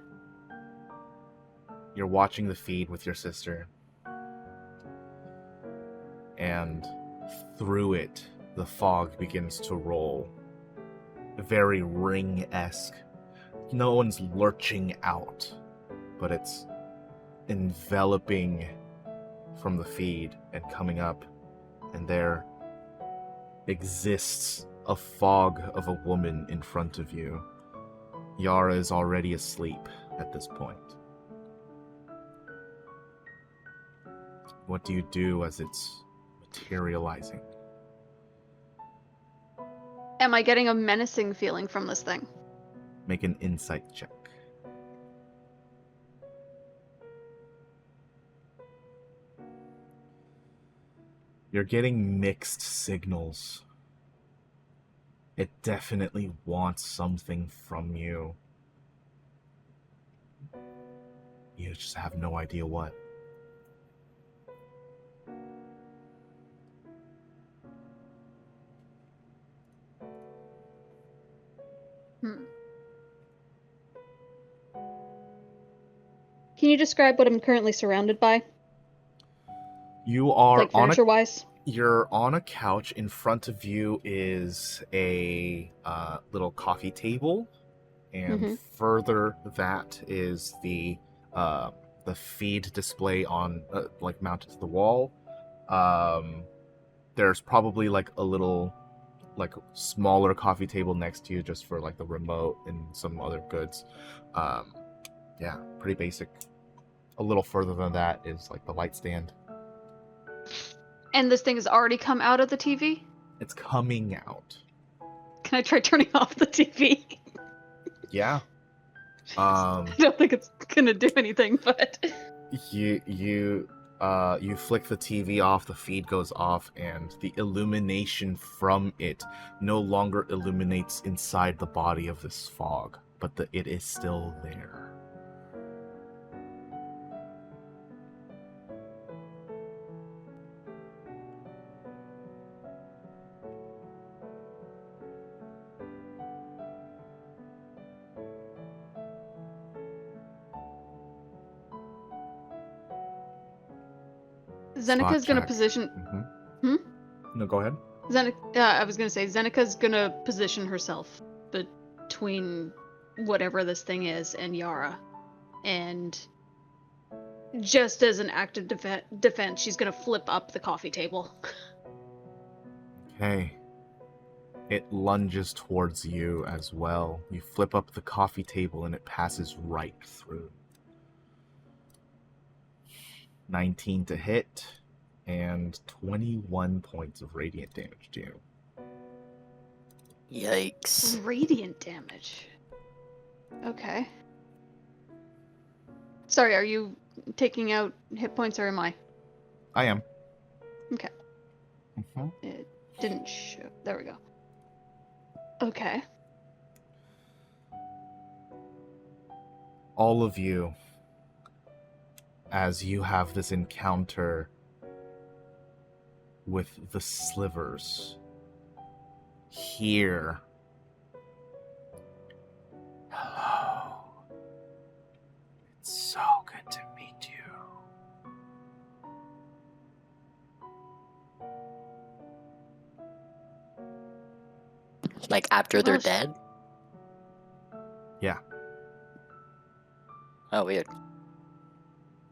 You're watching the feed with your sister. And through it, the fog begins to roll. Very Ring-esque. No one's lurching out, but it's enveloping from the feed and coming up, and there exists a fog of a woman in front of you. Yara is already asleep at this point. What do you do as it's materializing? Am I getting a menacing feeling from this thing? Make an insight check. You're getting mixed signals. It definitely wants something from you. You just have no idea what. Can you describe what I'm currently surrounded by? You are like furniture-wise? You're on a couch. In front of you is a little coffee table, and further that is the feed display on like mounted to the wall. There's probably like a little like smaller coffee table next to you just for like the remote and some other goods. Yeah, pretty basic. A little further than that is like the light stand. And this thing has already come out of the TV? It's coming out. Can I try turning off the TV? Yeah. I don't think it's gonna do anything, but You flick the TV off, the feed goes off, and the illumination from it no longer illuminates inside the body of this fog, but it is still there. Zeneca's gonna position. No, go ahead. I was gonna say Zeneca's gonna position herself between whatever this thing is and Yara, and just as an act of defense, she's gonna flip up the coffee table. Okay. It lunges towards you as well. You flip up the coffee table and it passes right through. 19 to hit, and 21 points of radiant damage to you. Yikes. Radiant damage. Okay. Sorry, are you taking out hit points or am I? I am. Okay. Mhm. It didn't show. There we go. Okay. All of you, as you have this encounter with the slivers, hear, hello. It's so good to meet you. Like after they're Well, dead? Yeah, Oh, weird.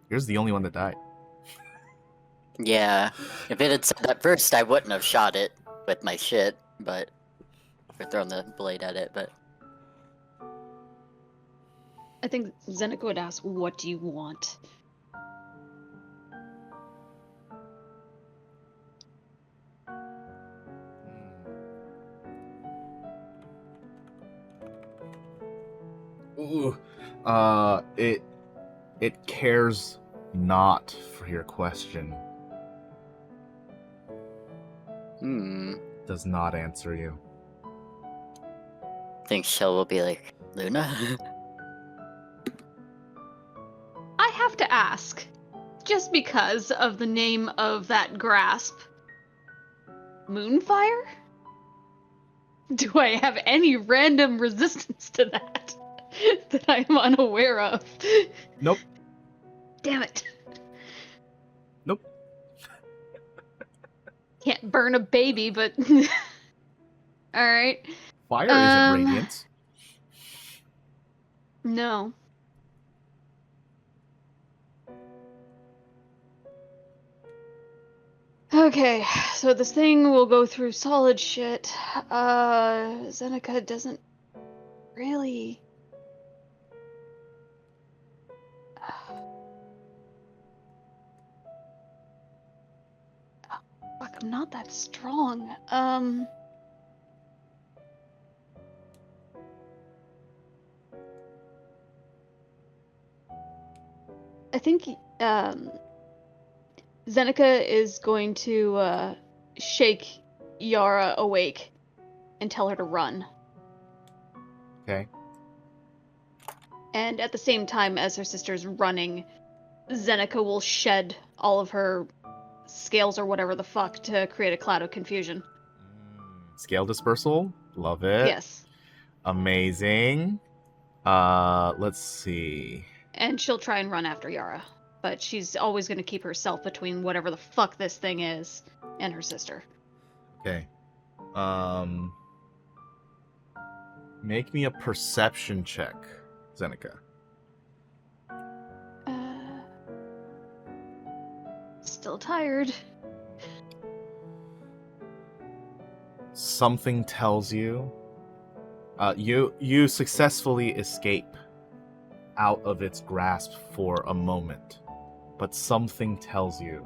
you're the only one that died. Yeah. If it had said that first, I wouldn't have shot it with my shit, but or thrown the blade at it, but I think Zeneca would ask, what do you want? Ooh. It cares not for your question. Does not answer you. think Shell will be like, Luna? I have to ask, just because of the name of that grasp, Moonfire? Do I have any random resistance to that that I'm unaware of? Nope. Damn it. Nope. Can't burn a baby, but... Alright. Fire isn't radiance. No. Okay, so this thing will go through solid shit. Zeneca doesn't really... Fuck, I'm not that strong. I think, Zeneca is going to, shake Yara awake and tell her to run. Okay. And at the same time as her sister's running, Zeneca will shed all of her scales or whatever the fuck to create a cloud of confusion. Scale dispersal. Love it. Yes. Amazing. Let's see. And she'll try and run after Yara. But she's always going to keep herself between whatever the fuck this thing is and her sister. Okay. Make me a perception check, Zeneca. Still tired. Something tells you. You successfully escape out of its grasp for a moment, but something tells you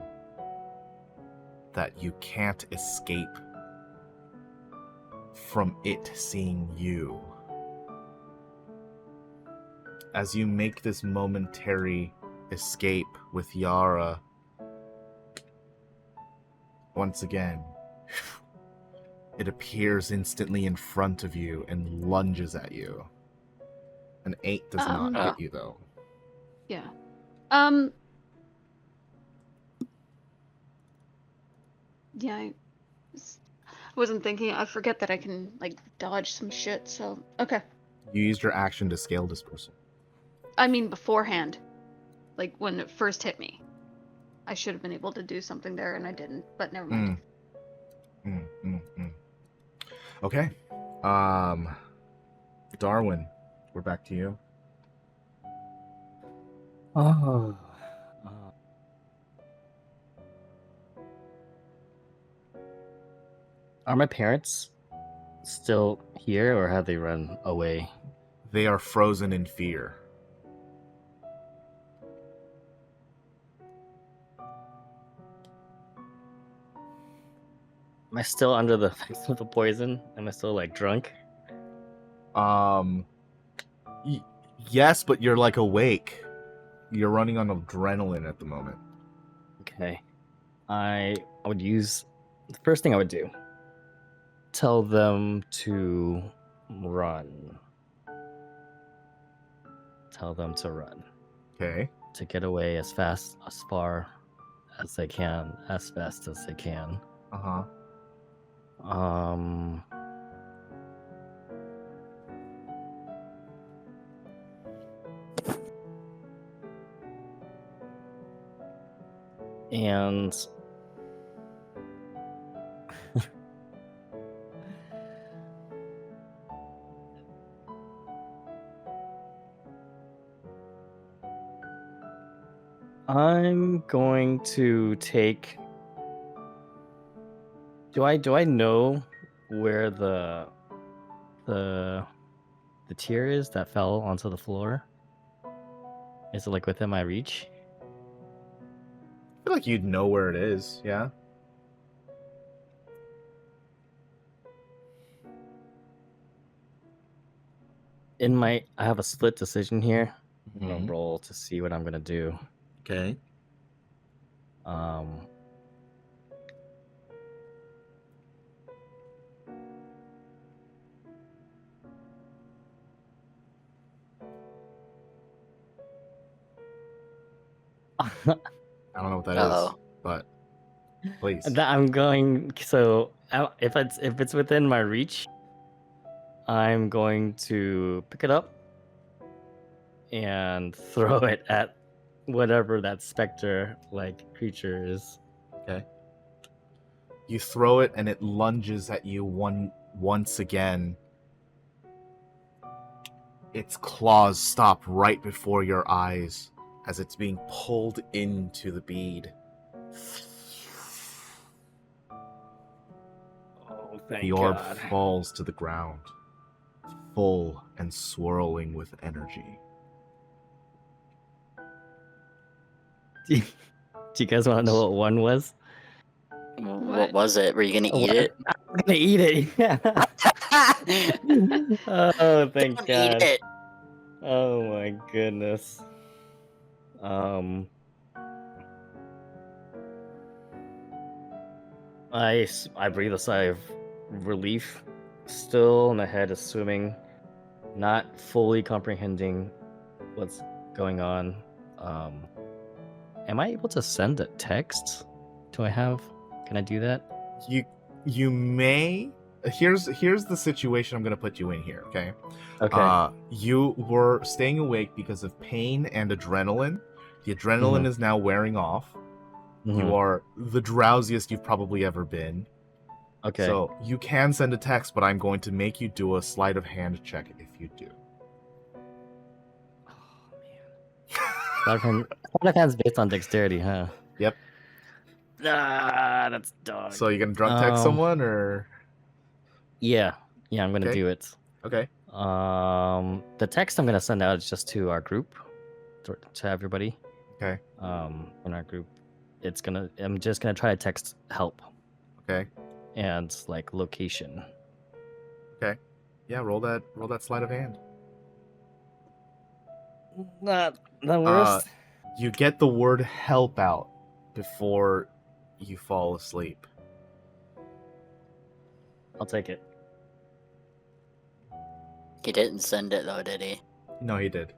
that you can't escape from it seeing you. As you make this momentary escape with Yara, once again, it appears instantly in front of you and lunges at you. An 8 does not hit you, though. Yeah. Yeah, I wasn't thinking. I forget that I can, like, dodge some shit, so... Okay. You used your action to scale dispersal. I mean, beforehand. Like, when it first hit me. I should have been able to do something there, and I didn't, but never mind. Okay. Darwin, we're back to you. Oh. Are my parents still here, or have they run away? They are frozen in fear. Am I still under the effects of the poison? Am I still, like, drunk? Yes, but you're, like, awake. You're running on adrenaline at the moment. Okay. I would use the first thing I would do. Tell them to run. Tell them to run. Okay. To get away as far as they can, as fast as they can. Uh-huh. And I'm going to take. Do I know where the tier is that fell onto the floor? Is it like within my reach? I feel like you'd know where it is, yeah? I have a split decision here. I'm Mhm. gonna roll to see what I'm gonna do. Okay. I don't know what that is, Uh-oh. but please. I'm going. So if it's within my reach, I'm going to pick it up and throw it at whatever that specter like creature is. Okay. You throw it and it lunges at you once again. Its claws stop right before your eyes as it's being pulled into the bead. Oh, thank The orb God. falls to the ground, full and swirling with energy. Do you guys want to know what one was? What was it? Were you gonna eat it? I'm gonna eat it. Yeah. Oh, thank Don't God. eat it. Oh my goodness. I breathe a sigh of relief. Still, my head is swimming, not fully comprehending what's going on. Am I able to send a text? Can I do that? You may. Here's the situation I'm gonna put you in here, okay? Okay. You were staying awake because of pain and adrenaline. The adrenaline is now wearing off. You are the drowsiest you've probably ever been. Okay. So you can send a text, but I'm going to make you do a sleight of hand check if you do. Sleight of hand's based on dexterity, huh? Yep. Ah, that's dog. So you gonna drunk text someone or? Yeah, I'm gonna Okay. do it. Okay. The text I'm gonna send out is just to our group, to everybody. Okay. In our group, I'm just gonna try to text help. Okay. And like location. Okay. Yeah, roll that sleight of hand. Not the worst. You get the word help out before you fall asleep. I'll take it. He didn't send it though, did he? No, he did.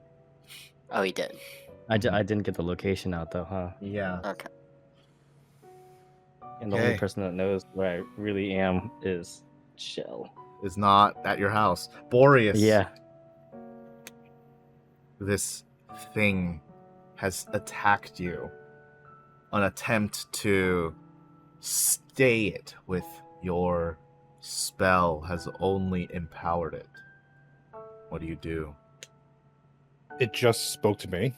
Oh, he did. I didn't get the location out though, huh? Yeah. Okay. And the only person that knows where I really am is Shell. Is not at your house. Boreas. Yeah. This thing has attacked you. An attempt to stay it with your spell has only empowered it. What do you do? It just spoke to me.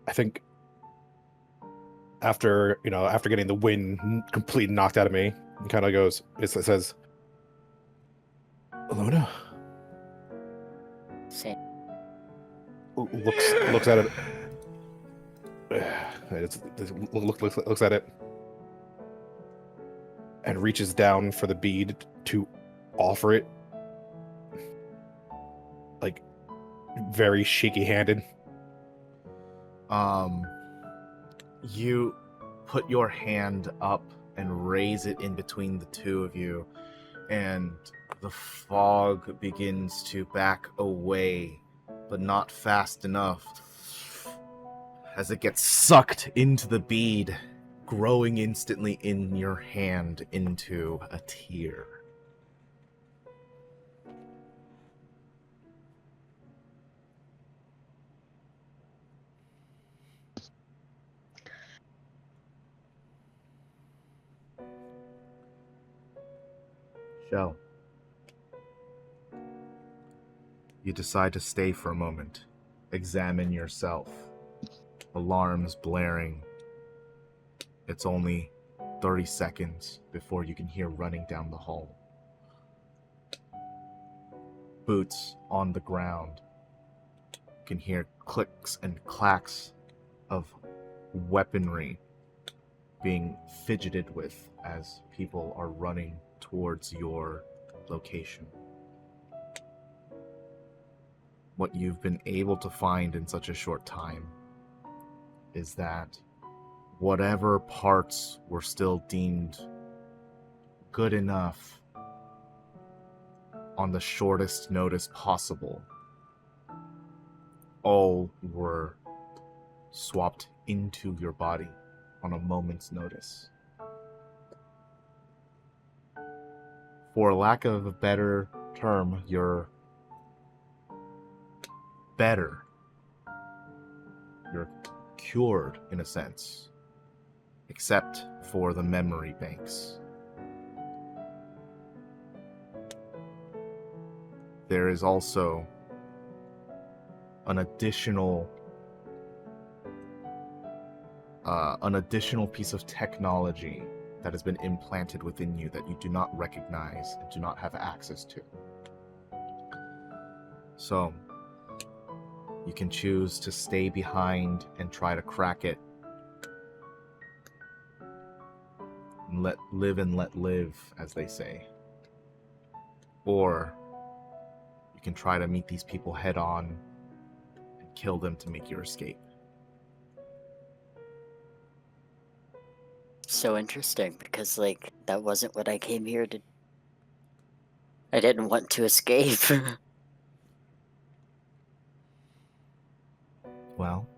I think after getting the wind completely knocked out of me, it kind of goes. It says, "Luna." Same. Looks at it. Looks at it and reaches down for the bead to offer it, like very shaky handed. You put your hand up and raise it in between the two of you, and the fog begins to back away, but not fast enough, as it gets sucked into the bead, growing instantly in your hand into a tear. Shell, you decide to stay for a moment, examine yourself. Alarms blaring. It's only 30 seconds before you can hear running down the hall. Boots on the ground. You can hear clicks and clacks of weaponry being fidgeted with as people are running towards your location. What you've been able to find in such a short time is that whatever parts were still deemed good enough on the shortest notice possible, all were swapped into your body on a moment's notice. For lack of a better term, you're better. You're cured, in a sense, except for the memory banks. There is also an additional piece of technology that has been implanted within you that you do not recognize and do not have access to. So, you can choose to stay behind and try to crack it. And let live, as they say. Or, you can try to meet these people head on and kill them to make your escape. So interesting, because, like, that wasn't what I came here to... I didn't want to escape. Well,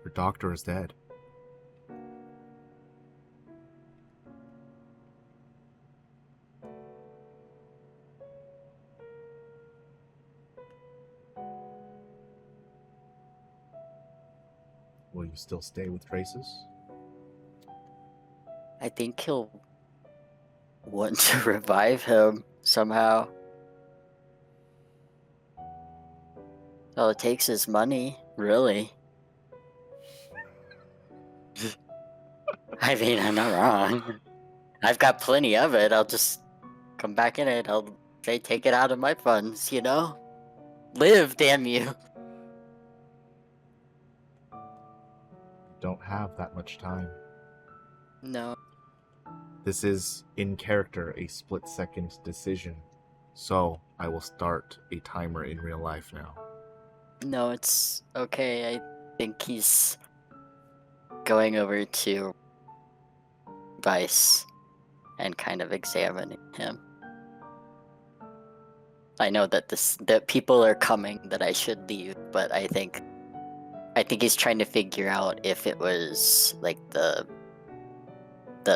your doctor is dead. Will you still stay with Traces? I think he'll want to revive him somehow. All it takes is money, really. I mean, I'm not wrong. I've got plenty of it. I'll just come back in it. I'll say take it out of my funds, you know? Live, damn you. Don't have that much time. No. This is, in character, a split-second decision. So, I will start a timer in real life now. No, it's okay. I think he's going over to Vice and kind of examining him. I know that that people are coming, that I should leave, but I think he's trying to figure out if it was like the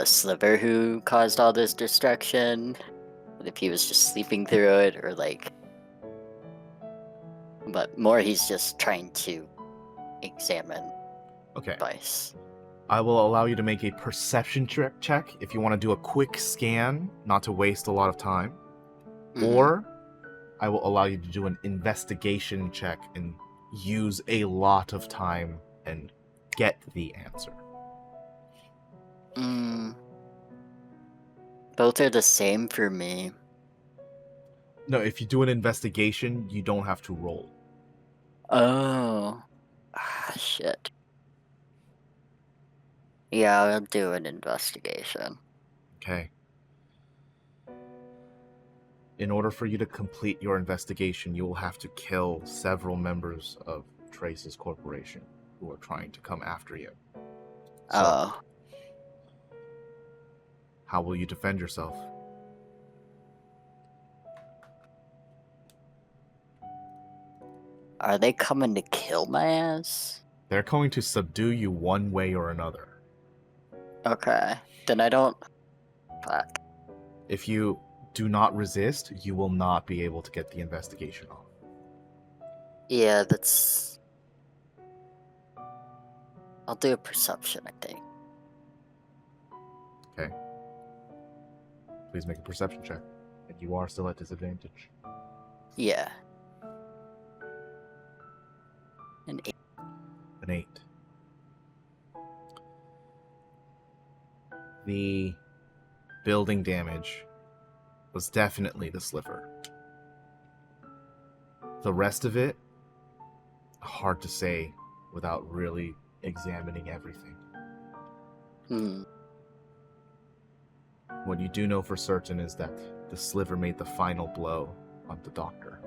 sliver who caused all this destruction, if he was just sleeping through it, or like... But more, he's just trying to examine Okay. Vice. I will allow you to make a perception check if you want to do a quick scan, not to waste a lot of time. Or I will allow you to do an investigation check and use a lot of time and get the answer. Both are the same for me. No, if you do an investigation, you don't have to roll. Oh. Ah, shit. Yeah, I'll do an investigation. Okay. In order for you to complete your investigation, you will have to kill several members of Trace's corporation who are trying to come after you. So, Oh. how will you defend yourself? Are they coming to kill my ass? They're going to subdue you one way or another. Okay. Then I don't... Fuck. If you do not resist, you will not be able to get the investigation off. Yeah, that's... I'll do a perception, I think. Okay. Please make a perception check. And you are still at disadvantage. Yeah. An 8. An 8. The building damage was definitely the sliver. The rest of it, hard to say without really examining everything. What you do know for certain is that the sliver made the final blow on the doctor.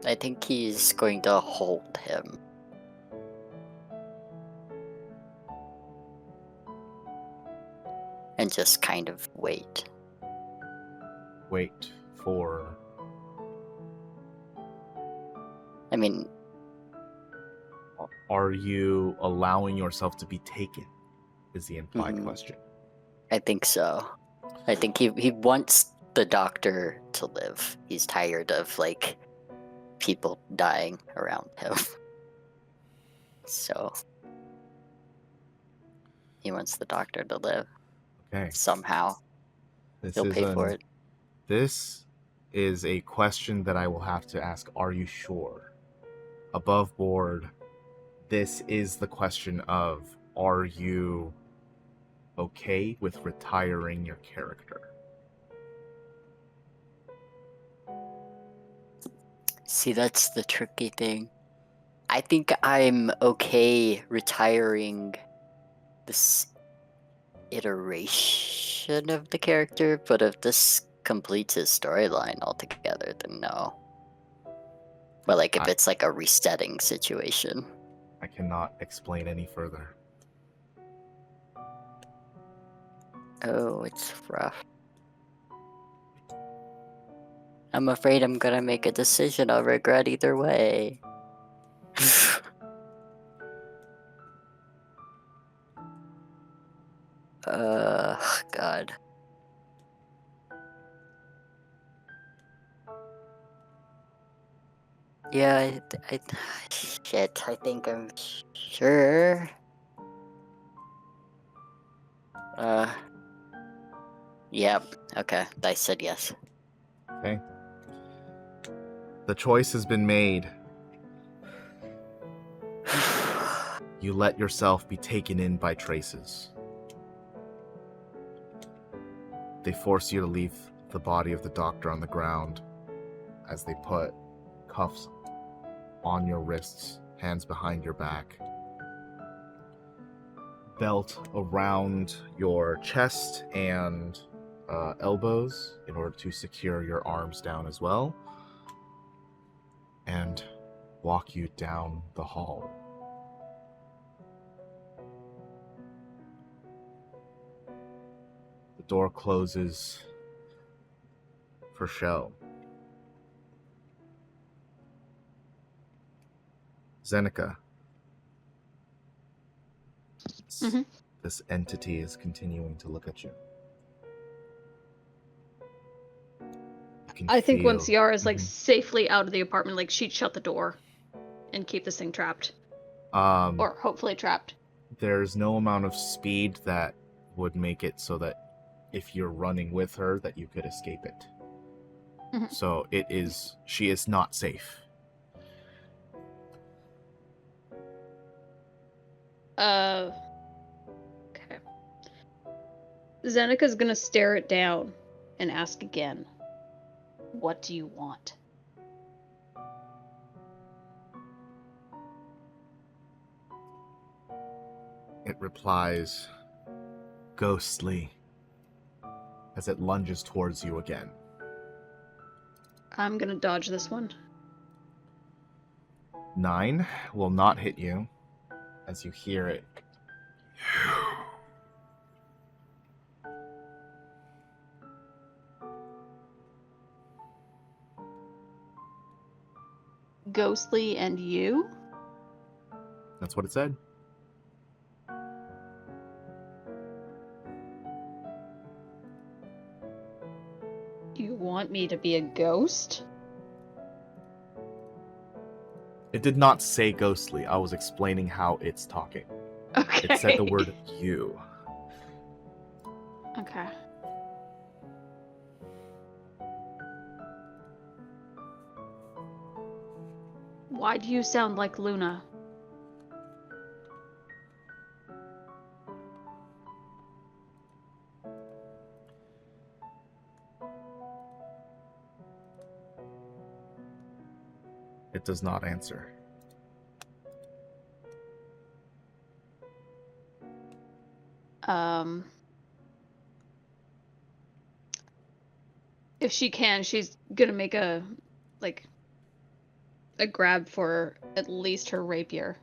I think he's going to hold him. And just kind of wait. Wait for... I mean... Are you allowing yourself to be taken? Is the implied question. I think so. I think he wants the doctor to live. He's tired of, like, people dying around him. So... he wants the doctor to live. Okay. Somehow. This He'll is pay for it. This is a question that I will have to ask. Are you sure? Above board, this is the question of, are you okay with retiring your character? See, that's the tricky thing. I think I'm okay retiring this iteration of the character, but if this completes his storyline altogether, then no. But like if it's like a resetting situation. I cannot explain any further. Oh, it's rough. I'm afraid I'm gonna make a decision I'll regret either way. God. Yeah, shit, I think I'm sure. Yeah, okay, I said yes. Okay. The choice has been made. You let yourself be taken in by traces. They force you to leave the body of the doctor on the ground as they put cuffs on your wrists, hands behind your back, belt around your chest and elbows in order to secure your arms down as well, and walk you down the hall. The door closes for show. Zeneca. This entity is continuing to look at you. I think once Yara's like safely out of the apartment, like she'd shut the door and keep this thing trapped. Or hopefully trapped. There's no amount of speed that would make it so that if you're running with her that you could escape it. So she is not safe. Okay. Zeneca's gonna stare it down and ask again. What do you want? It replies, ghostly, as it lunges towards you again. I'm gonna dodge this one. 9 will not hit you as you hear it. Ghostly and you? That's what it said. You want me to be a ghost? It did not say ghostly. I was explaining how it's talking. Okay. It said the word you. Okay. Why do you sound like Luna? It does not answer. If she can, she's gonna make a grab for at least her rapier.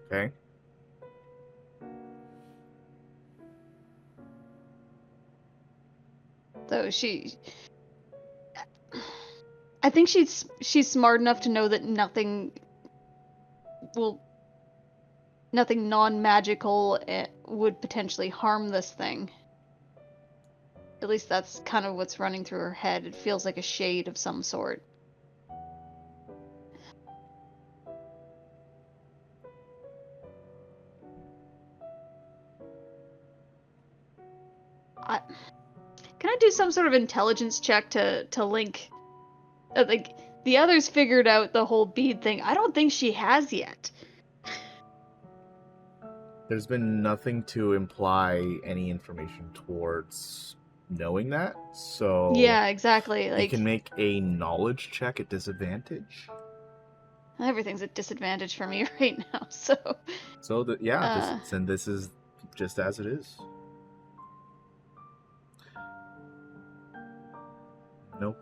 Okay? So I think she's smart enough to know that nothing non-magical would potentially harm this thing. At least that's kind of what's running through her head. It feels like a shade of some sort. Can I do some sort of intelligence check to link? Like, the others figured out the whole bead thing. I don't think she has yet. There's been nothing to imply any information towards knowing that, so Yeah, exactly. you Like, can make a knowledge check at disadvantage. everything's at disadvantage for me right now. So This is just as it is. Nope.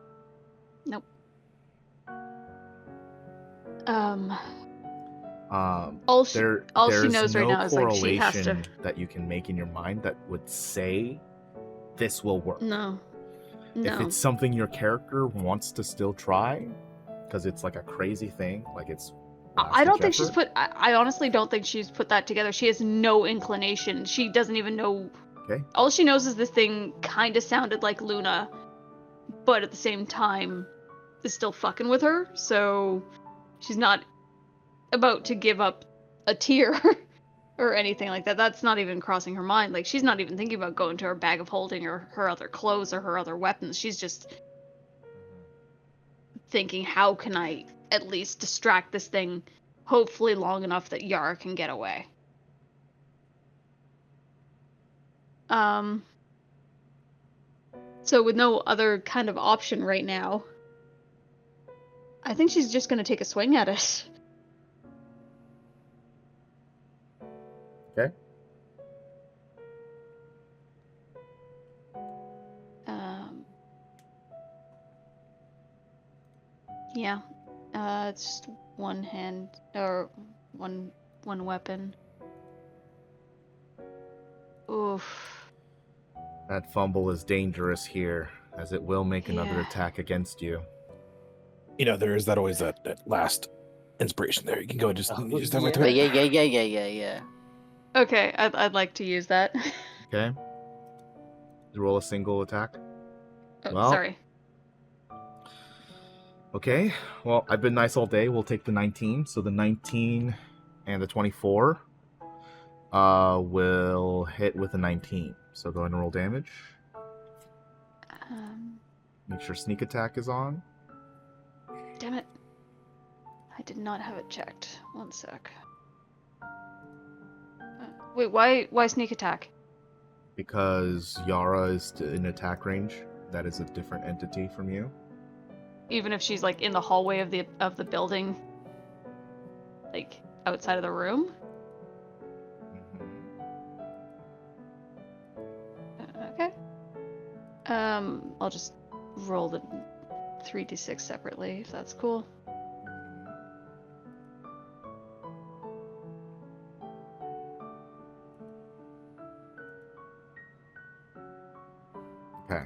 All she there's knows right no now is like she has to. correlation that you can make in your mind that would say this will work. No. If it's something your character wants to still try, because it's like a crazy thing, like it's. I don't think she's put. I honestly don't think she's put that together. She has no inclination. She doesn't even know. Okay. All she knows is this thing kind of sounded like Luna, but at the same time, is still fucking with her. So she's not about to give up a tear or anything like that. That's not even crossing her mind. Like, she's not even thinking about going to her bag of holding or her other clothes or her other weapons. She's just thinking, how can I at least distract this thing, hopefully long enough that Yara can get away. So with no other kind of option right now, I think she's just gonna take a swing at it. Okay. Yeah. It's just one hand or one weapon. Oof. That fumble is dangerous here, as it will make another Yeah. attack against you. You know, there is always that last inspiration there. You can go just have right to But it. yeah. Okay, I'd like to use that. Okay. Roll a single attack. Oh, Well. sorry. Okay, well, I've been nice all day. We'll take the 19. So the 19 and the 24 will hit with a 19. So go ahead and roll damage. Make sure sneak attack is on. Damn it. I did not have it checked. One sec. Wait, why sneak attack? Because Yara is in attack range. That is a different entity from you. Even if she's like in the hallway of the building, like outside of the room. Okay. I'll just roll the 3d6 separately, if that's cool. Okay.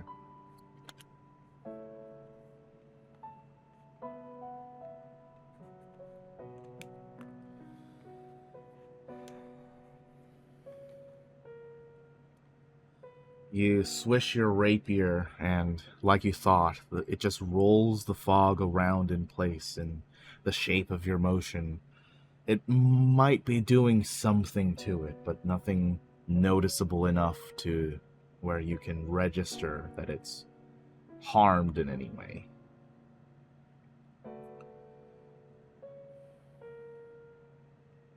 You swish your rapier, and like you thought, it just rolls the fog around in place in the shape of your motion. It might be doing something to it, but nothing noticeable enough to where you can register that it's harmed in any way.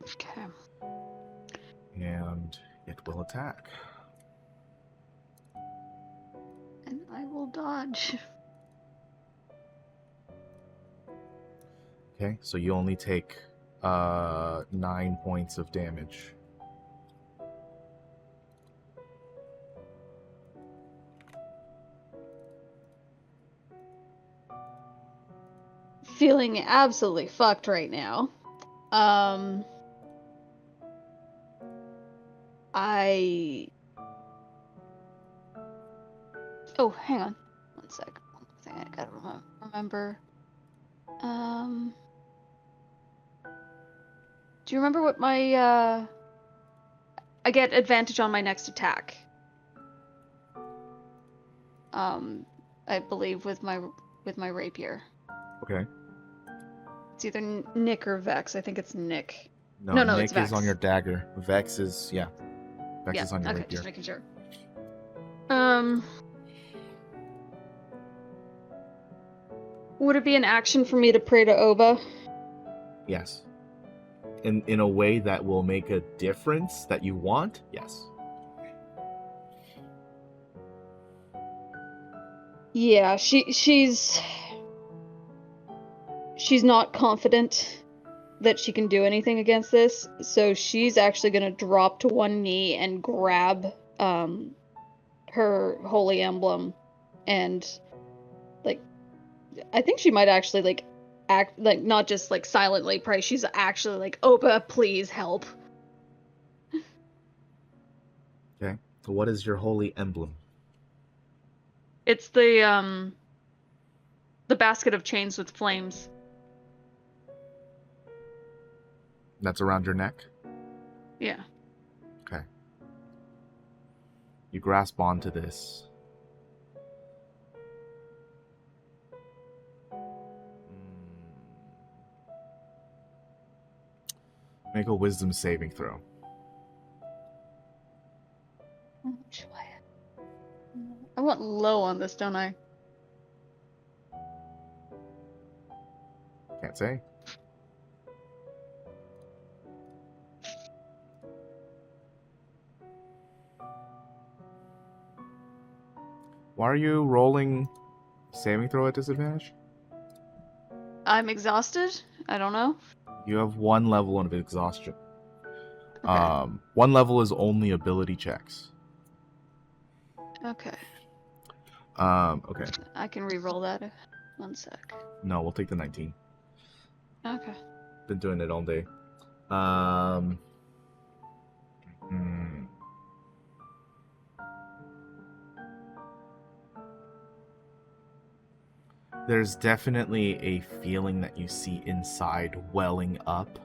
Okay. And it will attack. And I will dodge. Okay, so you only take 9 points of damage. Feeling absolutely fucked right now. Oh, hang on. One sec. One thing I gotta remember. Do you remember what my, I get advantage on my next attack. I believe with my rapier. Okay. It's either Nick or Vex. I think it's Nick. No, Nick it's Vex. is on your dagger. Vex is, yeah. Vex Yeah, is on your okay, rapier. just making sure. Would it be an action for me to pray to Oba? Yes. In a way that will make a difference that you want? Yes. Yeah, she's not confident that she can do anything against this, so she's actually gonna drop to one knee and grab her holy emblem, and like I think she might actually like act like not just like silently pray, she's actually like, Oba, please help. Okay. So what is your holy emblem? It's the basket of chains with flames. That's around your neck? Yeah. Okay. You grasp onto this. Make a wisdom saving throw. I want low on this, don't I? Can't say. Why are you rolling saving throw at disadvantage? I'm exhausted? I don't know. You have one level of exhaustion. Okay. One level is only ability checks. Okay. Okay. I can re-roll that. One sec. No, we'll take the 19. Okay. Been doing it all day. There's definitely a feeling that you see inside welling up.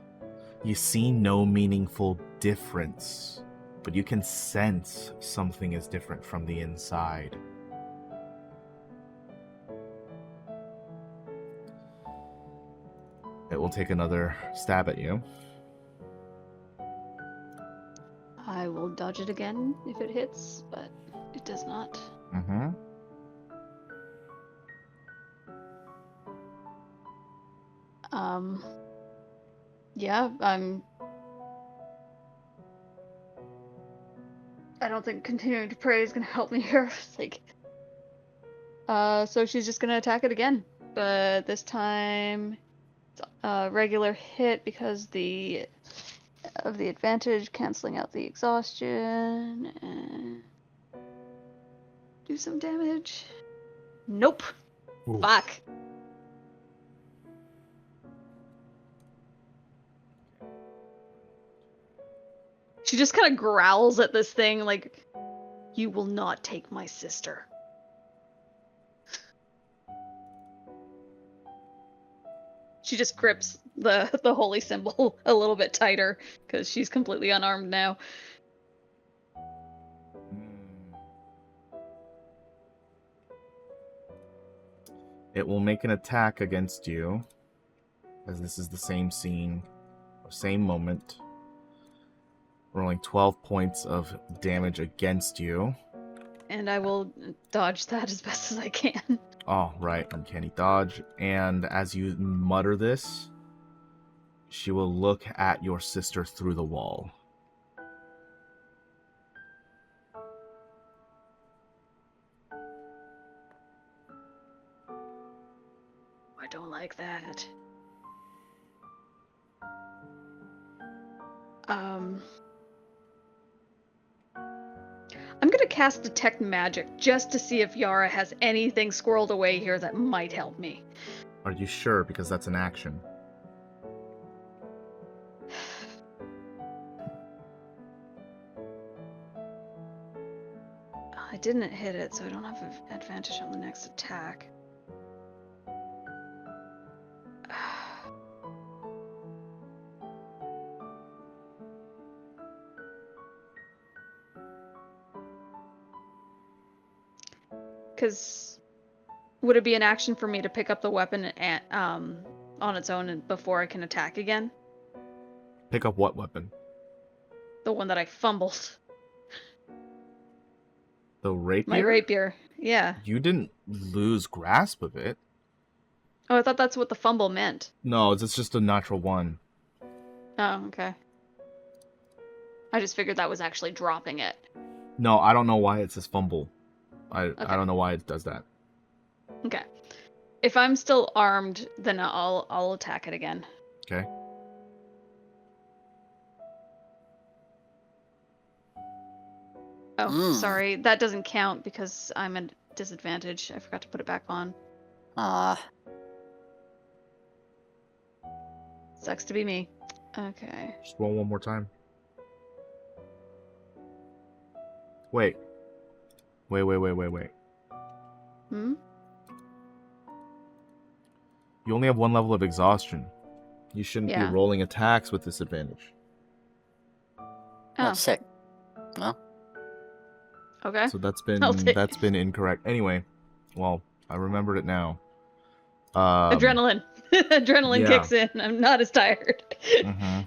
You see no meaningful difference, but you can sense something is different from the inside. It will take another stab at you. I will dodge it again if it hits, but it does not. Mm-hmm. Yeah, I don't think continuing to pray is gonna help me here. It's like, so she's just gonna attack it again, but this time it's a regular hit because of the advantage, canceling out the exhaustion, and do some damage. Nope. Ooh. Fuck. She just kind of growls at this thing like, "You will not take my sister." She just grips the holy symbol a little bit tighter because she's completely unarmed now. It will make an attack against you, as this is the same scene, or same moment. Rolling 12 points of damage against you. And I will dodge that as best as I can. Oh, right, uncanny dodge. And as you mutter this, she will look at your sister through the wall. I don't like that. I'm gonna cast Detect Magic just to see if Yara has anything squirreled away here that might help me. Are you sure? Because that's an action. I didn't hit it, so I don't have an advantage on the next attack. Because would it be an action for me to pick up the weapon on its own and before I can attack again? Pick up what weapon? The one that I fumbled. The rapier? My rapier, yeah. You didn't lose grasp of it. Oh, I thought that's what the fumble meant. No, it's just a natural one. Oh, okay. I just figured that was actually dropping it. No, I don't know why it says fumble. I Okay. don't know why it does that. Okay. If I'm still armed, then I'll attack it again. Okay. Oh, sorry. That doesn't count because I'm at disadvantage. I forgot to put it back on. Sucks to be me. Okay. Just roll one more time. Wait. Wait. Hmm? You only have one level of exhaustion. You shouldn't be Yeah. rolling attacks with disadvantage. Oh, Sick. No? okay. So that's I'll take- been incorrect. Anyway, well, I remembered it now. Adrenaline. Adrenaline yeah. kicks in. I'm not as tired. Mm-hmm.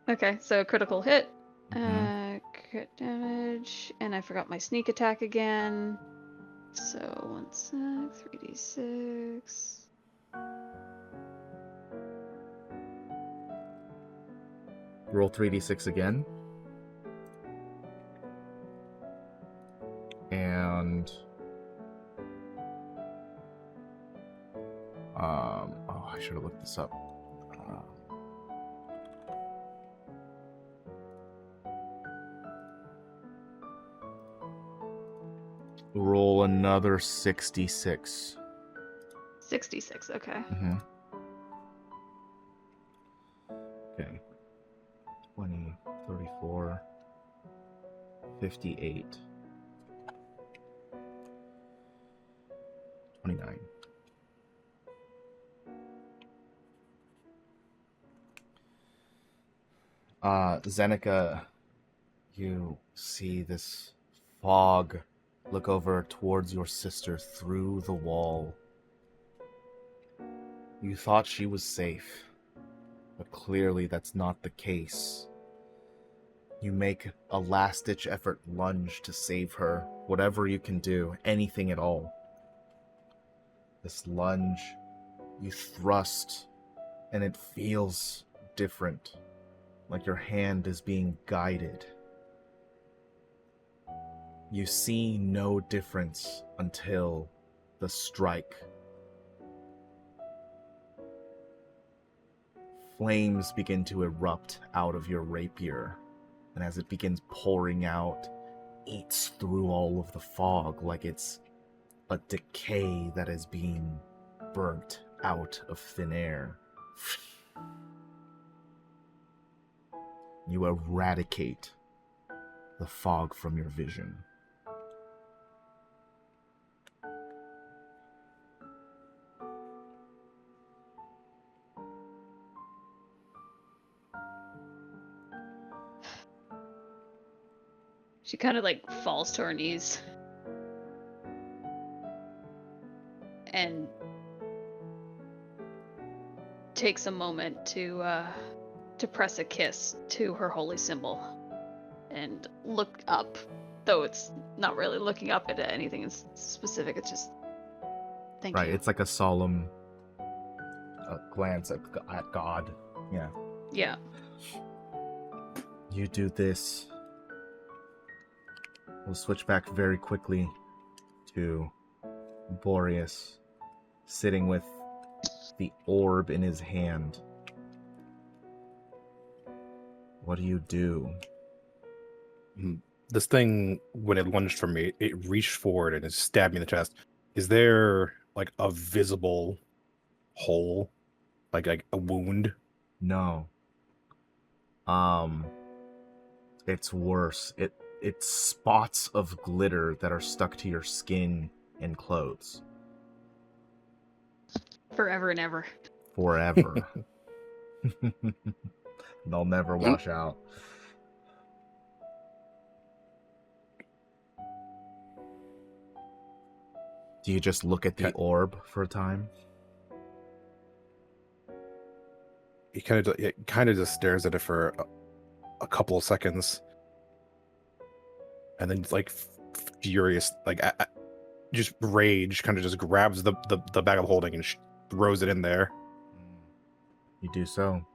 Okay, so critical hit. Mm-hmm. Crit damage. And I forgot my sneak attack again. So 1 sec, 3d6. Roll 3d6 again. And I should have looked this up. Roll another 66. 66, okay. Mm-hmm. Okay. 20, 34, 58, 29. Zeneca, you see this fog look over towards your sister through the wall. You thought she was safe, but clearly that's not the case. You make a last-ditch effort lunge to save her, whatever you can do, anything at all. This lunge, you thrust, and it feels different, like your hand is being guided. You see no difference until the strike. Flames begin to erupt out of your rapier, and as it begins pouring out, eats through all of the fog like it's a decay that is being burnt out of thin air. You eradicate the fog from your vision. She kind of like falls to her knees and takes a moment to press a kiss to her holy symbol and look up, though it's not really looking up at anything specific. It's just thank Right, you. it's like a solemn glance at God. Yeah. Yeah. You do this. We'll switch back very quickly to Boreas sitting with the orb in his hand. What do you do? This thing, when it lunged for me, it reached forward and it stabbed me in the chest. Is there like a visible hole, like a wound? No. It's worse. It's spots of glitter that are stuck to your skin and clothes. Forever and ever. Forever. They'll never wash out. Do you just look at the Okay. orb for a time? He kind of just stares at it for a couple of seconds, and then like furious, like just rage, kind of just grabs the bag of holding and throws it in there. You do so.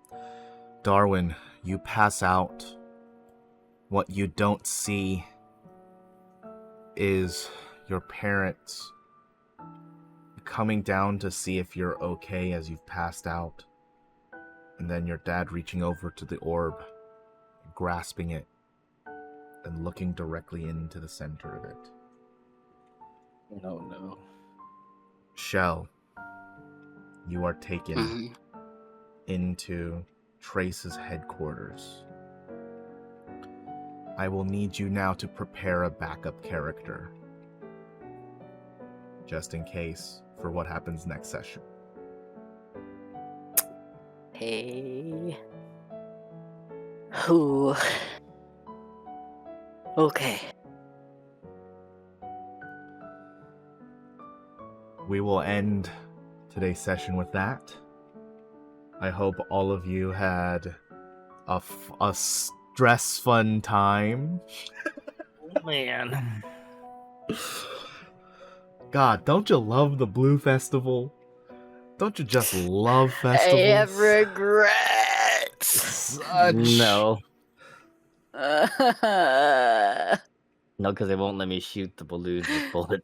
Darwin, you pass out. What you don't see is your parents coming down to see if you're okay as you've passed out. And then your dad reaching over to the orb, grasping it, and looking directly into the center of it. Oh no. Shell, you are taken into Trace's headquarters. I will need you now to prepare a backup character. Just in case for what happens next session. Hey. Who? Okay. We will end today's session with that. I hope all of you had a stress fun time. Man. God, don't you love the Blue Festival? Don't you just love I festivals? have regrets. Such... No. Yeah, No, because they won't let me shoot the balloons with bullets.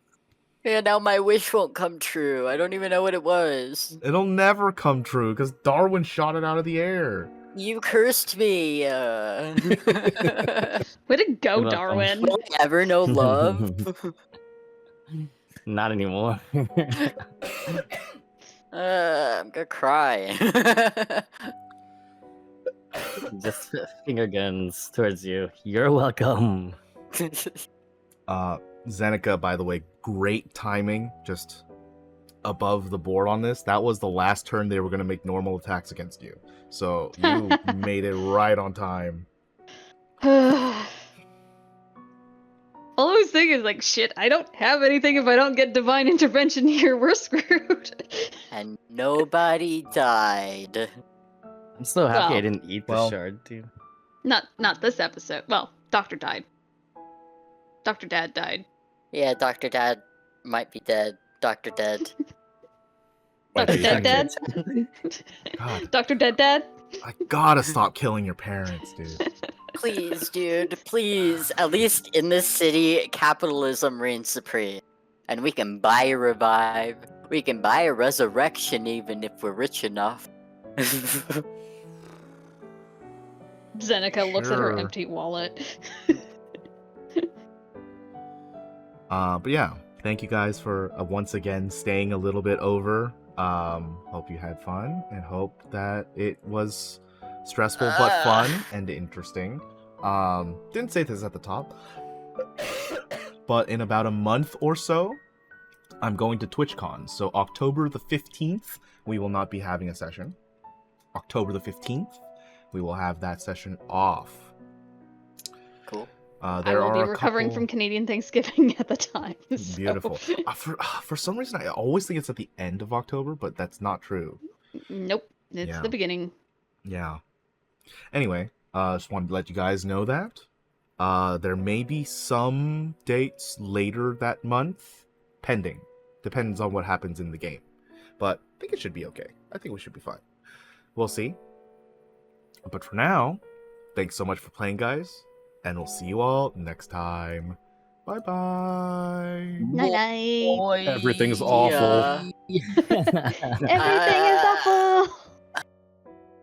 now my wish won't come true. I don't even know what it was. It'll never come true because Darwin shot it out of the air. You cursed me. Way to go, You're welcome. Darwin. Will I ever know love? Not anymore. I'm gonna cry. Just finger guns towards you. You're welcome. Zeneca, by the way, great timing. Just above the board on this. That was the last turn they were going to make normal attacks against you. So you made it right on time. All I was thinking is like, shit, I don't have anything if I don't get divine intervention here. We're screwed. And nobody died. I'm so happy I Well- didn't eat the well- shard, too. Not this episode. Well, Doctor died. Dr. Dad died. Yeah, Dr. Dad might be dead. Dr. Dead. Dr. Dead Dad? God. Dr. Dead Dad? I gotta stop killing your parents, dude. Please, dude, please. At least in this city, capitalism reigns supreme. And we can buy a revive. We can buy a resurrection even if we're rich enough. Zeneca looks at her Sure. empty wallet. But yeah, thank you guys for once again staying a little bit over. Hope you had fun and hope that it was Stressful but fun and interesting. Didn't say this at the top, but in about a month or so, I'm going to TwitchCon. So October the 15th, we will not be having a session. October the 15th, we will have that session off. Cool. I will be recovering from Canadian Thanksgiving at the time. So. Beautiful. For some reason, I always think it's at the end of October, but that's not true. Nope, it's the beginning. Yeah. Anyway, just wanted to let you guys know that. There may be some dates later that month, pending. Depends on what happens in the game. But I think it should be okay. I think we should be fine. We'll see. But for now, thanks so much for playing, guys. And we'll see you all next time. Bye-bye. Night-night. Everything's awful. Yeah. Everything is awful.